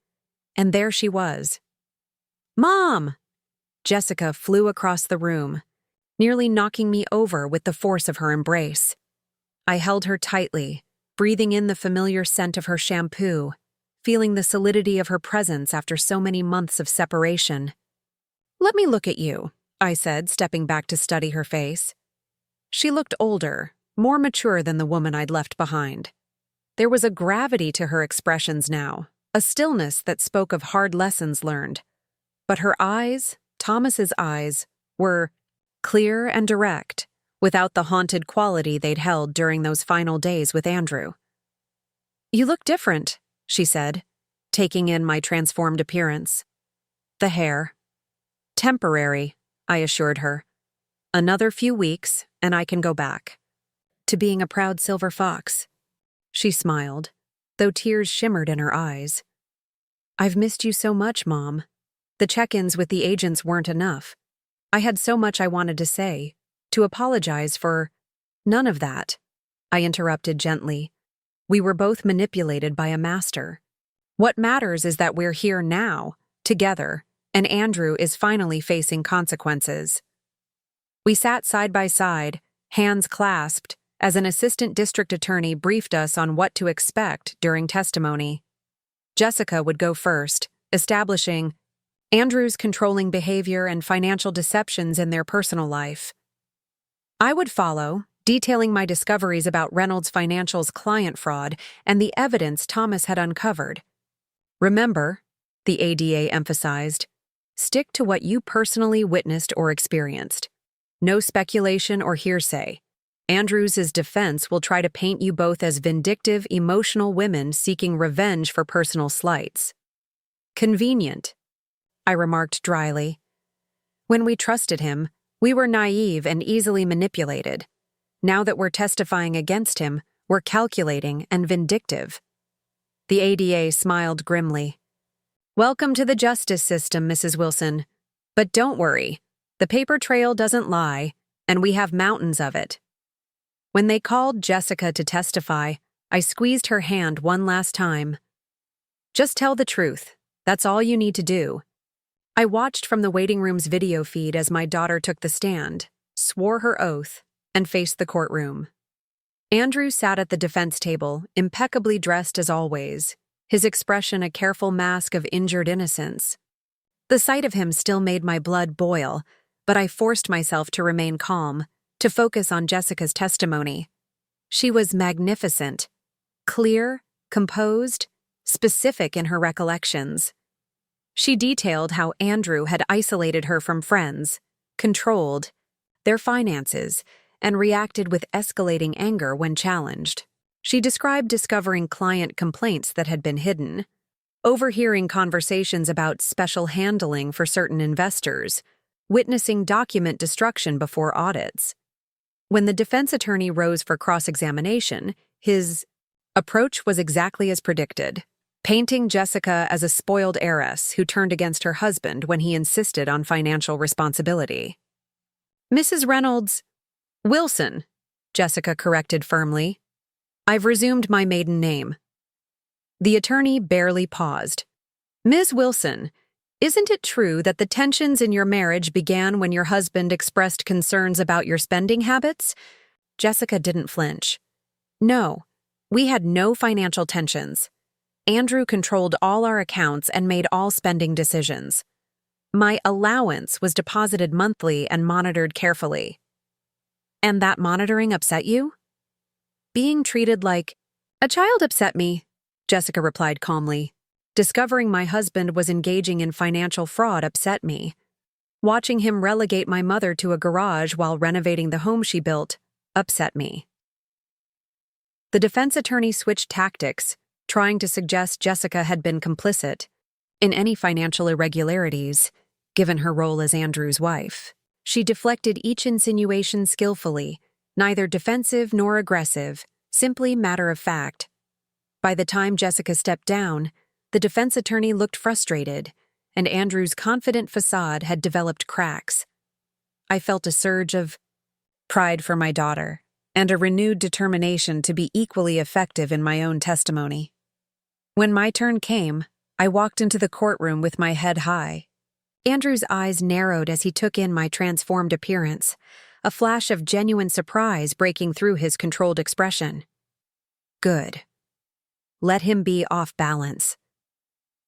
And there she was. "Mom!" Jessica flew across the room, nearly knocking me over with the force of her embrace. I held her tightly, breathing in the familiar scent of her shampoo, feeling the solidity of her presence after so many months of separation. "Let me look at you," I said, stepping back to study her face. She looked older, more mature than the woman I'd left behind. There was a gravity to her expressions now, a stillness that spoke of hard lessons learned. But her eyes, Thomas's eyes, were clear and direct, without the haunted quality they'd held during those final days with Andrew. "You look different," she said, taking in my transformed appearance. "The hair." "Temporary," I assured her. "Another few weeks, and I can go back to being a proud silver fox." She smiled, though tears shimmered in her eyes. "I've missed you so much, Mom. The check-ins with the agents weren't enough. I had so much I wanted to say, to apologize for—" "None of that," I interrupted gently. "We were both manipulated by a master. What matters is that we're here now, together, and Andrew is finally facing consequences." We sat side by side, hands clasped, as an assistant district attorney briefed us on what to expect during testimony. Jessica would go first, establishing Andrew's controlling behavior and financial deceptions in their personal life. I would follow, detailing my discoveries about Reynolds Financial's client fraud and the evidence Thomas had uncovered. "Remember," the ADA emphasized, "stick to what you personally witnessed or experienced. No speculation or hearsay. Andrew's defense will try to paint you both as vindictive, emotional women seeking revenge for personal slights." "Convenient," I remarked dryly. When we trusted him, we were naive and easily manipulated. Now that we're testifying against him, we're calculating and vindictive. The ADA smiled grimly. "Welcome to the justice system, Mrs. Wilson. But don't worry, the paper trail doesn't lie, and we have mountains of it." When they called Jessica to testify, I squeezed her hand one last time. "Just tell the truth. That's all you need to do." I watched from the waiting room's video feed as my daughter took the stand, swore her oath, and faced the courtroom. Andrew sat at the defense table, impeccably dressed as always, his expression a careful mask of injured innocence. The sight of him still made my blood boil, but I forced myself to remain calm, to focus on Jessica's testimony. She was magnificent, clear, composed, specific in her recollections. She detailed how Andrew had isolated her from friends, controlled their finances, and reacted with escalating anger when challenged. She described discovering client complaints that had been hidden, overhearing conversations about special handling for certain investors, witnessing document destruction before audits. When the defense attorney rose for cross-examination, his approach was exactly as predicted, painting Jessica as a spoiled heiress who turned against her husband when he insisted on financial responsibility. "Mrs. Reynolds," Wilson, Jessica corrected firmly. I've resumed my maiden name. The attorney barely paused. Ms. Wilson, isn't it true that the tensions in your marriage began when your husband expressed concerns about your spending habits? Jessica didn't flinch. No, we had no financial tensions. Andrew controlled all our accounts and made all spending decisions. My allowance was deposited monthly and monitored carefully. And that monitoring upset you? Being treated like a child upset me, Jessica replied calmly. Discovering my husband was engaging in financial fraud upset me. Watching him relegate my mother to a garage while renovating the home she built upset me. The defense attorney switched tactics, trying to suggest Jessica had been complicit in any financial irregularities, given her role as Andrew's wife. She deflected each insinuation skillfully, neither defensive nor aggressive, simply matter of fact. By the time Jessica stepped down, the defense attorney looked frustrated, and Andrew's confident facade had developed cracks. I felt a surge of pride for my daughter, and a renewed determination to be equally effective in my own testimony. When my turn came, I walked into the courtroom with my head high. Andrew's eyes narrowed as he took in my transformed appearance, a flash of genuine surprise breaking through his controlled expression. Good. Let him be off balance.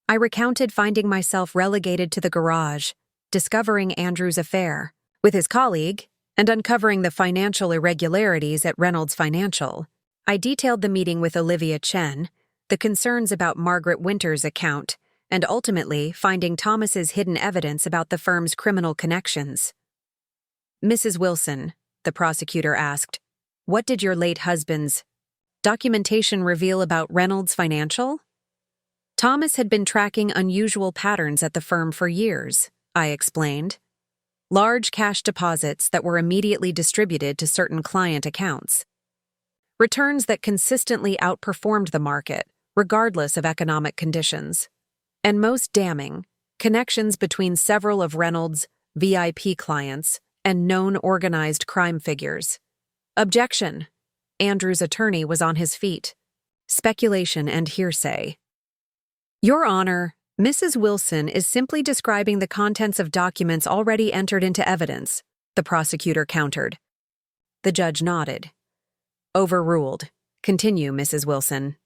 I recounted finding myself relegated to the garage, discovering Andrew's affair with his colleague, and uncovering the financial irregularities at Reynolds Financial. I detailed the meeting with Olivia Chen, the concerns about Margaret Winter's account, and ultimately finding Thomas's hidden evidence about the firm's criminal connections. Mrs. Wilson, the prosecutor asked, what did your late husband's documentation reveal about Reynolds Financial? Thomas had been tracking unusual patterns at the firm for years, I explained. Large cash deposits that were immediately distributed to certain client accounts. Returns that consistently outperformed the market, regardless of economic conditions. And most damning, connections between several of Reynolds' VIP clients and known organized crime figures. Objection. Andrew's attorney was on his feet. Speculation and hearsay. Your Honor, Mrs. Wilson is simply describing the contents of documents already entered into evidence, the prosecutor countered. The judge nodded. Overruled. Continue, Mrs. Wilson.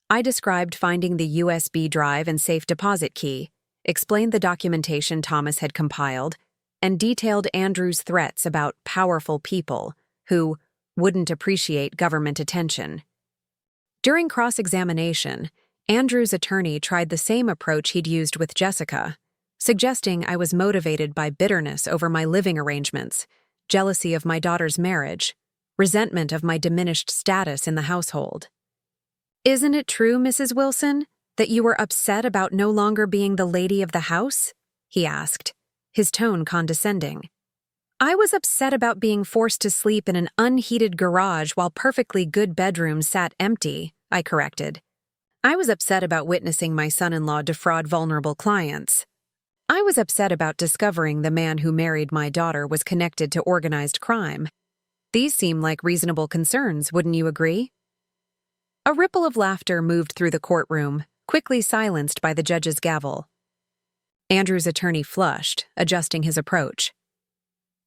I described finding the USB drive and safe deposit key, explained the documentation Thomas had compiled, and detailed Andrew's threats about powerful people who wouldn't appreciate government attention. During cross-examination, Andrew's attorney tried the same approach he'd used with Jessica, suggesting I was motivated by bitterness over my living arrangements, jealousy of my daughter's marriage, resentment of my diminished status in the household. Isn't it true, Mrs. Wilson, that you were upset about no longer being the lady of the house? He asked, his tone condescending. I was upset about being forced to sleep in an unheated garage while perfectly good bedrooms sat empty, I corrected. I was upset about witnessing my son-in-law defraud vulnerable clients. I was upset about discovering the man who married my daughter was connected to organized crime. These seem like reasonable concerns, wouldn't you agree? A ripple of laughter moved through the courtroom, quickly silenced by the judge's gavel. Andrew's attorney flushed, adjusting his approach.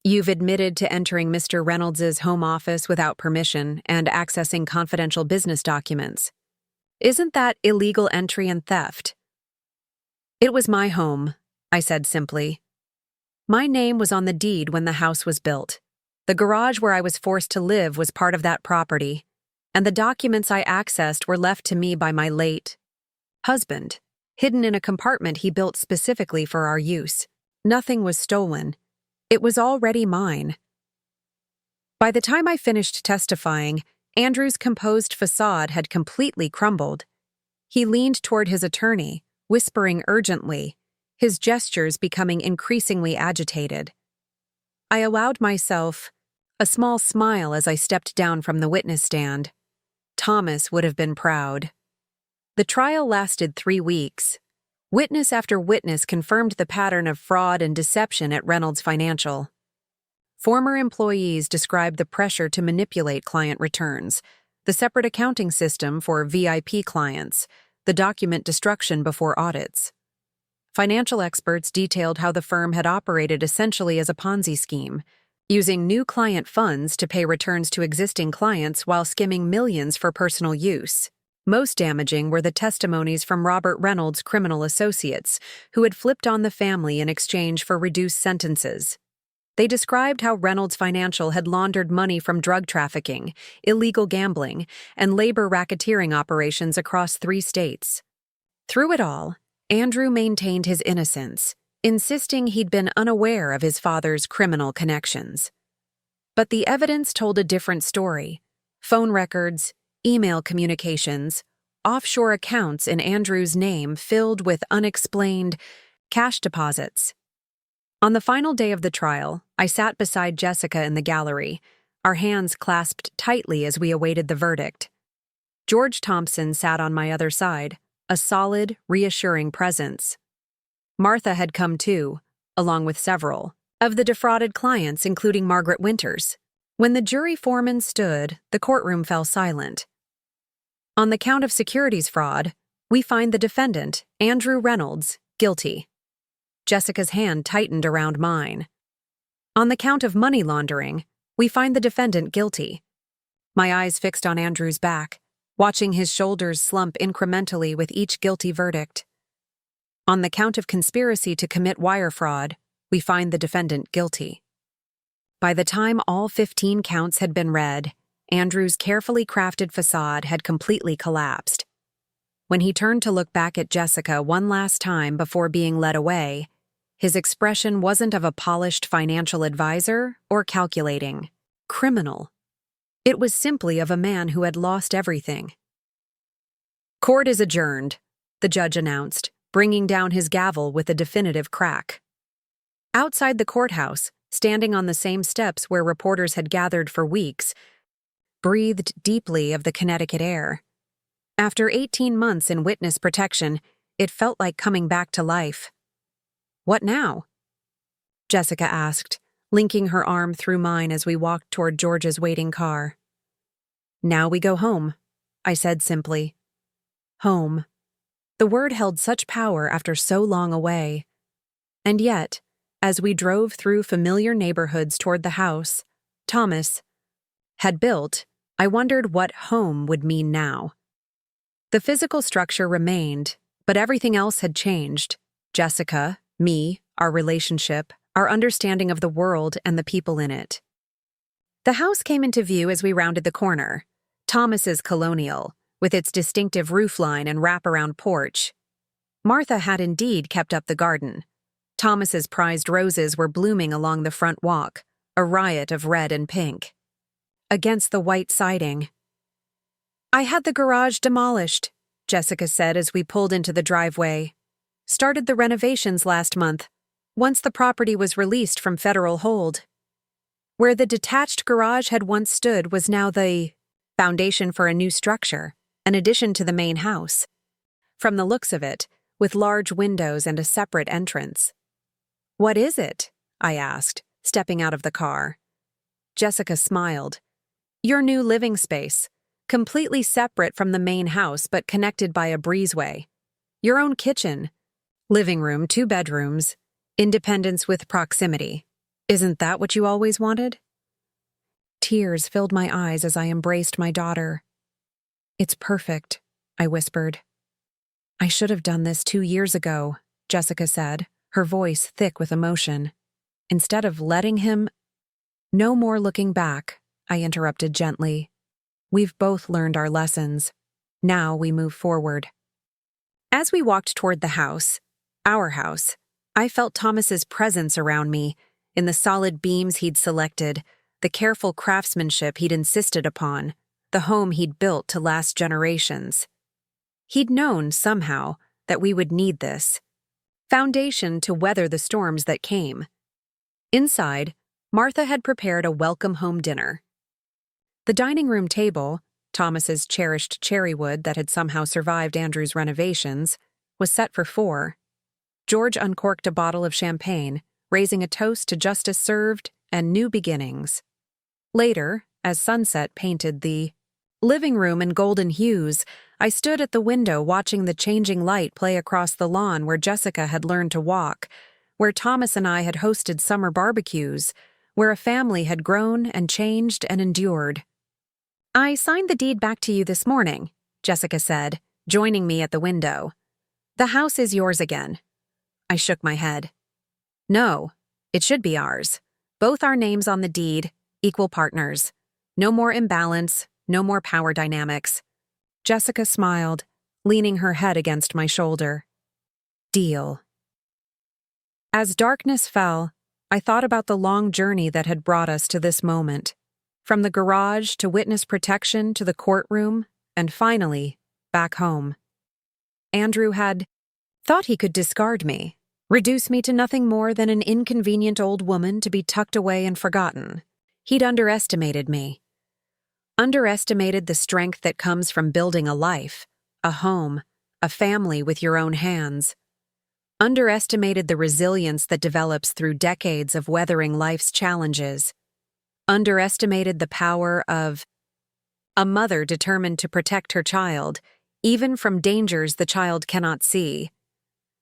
You've admitted to entering Mr. Reynolds's home office without permission and accessing confidential business documents. Isn't that illegal entry and theft? It was my home, I said simply. My name was on the deed when the house was built. The garage where I was forced to live was part of that property, and the documents I accessed were left to me by my late husband, hidden in a compartment he built specifically for our use. Nothing was stolen. It was already mine. By the time I finished testifying, Andrew's composed facade had completely crumbled. He leaned toward his attorney, whispering urgently, his gestures becoming increasingly agitated. I allowed myself a small smile as I stepped down from the witness stand. Thomas would have been proud. The trial lasted 3 weeks. Witness after witness confirmed the pattern of fraud and deception at Reynolds Financial. Former employees described the pressure to manipulate client returns, the separate accounting system for VIP clients, the document destruction before audits. Financial experts detailed how the firm had operated essentially as a Ponzi scheme, using new client funds to pay returns to existing clients while skimming millions for personal use. Most damaging were the testimonies from Robert Reynolds' criminal associates, who had flipped on the family in exchange for reduced sentences. They described how Reynolds Financial had laundered money from drug trafficking, illegal gambling, and labor racketeering operations across 3 states. Through it all, Andrew maintained his innocence, insisting he'd been unaware of his father's criminal connections. But the evidence told a different story. Phone records, email communications, offshore accounts in Andrew's name filled with unexplained cash deposits. On the final day of the trial, I sat beside Jessica in the gallery, our hands clasped tightly as we awaited the verdict. George Thompson sat on my other side, a solid, reassuring presence. Martha had come too, along with several of the defrauded clients, including Margaret Winters. When the jury foreman stood, the courtroom fell silent. On the count of securities fraud, we find the defendant, Andrew Reynolds, guilty. Jessica's hand tightened around mine. On the count of money laundering, we find the defendant guilty. My eyes fixed on Andrew's back, watching his shoulders slump incrementally with each guilty verdict. On the count of conspiracy to commit wire fraud, we find the defendant guilty. By the time all 15 counts had been read, Andrew's carefully crafted facade had completely collapsed. When he turned to look back at Jessica one last time before being led away, his expression wasn't of a polished financial advisor or calculating criminal. It was simply of a man who had lost everything. "Court is adjourned," the judge announced, bringing down his gavel with a definitive crack. Outside the courthouse, standing on the same steps where reporters had gathered for weeks, breathed deeply of the Connecticut air. After 18 months in witness protection, it felt like coming back to life. "What now?" Jessica asked, linking her arm through mine as we walked toward George's waiting car. "Now we go home," I said simply. Home. The word held such power after so long away. And yet, as we drove through familiar neighborhoods toward the house Thomas had built, I wondered what home would mean now. The physical structure remained, but everything else had changed. Jessica, me, our relationship, our understanding of the world and the people in it. The house came into view as we rounded the corner. Thomas's colonial, with its distinctive roofline and wraparound porch. Martha had indeed kept up the garden. Thomas's prized roses were blooming along the front walk, a riot of red and pink. Against the white siding. "I had the garage demolished," Jessica said as we pulled into the driveway. "Started the renovations last month, once the property was released from federal hold. Where the detached garage had once stood was now the foundation for a new structure, an addition to the main house. From the looks of it, with large windows and a separate entrance." "What is it?" I asked, stepping out of the car. Jessica smiled. "Your new living space, completely separate from the main house but connected by a breezeway. Your own kitchen. Living room, 2 bedrooms. Independence with proximity. Isn't that what you always wanted?" Tears filled my eyes as I embraced my daughter. "It's perfect," I whispered. "I should have done this 2 years ago," Jessica said, her voice thick with emotion. "Instead of letting him—" "No more looking back," I interrupted gently. "We've both learned our lessons. Now we move forward." As we walked toward the house, our house, I felt Thomas's presence around me, in the solid beams he'd selected, the careful craftsmanship he'd insisted upon, the home he'd built to last generations. He'd known, somehow, that we would need this foundation to weather the storms that came. Inside, Martha had prepared a welcome home dinner. The dining room table, Thomas's cherished cherry wood that had somehow survived Andrew's renovations, was set for 4. George uncorked a bottle of champagne, raising a toast to justice served and new beginnings. Later, as sunset painted the living room in golden hues, I stood at the window watching the changing light play across the lawn where Jessica had learned to walk, where Thomas and I had hosted summer barbecues, where a family had grown and changed and endured. "I signed the deed back to you this morning," Jessica said, joining me at the window. "The house is yours again." I shook my head. "No, it should be ours. Both our names on the deed, equal partners. No more imbalance, no more power dynamics." Jessica smiled, leaning her head against my shoulder. "Deal." As darkness fell, I thought about the long journey that had brought us to this moment. From the garage to witness protection to the courtroom, and finally, back home. Andrew had thought he could discard me, reduce me to nothing more than an inconvenient old woman to be tucked away and forgotten. He'd underestimated me. Underestimated the strength that comes from building a life, a home, a family with your own hands. Underestimated the resilience that develops through decades of weathering life's challenges. Underestimated the power of a mother determined to protect her child, even from dangers the child cannot see.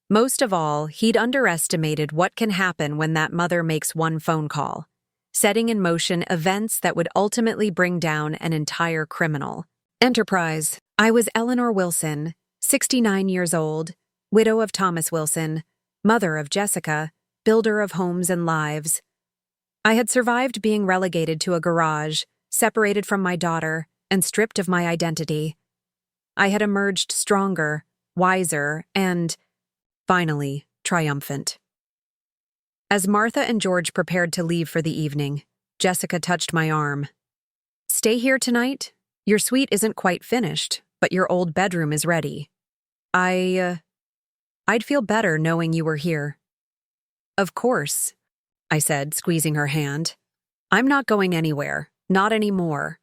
Most of all, he'd underestimated what can happen when that mother makes one phone call, setting in motion events that would ultimately bring down an entire criminal enterprise. I was Eleanor Wilson, 69 years old, widow of Thomas Wilson, mother of Jessica, builder of homes and lives. I had survived being relegated to a garage, separated from my daughter, and stripped of my identity. I had emerged stronger, wiser, and, finally, triumphant. As Martha and George prepared to leave for the evening, Jessica touched my arm. "Stay here tonight? Your suite isn't quite finished, but your old bedroom is ready. I'd feel better knowing you were here." "Of course," I said, squeezing her hand. "I'm not going anywhere, not anymore."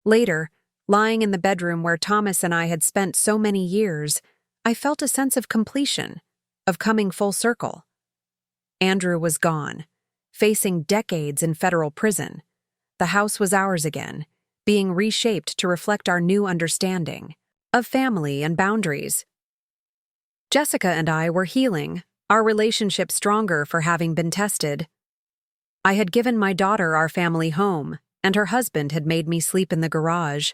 Later, lying in the bedroom where Thomas and I had spent so many years, I felt a sense of completion, of coming full circle. Andrew was gone, facing decades in federal prison. The house was ours again, being reshaped to reflect our new understanding of family and boundaries. Jessica and I were healing, our relationship stronger for having been tested. I had given my daughter our family home, and her husband had made me sleep in the garage.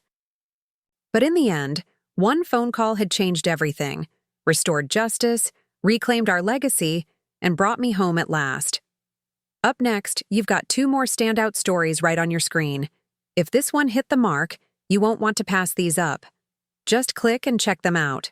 But in the end, one phone call had changed everything, restored justice, reclaimed our legacy, and brought me home at last. Up next, you've got 2 more standout stories right on your screen. If this one hit the mark, you won't want to pass these up. Just click and check them out.